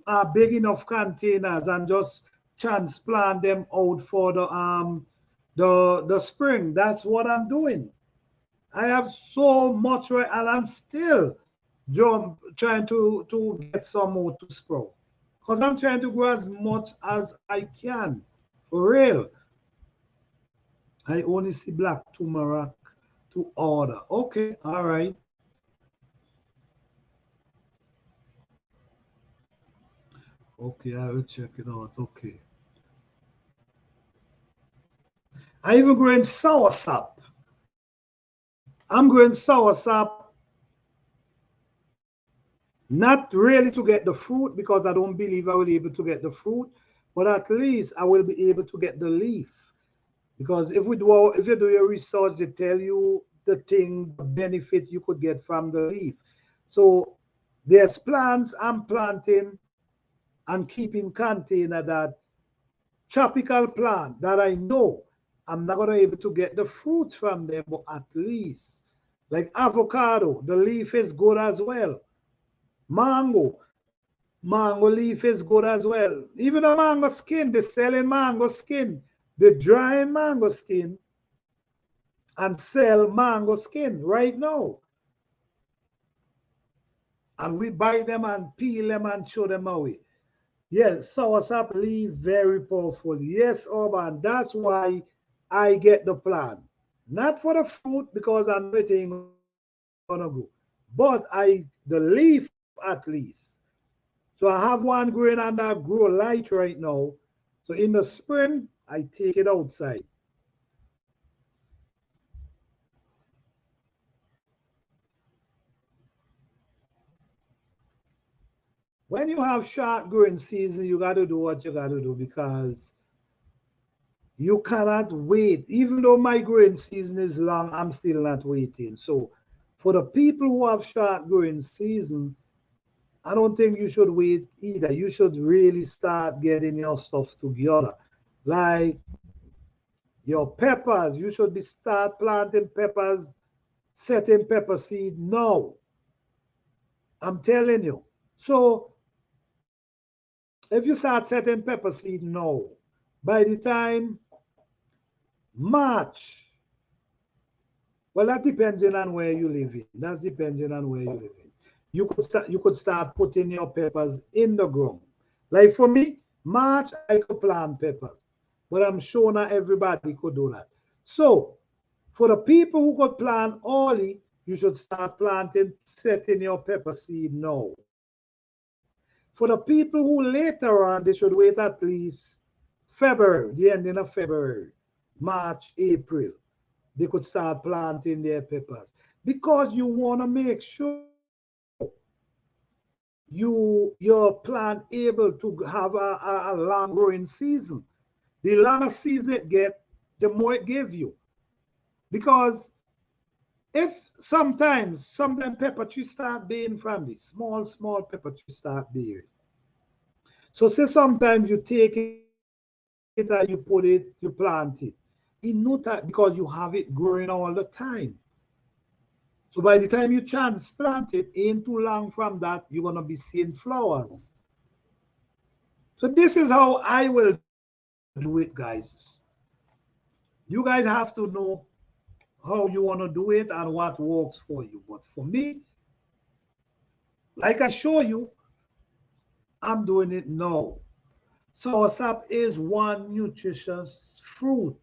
big enough containers and just transplant them out for the spring. That's what I'm doing. I have so much, and I'm still trying to get some more to sprout. Because I'm trying to grow as much as I can. For real. I only see black turmeric to order. Okay, all right. Okay, I will check it out. Okay. I even growing soursop. I'm growing soursop not really to get the fruit because I don't believe I will be able to get the fruit, but at least I will be able to get the leaf. Because if you do your research, they tell you the benefit you could get from the leaf. So there's plants I'm planting and keeping container that tropical plant that I know I'm not gonna be able to get the fruits from them, but at least like avocado, the leaf is good as well. Mango, mango leaf is good as well. Even the mango skin, they're selling mango skin. They dry mango skin and sell mango skin right now. And we buy them and peel them and throw them away. Yes, soursop leaf, very powerful. Yes, Urban, that's why I get the plant. Not for the fruit because I know it ain't gonna go. But the leaf at least. So I have one growing under grow light right now. So in the spring, I take it outside. When you have short growing season, you got to do what you got to do because you cannot wait. Even though my growing season is long, I'm still not waiting. So for the people who have short growing season, I don't think you should wait either. You should really start getting your stuff together. Like your peppers, you should be start planting peppers, setting pepper seed now. I'm telling you. So if you start setting pepper seed now, by the time March, well, that depends on where you live in. That's depending on where you live in. You could start putting your peppers in the ground. Like for me, March I could plant peppers, but I'm sure not everybody could do that. So for the people who could plant early, you should start planting, setting your pepper seed now. For the people who later on, they should wait at least February, the ending of February, March, April. They could start planting their peppers because you want to make sure your plant able to have a long growing season. The longer season it get, the more it give you. Because if sometimes pepper tree start bearing from this small pepper tree start bearing. So say sometimes you take it and you put it, you plant it. In no time because you have it growing all the time. So by the time you transplant it, ain't too long from that, you're gonna be seeing flowers. So this is how I will do it, guys. You guys have to know how you want to do it and what works for you. But for me, like I show you, I'm doing it now. Soursop is one nutritious fruit.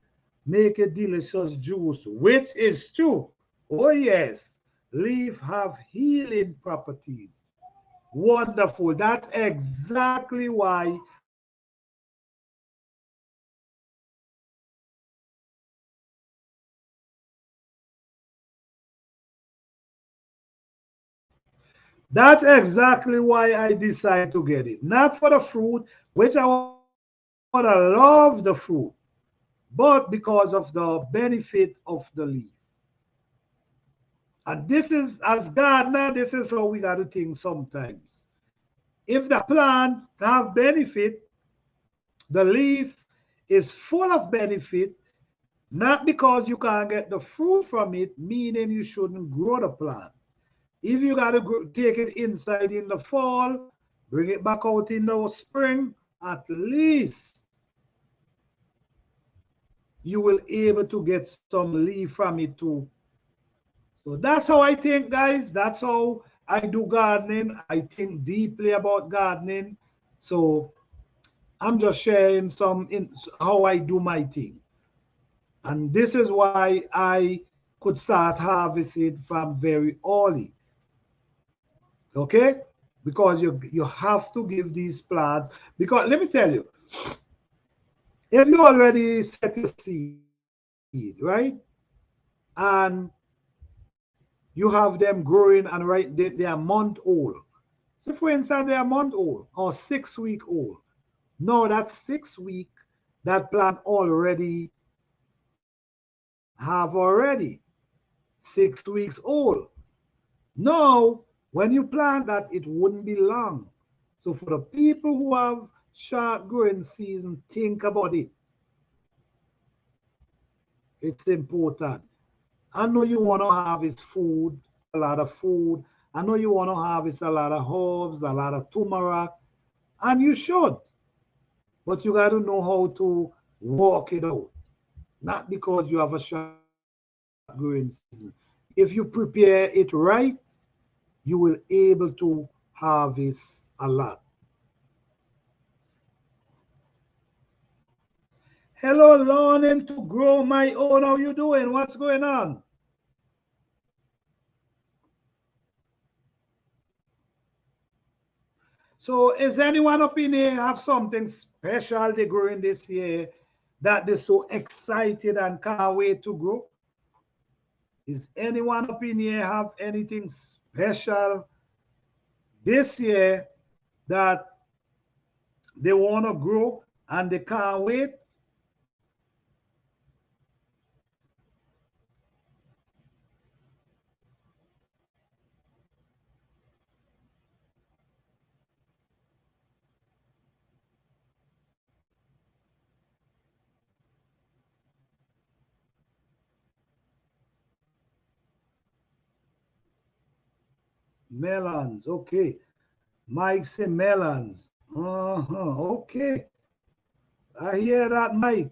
Make a delicious juice, which is true. Oh yes, leaf have healing properties. Wonderful. That's exactly why I decided to get it. Not for the fruit, which I want to love the fruit, but because of the benefit of the leaf. And this is, as gardener, this is how we got to think sometimes. If the plant have benefit, the leaf is full of benefit, not because you can't get the fruit from it, meaning you shouldn't grow the plant. If you got to take it inside in the fall, bring it back out in the spring, at least you will able to get some leaf from it too. So that's how I think, guys. That's how I do gardening. I think deeply about gardening. So I'm just sharing some in how I do my thing. And this is why I could start harvesting from very early. Okay? Because you have to give these plants, because let me tell you, if you already set your seed, right? And you have them growing and they are month old. So for instance, they are month old or 6 week old. No, that's 6 week. That plant already have already 6 weeks old. Now, when you plant that, it wouldn't be long. So for the people who have short growing season, think about it. It's important. I know you want to harvest food, a lot of food. I know you want to harvest a lot of herbs, a lot of turmeric, and you should. But you got to know how to work it out. Not because you have a short growing season. If you prepare it right, you will able to harvest a lot. Hello, learning to grow my own. How you doing? What's going on? So is anyone up in here have something special they growing this year that they're so excited and can't wait to grow? Is anyone up in here have anything special this year that they want to grow and they can't wait? Melons, okay. Mike say melons. Okay. I hear that, Mike.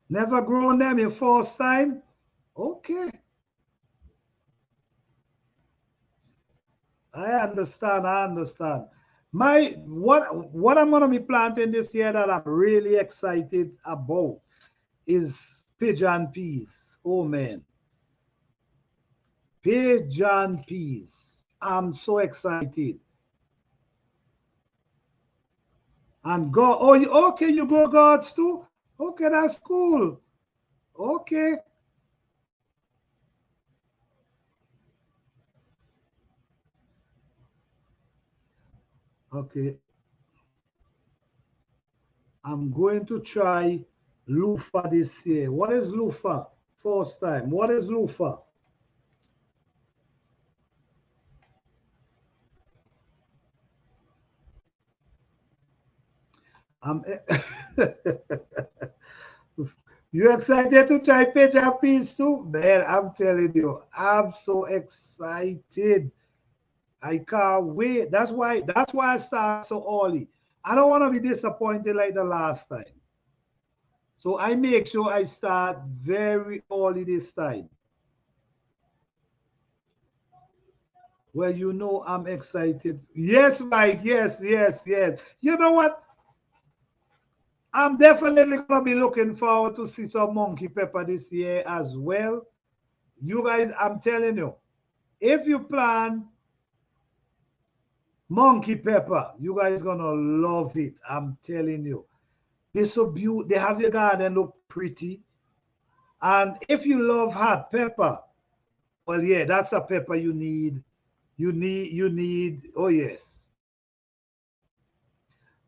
Never grown them your first time? Okay. I understand. I understand. What I'm gonna be planting this year that I'm really excited about is pigeon peas. Oh man. Pigeon peas. I'm so excited. And go, oh, okay, you grow gourds too? Okay, that's cool. Okay. Okay. I'm going to try loofah this year. What is loofah? First time. What is loofah? I'm You excited to try pigeon peas too? Man, I'm telling you, I'm so excited. I can't wait. That's why I start so early. I don't want to be disappointed like the last time. So I make sure I start very early this time. Well, you know I'm excited. Yes, Mike. Yes, yes, yes. You know what? I'm definitely gonna be looking forward to see some monkey pepper this year as well. You guys, I'm telling you, if you plant monkey pepper, you guys gonna love it. I'm telling you. They're so beautiful. They have your garden look pretty. And if you love hot pepper, well, yeah, that's a pepper you need. Oh yes.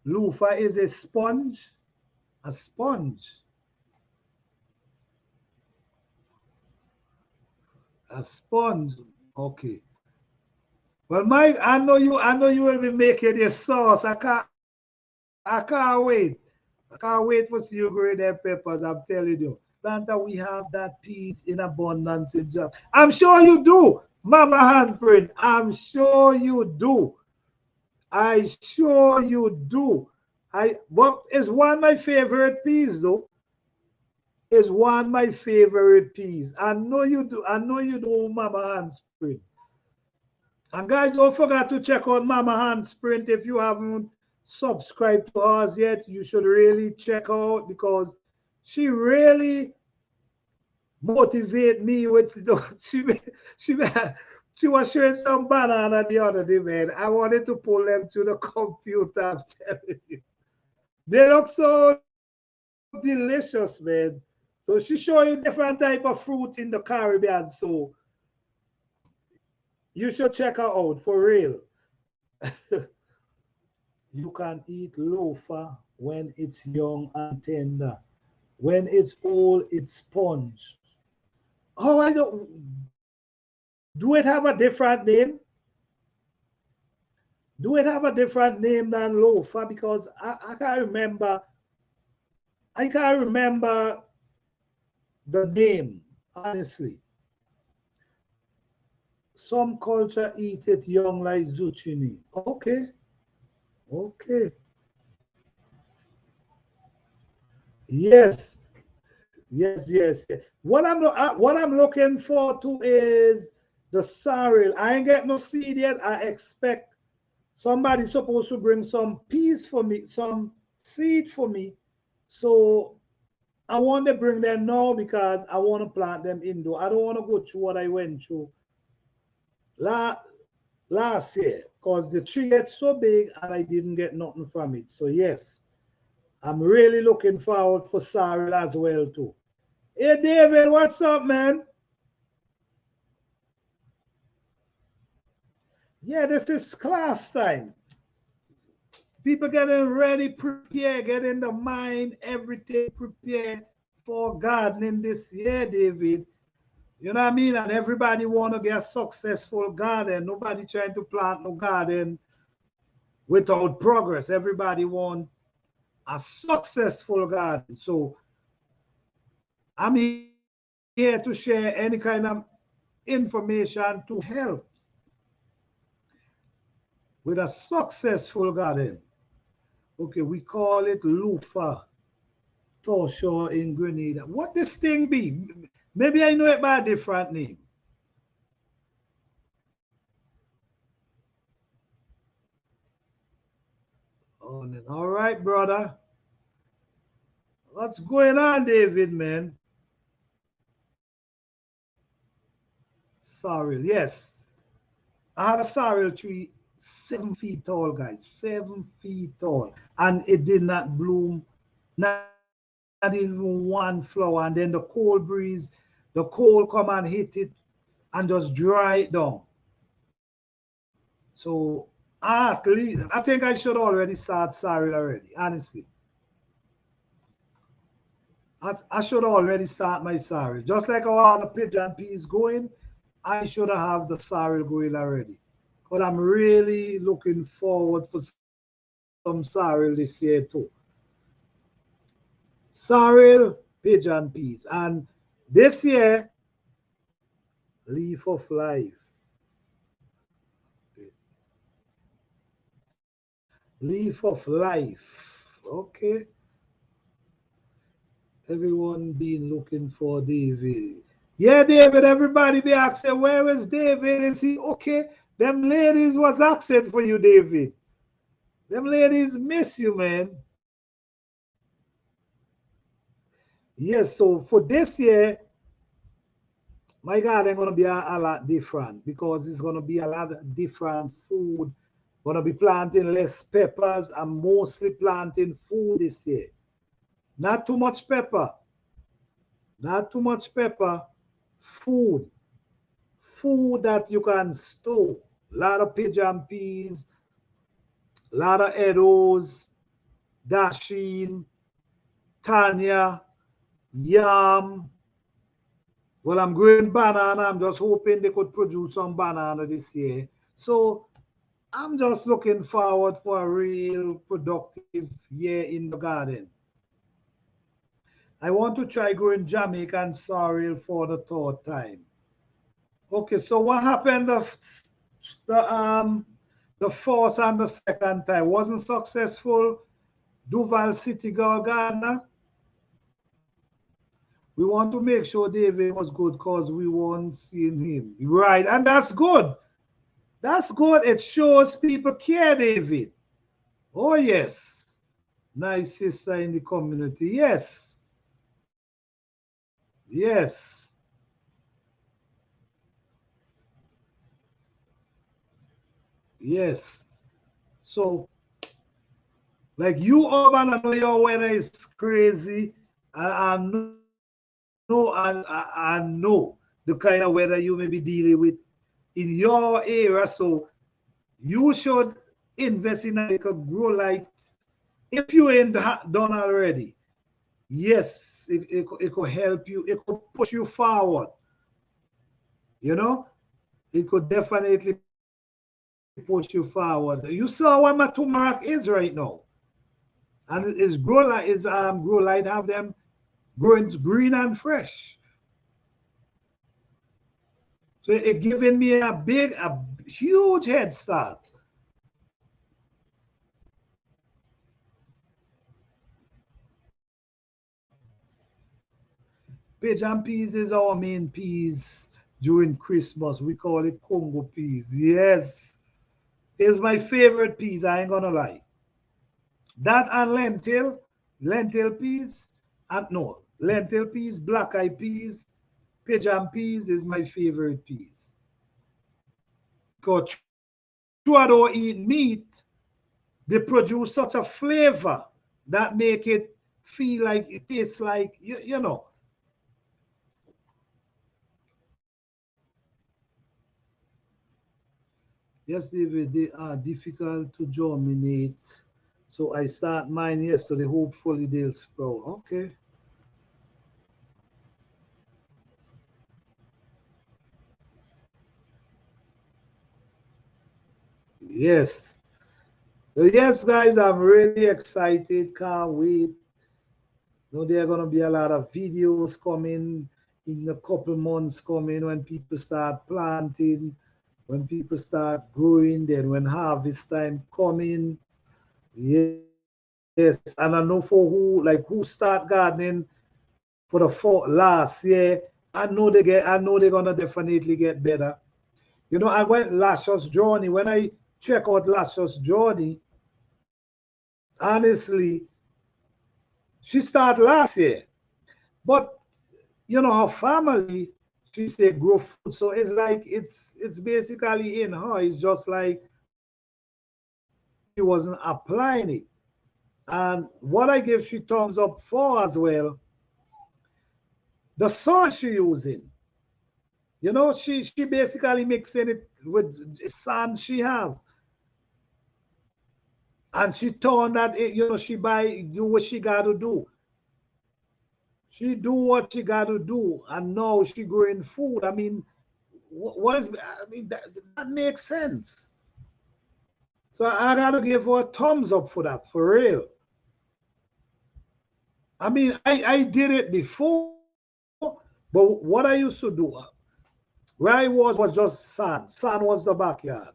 Loofah is a sponge. A sponge. A sponge. Okay. Well, Mike, I know you will be making your sauce. I can't wait. I can't wait for see you growing them peppers. I'm telling you. Planta, we have that peace in abundance in job. I'm sure you do. Mama Handprint, I'm sure you do. I sure you do. But it's one of my favorite peas though. It's one of my favorite peas. I know you do. I know you do, Mama Handprint. And guys, don't forget to check out Mama Handprint. If you haven't subscribed to us yet, you should really check out because she really motivate me with she she was showing some banana the other day, man. I wanted to pull them to the computer. I'm telling you. They look so delicious, man. So she showing different type of fruit in the Caribbean. So you should check her out for real. You can eat loafer when it's young and tender. When it's old, it's sponge. Oh, I don't. Do it have a different name? Do it have a different name than loafer? Because I can't remember. I can't remember the name, honestly. Some culture eat it young like zucchini. Okay, okay. Yes, yes. What I'm looking for to is the sorrel. I ain't get no seed yet. I expect somebody supposed to bring some peas for me, some seed for me. So I want to bring them now because I want to plant them indoor. I don't want to go through what I went through la last year because the tree gets so big and I didn't get nothing from it. So yes, I'm really looking forward for sorrel as well too. Hey David, what's up, man? Yeah, this is class time. People getting ready, prepare, getting the mind, everything prepared for gardening this year, David. You know what I mean? And everybody want to get a successful garden. Nobody trying to plant no garden without progress. Everybody want a successful garden. So I'm here to share any kind of information to help with a successful garden. Okay, we call it loofah torso in Grenada. What this thing be? Maybe I know it by a different name. All right, brother. What's going on, David, man? Sorrel, yes. I had a sorrel tree 7 feet tall, guys. 7 feet tall. And it did not bloom, not even one flower. And then the cold breeze, the cold come and hit it and just dry it down. So at least I think I should already start sorrel already, honestly. I should already start my sorrel. Just like how the pigeon peas going, I should have the sorrel going already. Because I'm really looking forward for some sorrel this year too. Sorrel, pigeon peas. And this year, leaf of life. Leaf of life. Okay. Everyone been looking for David. Yeah, David, everybody be asking, where is David? Is he okay? Them ladies was asking for you, David. Them ladies miss you, man. Yes, so for this year, my garden gonna be a lot different because it's gonna be a lot of different food. Gonna be planting less peppers. I'm mostly planting food this year. Not too much pepper. Not too much pepper. Food. Food that you can store. A lot of pigeon peas, a lot of Edos, Dasheen, Tanya, yam. Well, I'm growing banana. I'm just hoping they could produce some banana this year. So I'm just looking forward for a real productive year in the garden. I want to try growing Jamaican sorrel for the third time. Okay, so what happened the first and the second time? Wasn't successful. Duval City Girl Ghana. We want to make sure David was good because we weren't seeing him. Right, and that's good. That's good. It shows people care, David. Oh, yes. Nice sister in the community. Yes. Yes. Yes. So, like you, Urban, I know your weather is crazy. I know the kind of weather you may be dealing with in your area. So you should invest in a little grow light if you ain't done already. Yes, it could help you. It could push you forward. You know, it could definitely push you forward. You saw what my turmeric is right now, and it's grow light have them growing green and fresh. So it giving me a huge head start. Pigeon peas is our main peas during Christmas. We call it Congo peas. Yes, it's my favorite peas. I ain't gonna lie. That and lentil peas, and no, lentil peas, black eyed peas, pigeon peas is my favorite peas. Because true I don't eat meat, they produce such a flavor that make it feel like it tastes like you know. Yes, David, they are difficult to germinate. So I start mine yesterday. Hopefully they'll sprout. Okay. Yes. So yes, guys, I'm really excited. Can't wait. You know, there are gonna be a lot of videos coming in a couple months coming when people start planting, when people start growing, then when harvest time coming. Yes. And I know for who start gardening for the last year, I know they're gonna definitely get better. You know, I went Lascious Journey. When I check out Lascious Journey, honestly, she started last year. But you know, her family, she said grow food. So it's like it's basically in her. It's just like she wasn't applying it. And what I give she thumbs up for as well, the soil she using. You know, she basically mixing it with sand she have. And she told that you know she do what she gotta do. She do what she gotta do, and now she growing food. I mean, what is? I mean, that makes sense. So I gotta give her a thumbs up for that, for real. I mean, I did it before, but what I used to do, where I was just sand. Sand was the backyard.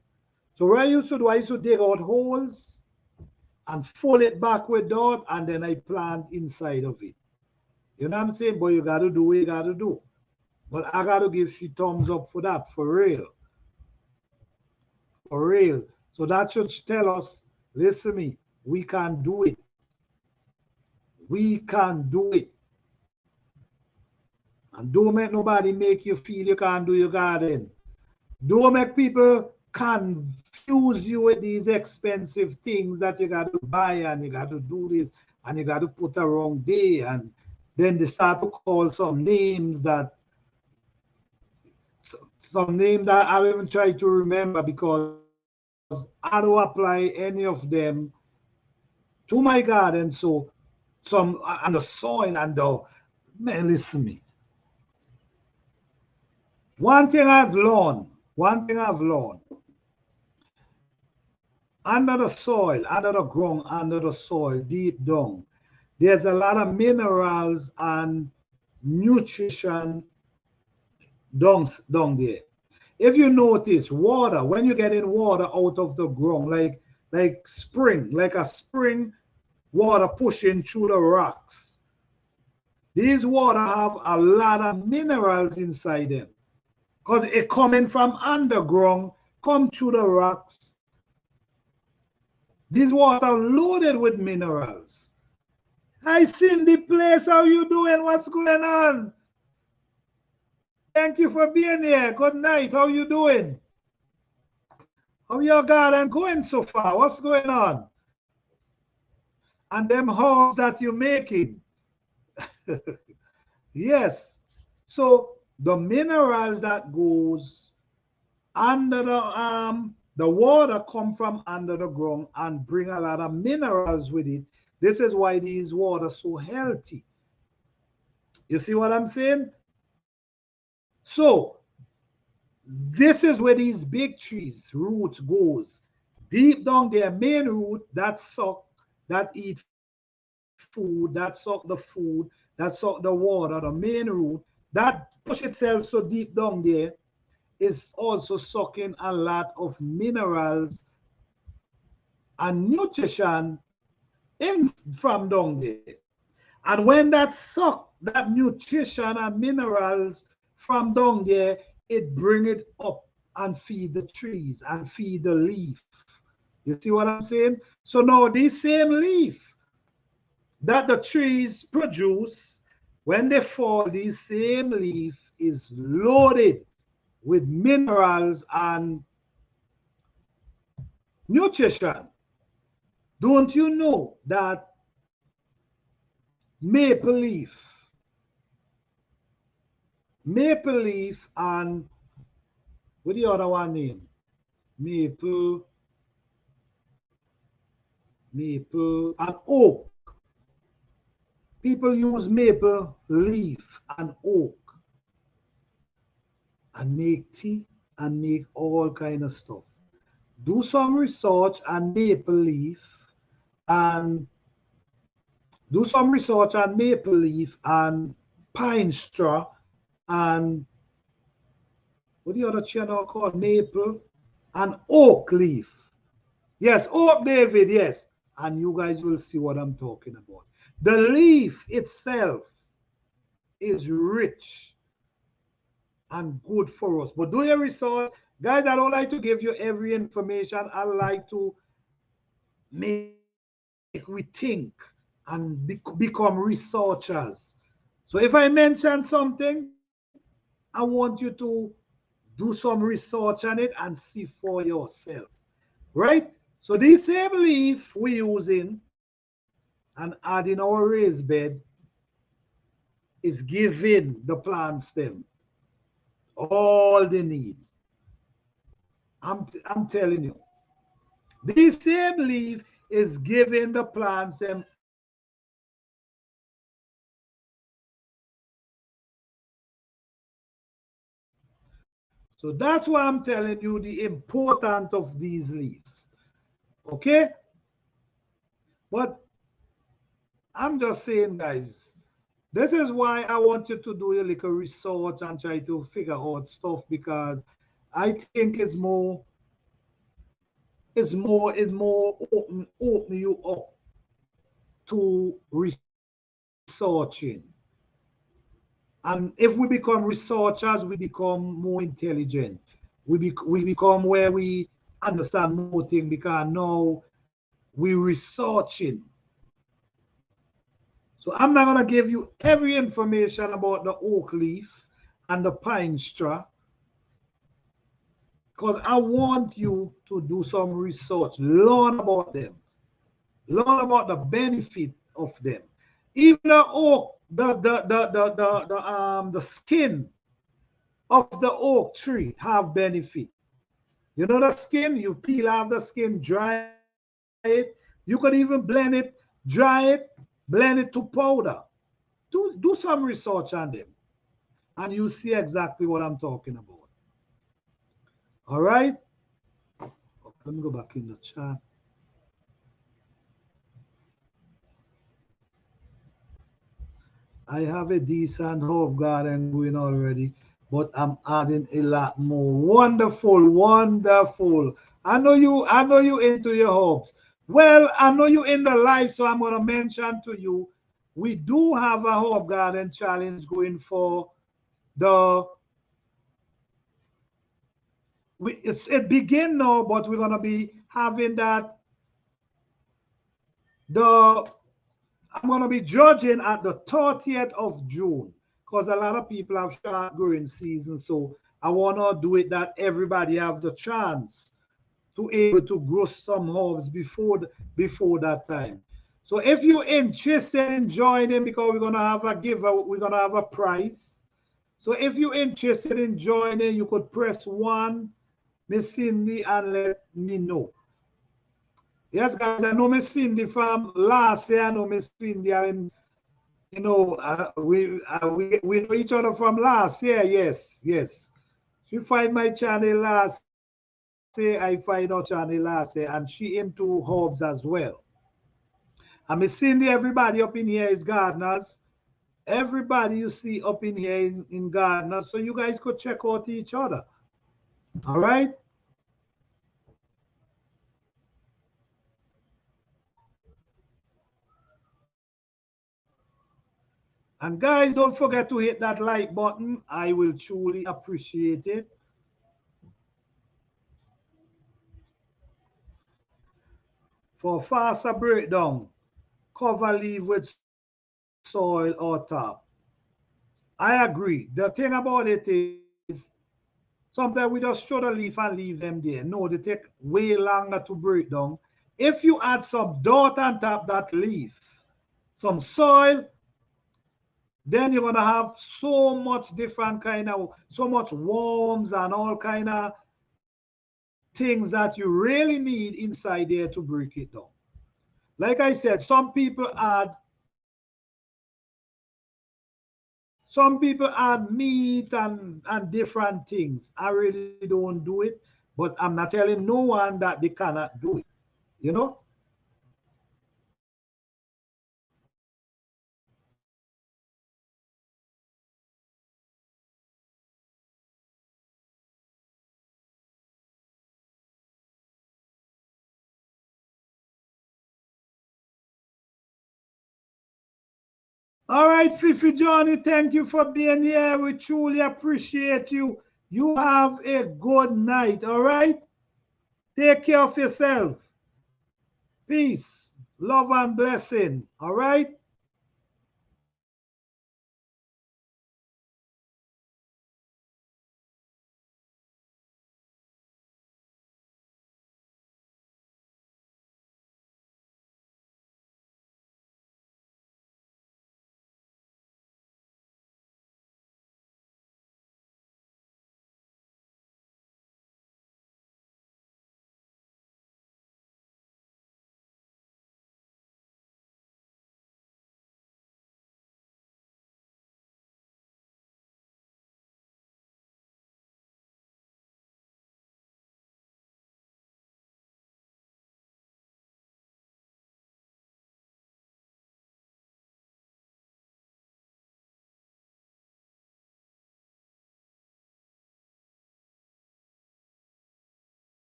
So what I used to dig out holes and fill it back with dirt, and then I plant inside of it. You know what I'm saying? But you gotta do what you gotta do. But I gotta give she thumbs up for that, for real. For real. So that should tell us, listen me, we can do it. We can do it. And don't make nobody make you feel you can't do your garden. Don't make people confuse you with these expensive things that you got to buy and you got to do this and you got to put a wrong day. And then they start to call some names that I don't even try to remember because I don't apply any of them to my garden. So some and the soil and the man, listen to me. One thing I've learned, under the soil, under the ground, under the soil, deep down, there's a lot of minerals and nutrition down there. If you notice water, when you get in water out of the ground, like spring, like a spring water pushing through the rocks, these water have a lot of minerals inside them because it coming from underground, come through the rocks. These water loaded with minerals. I seen the place. How you doing? What's going on? Thank you for being here. Good night. How you doing? How your garden going so far? What's going on? And them homes that you're making. Yes. So the minerals that goes under the water come from under the ground and bring a lot of minerals with it. This is why these water so healthy. You see what I'm saying? So this is where these big trees roots goes deep down their main root that suck, that eat food, that suck the food, that suck the water, the main root that push itself so deep down there is also sucking a lot of minerals and nutrition in from down there. And when that suck that nutrition and minerals from down there, it bring it up and feed the trees and feed the leaf. You see what I'm saying? So now this same leaf that the trees produce, when they fall, this same leaf is loaded with minerals and nutrition. Don't you know that maple leaf and what the other one name? Maple and oak. People use maple leaf and oak and make tea and make all kind of stuff. Do some research on maple leaf and pine straw and what the other channel called maple and oak leaf. Yes, oak, David, yes. And you guys will see what I'm talking about. The leaf itself is rich and good for us. But do your research. Guys, I don't like to give you every information. I like to make we think and become researchers. So if I mention something, I want you to do some research on it and see for yourself, right? So this same leaf we're using and adding our raised bed is giving the plants them all they need. I'm telling you, this same leaf is giving the plants them. So that's why I'm telling you the importance of these leaves. Okay? But I'm just saying, guys, this is why I want you to do a little research and try to figure out stuff, because I think it's more open you up to researching. And if we become researchers, we become more intelligent. We become where we understand more things because now we're researching. So I'm not going to give you every information about the oak leaf and the pine straw, because I want you to do some research, learn about them, learn about the benefit of them. Even the oak, the skin of the oak tree have benefit. You know the skin, you peel off the skin, dry it. You could even blend it, dry it, blend it to powder. Do some research on them, and you see exactly what I'm talking about. All right? Let me go back in the chat. I have a decent herb garden going already. but I'm adding a lot more. Wonderful, wonderful. I know you into your hopes. Well, I know you in the life, so I'm gonna mention to you, we do have a Hope Garden challenge going for the it begin now, but we're gonna be having that the I'm gonna be judging at the 30th of June because a lot of people have short growing season. So I wanna do it that everybody have the chance to able to grow some herbs before that time. So if you're interested in joining, because we're gonna have a giveaway, we're gonna have a prize. So if you're interested in joining, you could press 1, Miss Cindy, and let me know. Yes, guys, I know Miss Cindy from last year. I know Miss Cindy. I mean, we know each other from last year. Yes, yes. She find my channel last year. I find her channel last year, and she into herbs as well. And Miss Cindy, everybody up in here is gardeners. Everybody you see up in here is in gardeners. So you guys could check out each other. All right. And guys, don't forget to hit that like button. I will truly appreciate it. For faster breakdown, cover leaf with soil or top. I agree. The thing about it is sometimes we just throw the leaf and leave them there. No, they take way longer to break down. If you add some dirt on top that leaf, some soil, then you're gonna have so much different kind of, so much worms and all kind of things that you really need inside there to break it down. Like I said, some people add meat and different things. I really don't do it, but I'm not telling no one that they cannot do it. You know? All right, Fifi Johnny, thank you for being here. We truly appreciate you. You have a good night, all right? Take care of yourself. Peace, love, and blessing, all right?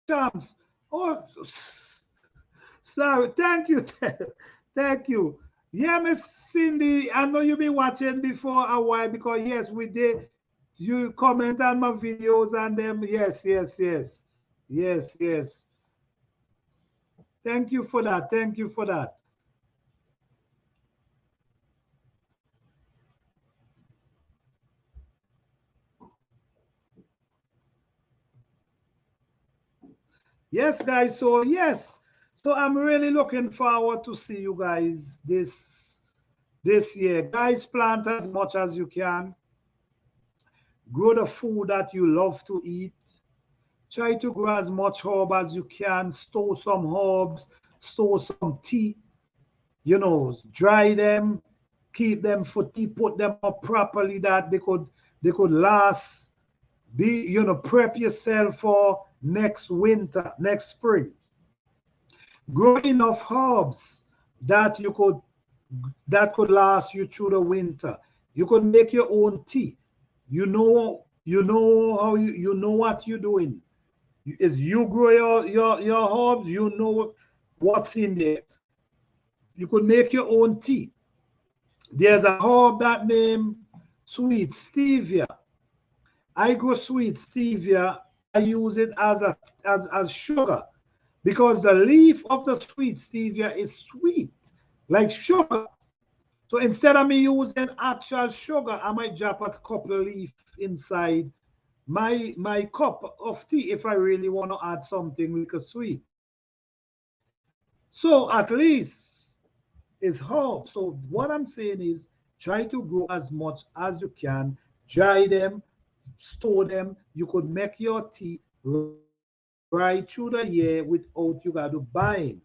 Champs. Oh, sorry. Thank you. Thank you. Yeah, Miss Cindy, I know you've been watching before a while because, yes, we did. You comment on my videos and them. Yes, yes, yes. Yes, yes. Thank you for that. Thank you for that. Yes, guys. So, yes. So I'm really looking forward to see you guys this year. Guys, plant as much as you can. Grow the food that you love to eat. Try to grow as much herb as you can. Store some herbs, store some tea, dry them, keep them for tea, put them up properly that they could last. Prep yourself for next winter, next spring. Grow enough herbs that you could that could last you through the winter. You could make your own tea. You know You know how you know what you're doing. Is you grow your herbs, you know what's in there. You could make your own tea. There's a herb that name sweet stevia. I grow sweet stevia. I use it as sugar because the leaf of the sweet stevia is sweet, like sugar. So instead of me using actual sugar, I might drop a couple of leaf inside my cup of tea if I really want to add something like a sweet. So at least it's herb. So what I'm saying is try to grow as much as you can, dry them, store them. You could make your tea right through the year without you got to buying.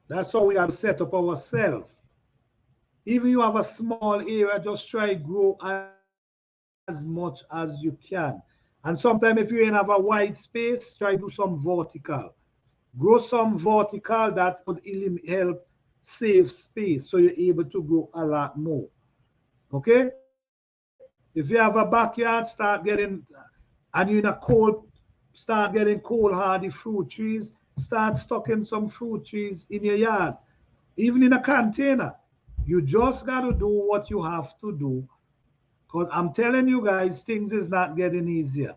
That's how we have to set up ourselves. Even you have a small area, just try grow as much as you can. And sometimes if you ain't have a wide space, try do some vertical. Grow some vertical that could help save space so you're able to grow a lot more. Okay? If you have a backyard, start getting, and you're in a cold, start getting cold hardy fruit trees, start stocking some fruit trees in your yard, even in a container. You just got to do what you have to do. Because I'm telling you guys, things is not getting easier.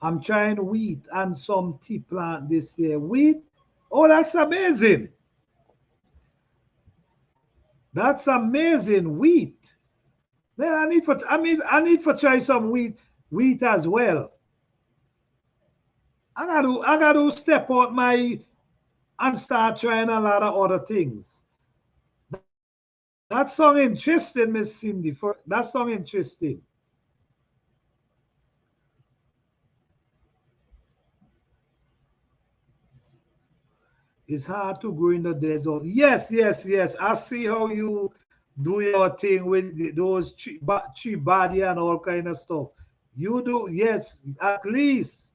I'm trying wheat and some tea plant this year. Wheat? Oh, that's amazing. That's amazing. Wheat. Man, I need for try some wheat as well. I gotta step out my and start trying a lot of other things. That song interesting, Miss Cindy. That song interesting. It's hard to grow in the desert. Yes, yes, yes. I see how you do your thing with those tree body and all kind of stuff. You do, yes, at least.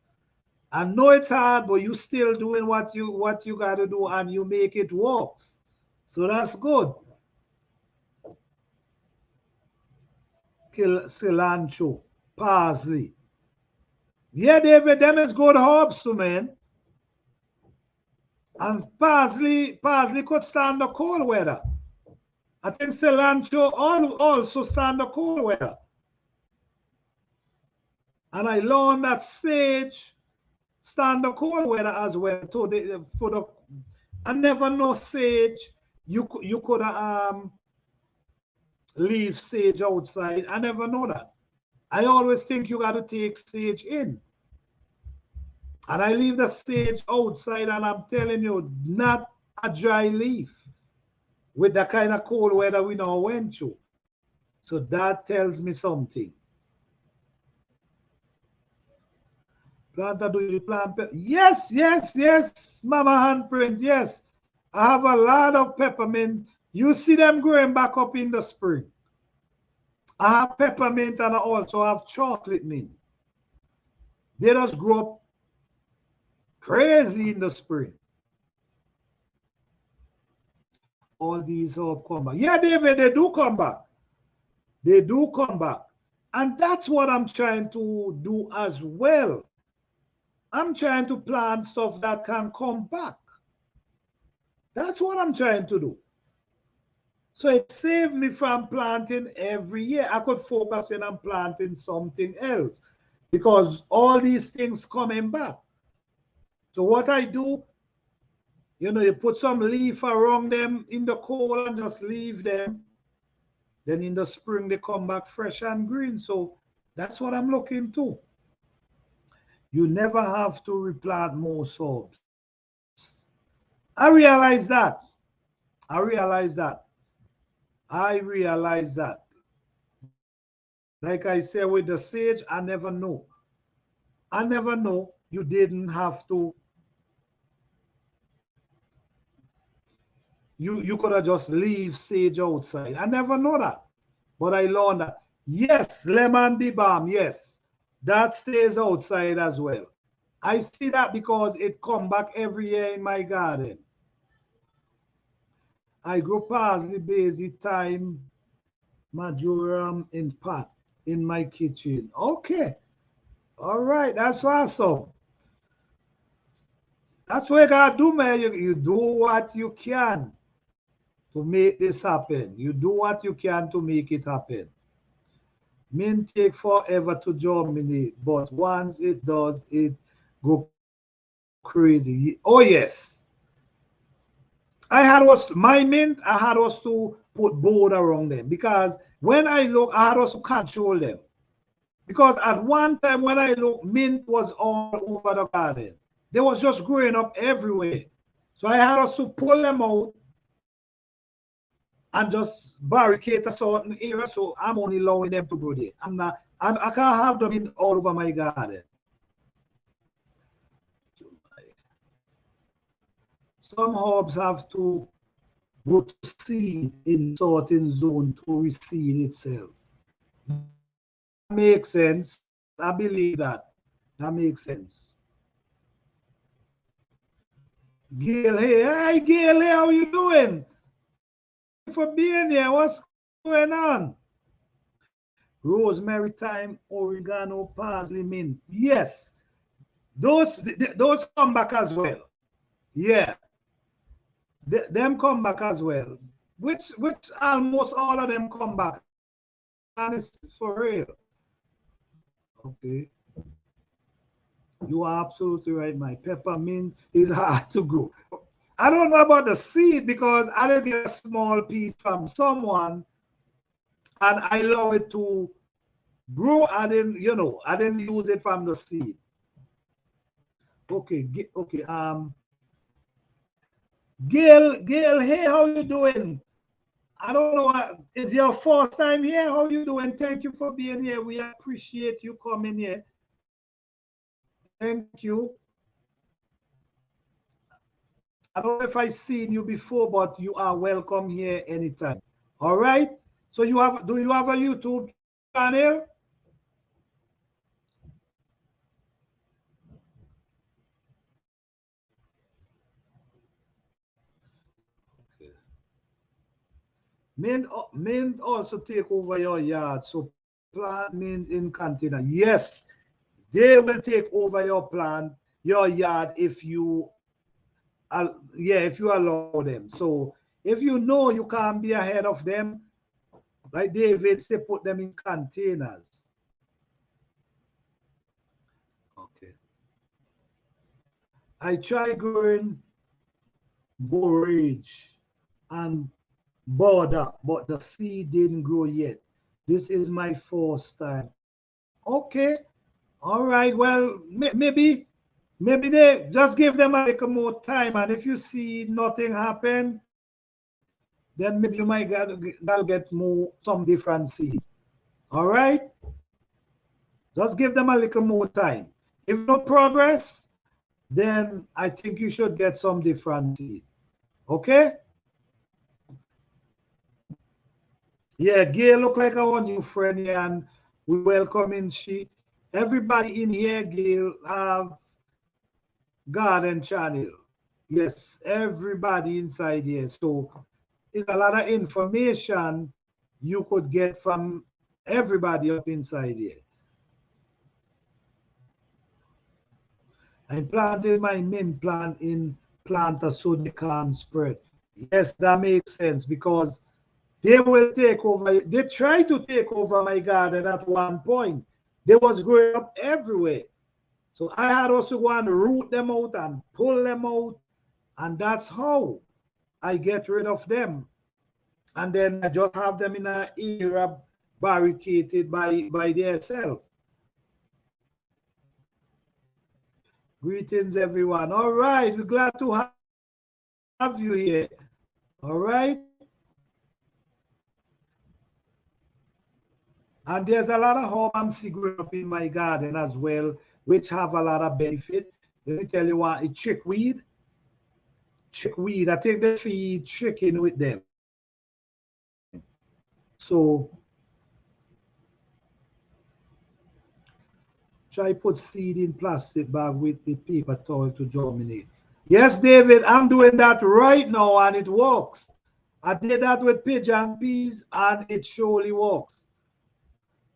I know it's hard, but you still doing what you got to do, and you make it works. So that's good. Kill cilantro, parsley. Yeah, David, them is good herbs too, man. And parsley could stand the cold weather. I think cilantro also stand the cold weather. And I learned that sage stand the cold weather as well. So for the I never know sage. You could leave sage outside. I never know that. I always think you got to take sage in. And I leave the sage outside, and I'm telling you, not a dry leaf with the kind of cold weather we now went through. So that tells me something. Planter, do you plant? Yes, yes, yes, Mama Handprint, yes. I have a lot of peppermint. You see them growing back up in the spring. I have peppermint and I also have chocolate mint. They just grow up crazy in the spring. All these all come back. Yeah, David, they do come back. They do come back. And that's what I'm trying to do as well. I'm trying to plant stuff that can come back. That's what I'm trying to do. So it saved me from planting every year. I could focus in on planting something else because all these things coming back. So what I do, you put some leaf around them in the cold and just leave them. Then in the spring, they come back fresh and green. So that's what I'm looking to. You never have to replant more herbs. I realize that. I realize that. I realize that. Like I said with the sage, I never know. I never know you didn't have to. You could have just leave sage outside. I never know that. But I learned that. Yes, lemon bee balm, yes. That stays outside as well. I see that because it come back every year in my garden. I grow parsley, basil, thyme, marjoram in pot in my kitchen. Okay. All right. That's awesome. That's what you gotta do, man. You do what you can to make this happen. You do what you can to make it happen. Mint take forever to germinate, but once it does, it go crazy. Oh yes. My mint, I had us to put board around them because when I look, I had us to control them. Because at one time when I look, mint was all over the garden. They was just growing up everywhere. So I had us to pull them out and just barricade a certain area. So I'm only allowing them to grow there. I can't have them in all over my garden. Some herbs have to go to seed in certain zone to reseed itself. That makes sense. I believe that. That makes sense. Gail, hey Gail, hey, how you doing? For being here. What's going on? Rosemary, thyme, oregano, parsley, mint. Yes, those come back as well. Yeah, them come back as well. Which almost all of them come back. And it's for real. Okay. You are absolutely right. My peppermint is hard to grow. I don't know about the seed because I didn't get a small piece from someone and I allow it to grow. I didn't use it from the seed. Okay, okay. Gail, hey, how you doing? I don't know. Is your first time here? How you doing? Thank you for being here. We appreciate you coming here. Thank you. I don't know if I've seen you before, but you are welcome here anytime. All right. So do you have a YouTube channel? Okay. Mint also take over your yard. So plant mint in container. Yes, they will take over your yard if you if you allow them. So if you know you can't be ahead of them, like David say, put them in containers. Okay. I tried growing borage and border, but the seed didn't grow yet. This is my first time. Okay. All right. Well, maybe they just give them a little more time, and if you see nothing happen, then maybe you might gotta get some different seed. All right. Just give them a little more time. If no progress, then I think you should get some different seed. Okay? Yeah, Gail look like our new friend here, and we welcoming everybody in here, Gail, have garden channel. Yes, everybody inside here. So it's a lot of information you could get from everybody up inside here. I planted my mint plant in planter so they can't spread. Yes, that makes sense because they will take over. They try to take over my garden at one point. They was growing up everywhere. So I had also go and root them out and pull them out. And that's how I get rid of them. And then I just have them in an area barricaded by themselves. Greetings, everyone. All right, we're glad to have you here. All right. And there's a lot of hormones growing up in my garden as well, which have a lot of benefit. Let me tell you what, it's chickweed. Chickweed, I take the feed chicken with them. So try put seed in plastic bag with the paper towel to germinate. Yes, David, I'm doing that right now and it works. I did that with pigeon peas and it surely works.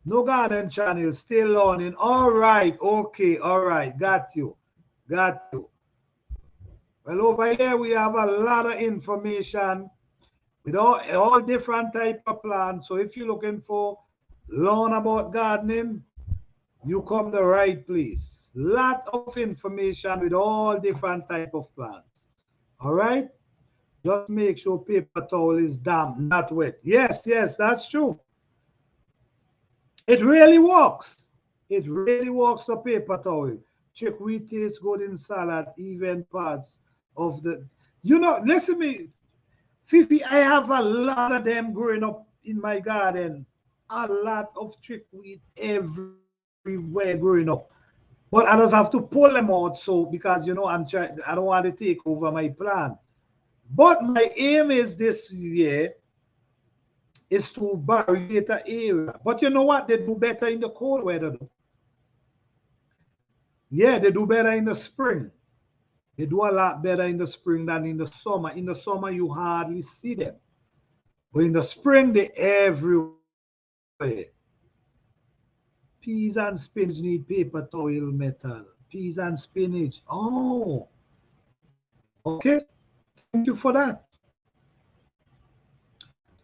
No garden channel, still learning. All right, okay, all right, got you, got you. Well, over here we have a lot of information with all different type of plants. So if you're looking for learn about gardening, you come the right place. Lot of information with all different type of plants. All right? Just make sure paper towel is damp, not wet. Yes, yes, that's true. It really works. It really works, the paper towel. Chickweed tastes good in salad, even parts of the... You know, listen to me, Fifi, I have a lot of them growing up in my garden. A lot of chickweed everywhere growing up. But I just have to pull them out, so because you know I don't want to take over my plant. But my aim is this year is to variegate the area. But you know what? They do better in the cold weather though. Yeah, they do better in the spring. They do a lot better in the spring than in the summer. In the summer, you hardly see them. But in the spring, they're everywhere. Peas and spinach need paper towel metal. Peas and spinach. Oh, okay. Thank you for that.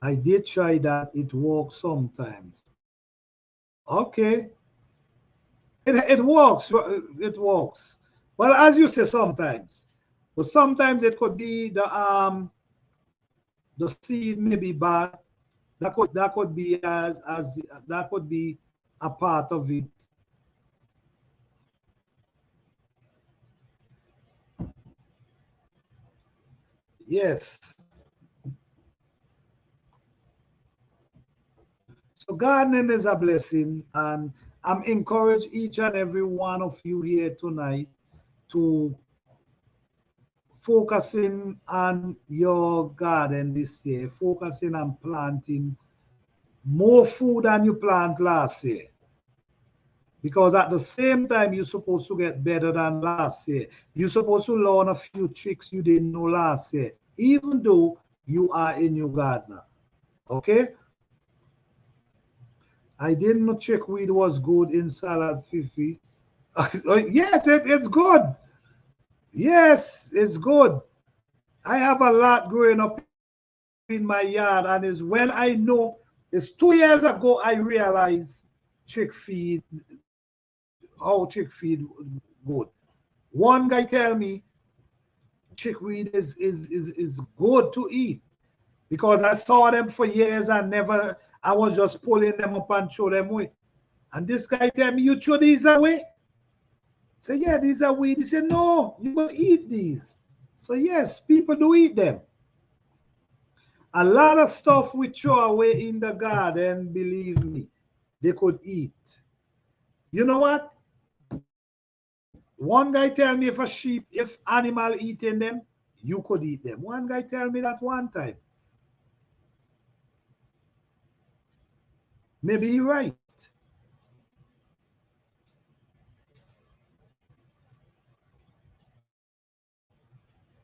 I did try that. It works sometimes. Okay. It works. It works. Well, as you say, sometimes. But sometimes it could be the seed may be bad. That could be as that could be a part of it. Yes. So gardening is a blessing, and I'm encourage each and every one of you here tonight to focusing on your garden this year, focusing on planting more food than you plant last year. Because at the same time, you're supposed to get better than last year. You're supposed to learn a few tricks you didn't know last year, even though you are a new gardener. Okay? I didn't know chickweed was good in salad, Fifi. Yes, it's good. Yes, it's good. I have a lot growing up in my yard, and it's when I know it's 2 years ago I realized chickweed, how chickweed good. One guy tell me chickweed is good to eat because I saw them for years and never I was just pulling them up and throw them away. And this guy tell me, you throw these away? Say, yeah, these are weed. He said, no, you will eat these. So yes, people do eat them. A lot of stuff we throw away in the garden, believe me, they could eat. You know what? One guy tell me if animal eating them, you could eat them. One guy tell me that one time. Maybe he's right.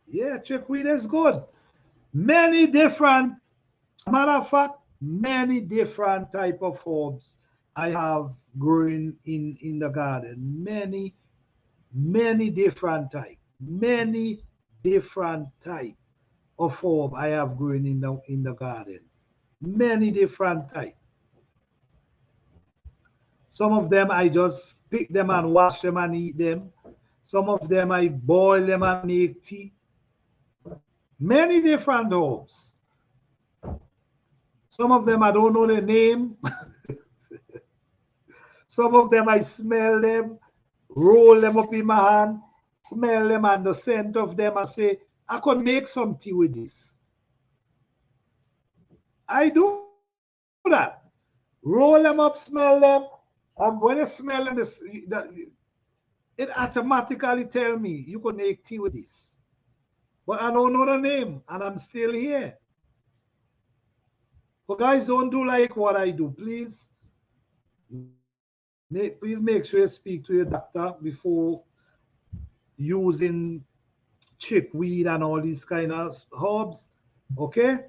Yeah, chickweed is good. Many different, matter of fact, many different type of herbs I have growing in the garden. Many different type. Many different type of herb I have growing in the garden. Many different type. Some of them I just pick them and wash them and eat them. Some of them I boil them and make tea. Many different herbs. Some of them I don't know the name. Some of them I smell them, roll them up in my hand, smell them and the scent of them. I say, I could make some tea with this. I do that. Roll them up, smell them. And when you smell them, it automatically tell me you could make tea with this. But I don't know the name and I'm still here. So guys, don't do like what I do. Please make sure you speak to your doctor before using chickweed and all these kind of herbs. Okay?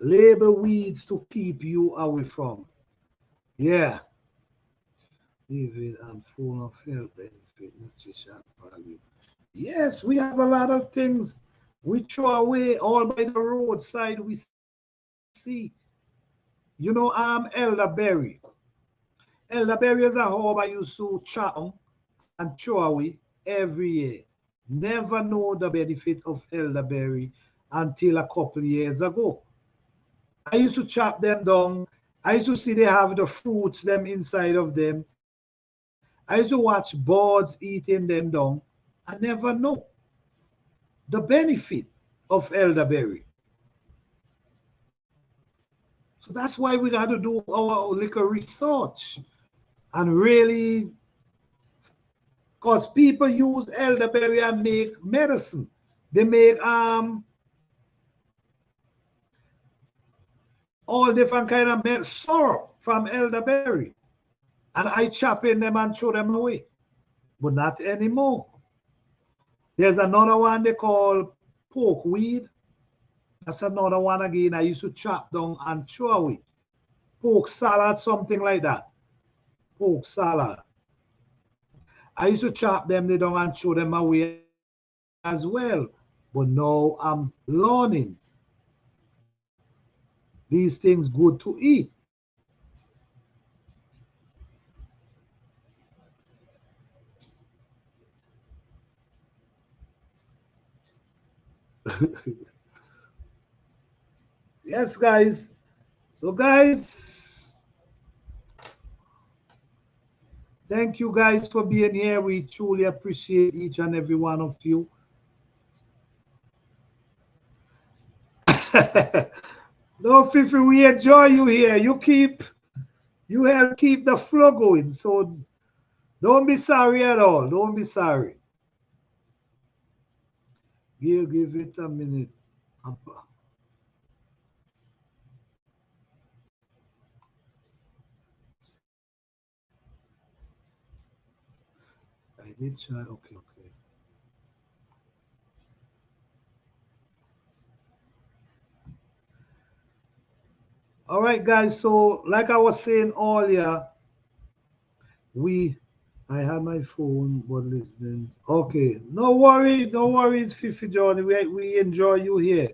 Label weeds to keep you away from. Yeah. David, I'm full of health benefit, nutrition value. Yes, we have a lot of things we throw away all by the roadside. We see, you know, elderberry. Elderberry is a herb I used to chop and throw away every year. Never know the benefit of elderberry until a couple years ago. I used to chop them down. I used to see they have the fruits them inside of them. I used to watch birds eating them down. I never know the benefit of elderberry. So that's why we got to do our little research and really, because people use elderberry and make medicine. They make all different kind of syrup from elderberry. And I chop in them and throw them away. But not anymore. There's another one they call porkweed. That's another one again I used to chop down and throw away. Pork salad, something like that. Pork salad. I used to chop them down and throw them away as well. But now I'm learning these things good to eat. Yes, guys. So, guys, thank you guys for being here. We truly appreciate each and every one of you. No, Fifi, we enjoy you here. You help keep the flow going. So don't be sorry at all. Don't be sorry. Give it a minute. I did try. Okay. All right, guys. So, like I was saying earlier, I have my phone, but listen. Okay, no worries, Fifi Johnny. We enjoy you here.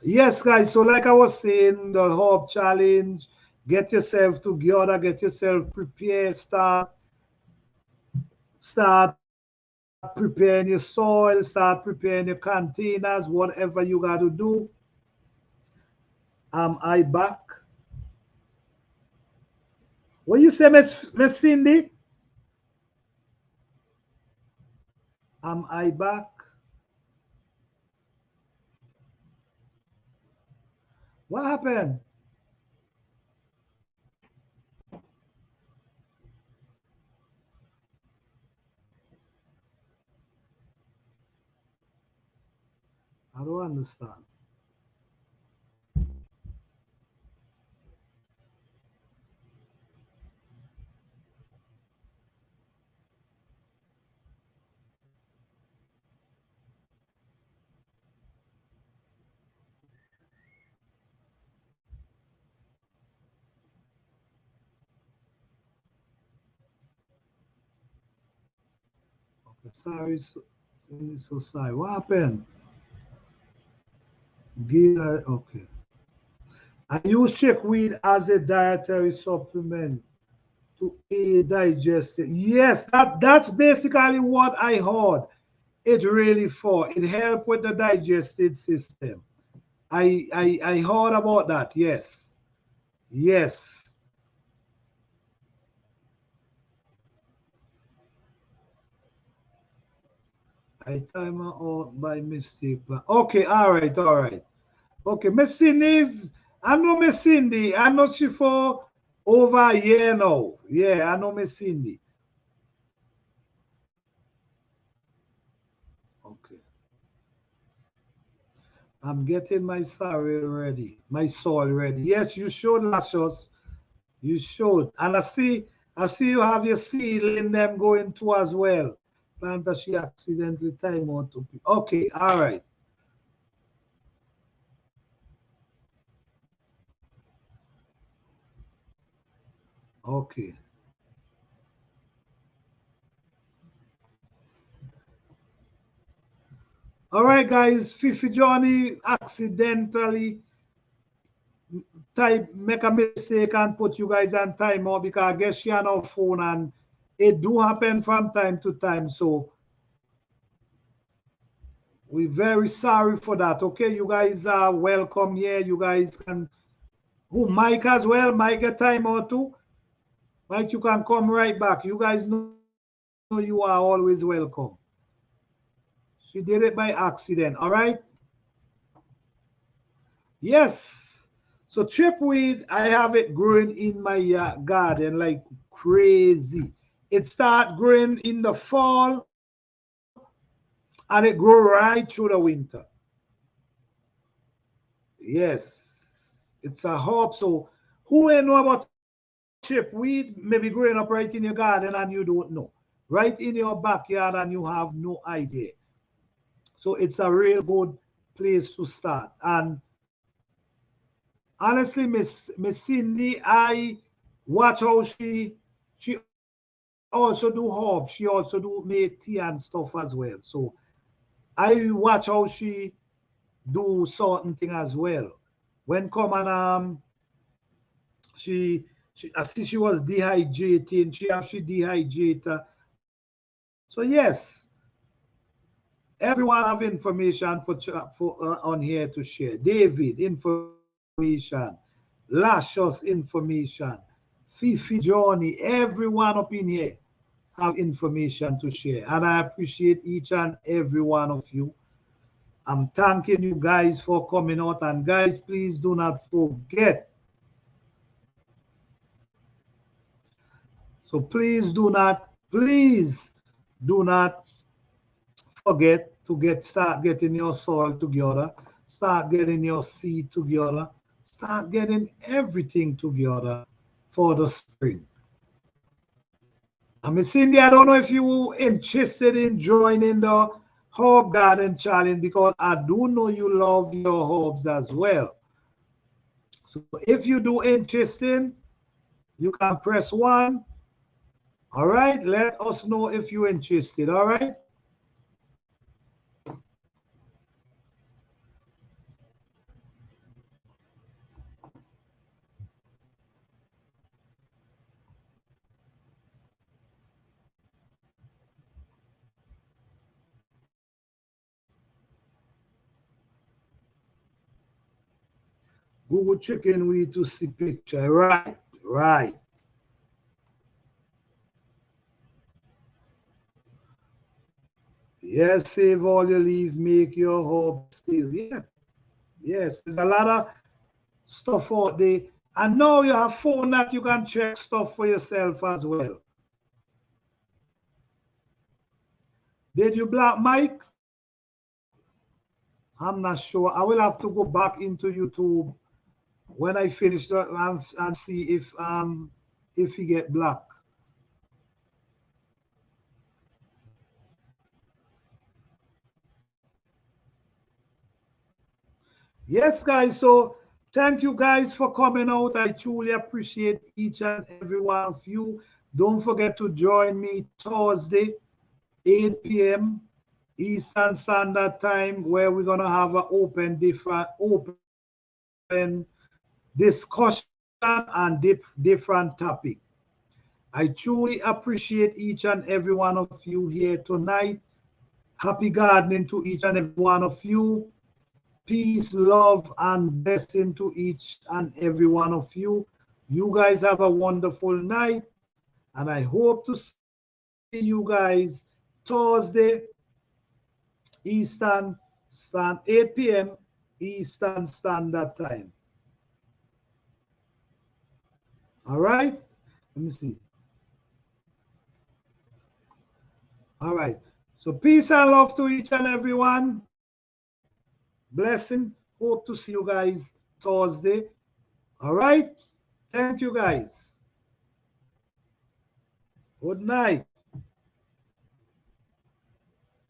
Yes, guys. So, like I was saying, the Hope Challenge. Get yourself together. Get yourself prepared. Start preparing your soil. Start preparing your containers. Whatever you got to do. Am I back? What you say, Miss Cindy? Am I back? What happened? I don't understand. Okay, sorry, so sorry. What happened? Okay. I use chickweed as a dietary supplement to aid digestion. Yes, that's basically what I heard. It really for it help with the digestive system. I heard about that. Yes. I time out by mistake. Okay, all right. Okay, Miss Cindy I know Miss Cindy. I know she for over a year now. Yeah, I know Miss Cindy. Okay. I'm getting my soil ready. My soil ready. Yes, you should, Lashos. You should. And I see you have your seedling them going too as well. Plant that she accidentally time out to. Okay, all right. Okay. All right, guys. Fifi Johnny accidentally make a mistake and put you guys on timeout because I guess she on her phone and it do happen from time to time. So we're very sorry for that. Okay, you guys are welcome here. You guys can, who Mike as well, Mike a timeout too. Mike, you can come right back. You guys know you are always welcome. She did it by accident. All right. Yes. So tripweed, I have it growing in my garden like crazy. It start growing in the fall and it grow right through the winter. Yes. It's a herb. So who ain't know about tripweed? Maybe growing up right in your garden and you don't know. Right in your backyard and you have no idea. So it's a real good place to start. And honestly, Miss Cindy, I watch how she also do herbs. She also do make tea and stuff as well. So I watch how she do certain thing as well. When come and she I see she was dehydrating. She dehydrate. So yes, everyone have information for on here to share. David information, Lascious information, Fifi Johnny, everyone up in here have information to share. And I appreciate each and every one of you. I'm thanking you guys for coming out. And guys, please do not forget. So please do not forget to start getting your soil together, start getting your seed together, start getting everything together for the spring. And Miss Cindy, I don't know if you interested in joining the Herb Garden Challenge because I do know you love your herbs as well. So if you do interested, you can press 1. All right, let us know if you're interested. All right. Google chicken we to see picture. Right, right. Yes, save all your leave, make your hope still. Yeah. Yes, there's a lot of stuff out there. And now you have phone that you can check stuff for yourself as well. Did you block Mike? I'm not sure. I will have to go back into YouTube when I finish that and see if he get blocked. Yes, guys. So thank you guys for coming out. I truly appreciate each and every one of you. Don't forget to join me Thursday, 8 p.m. Eastern Standard Time, where we're gonna have an open discussion and different topic. I truly appreciate each and every one of you here tonight. Happy gardening to each and every one of you. Peace, love, and blessing to each and every one of you. You guys have a wonderful night, and I hope to see you guys Thursday, 8 p.m. Eastern Standard Time. All right? Let me see. All right. So peace and love to each and every one. Blessing. Hope to see you guys Thursday. All right. Thank you guys. Good night.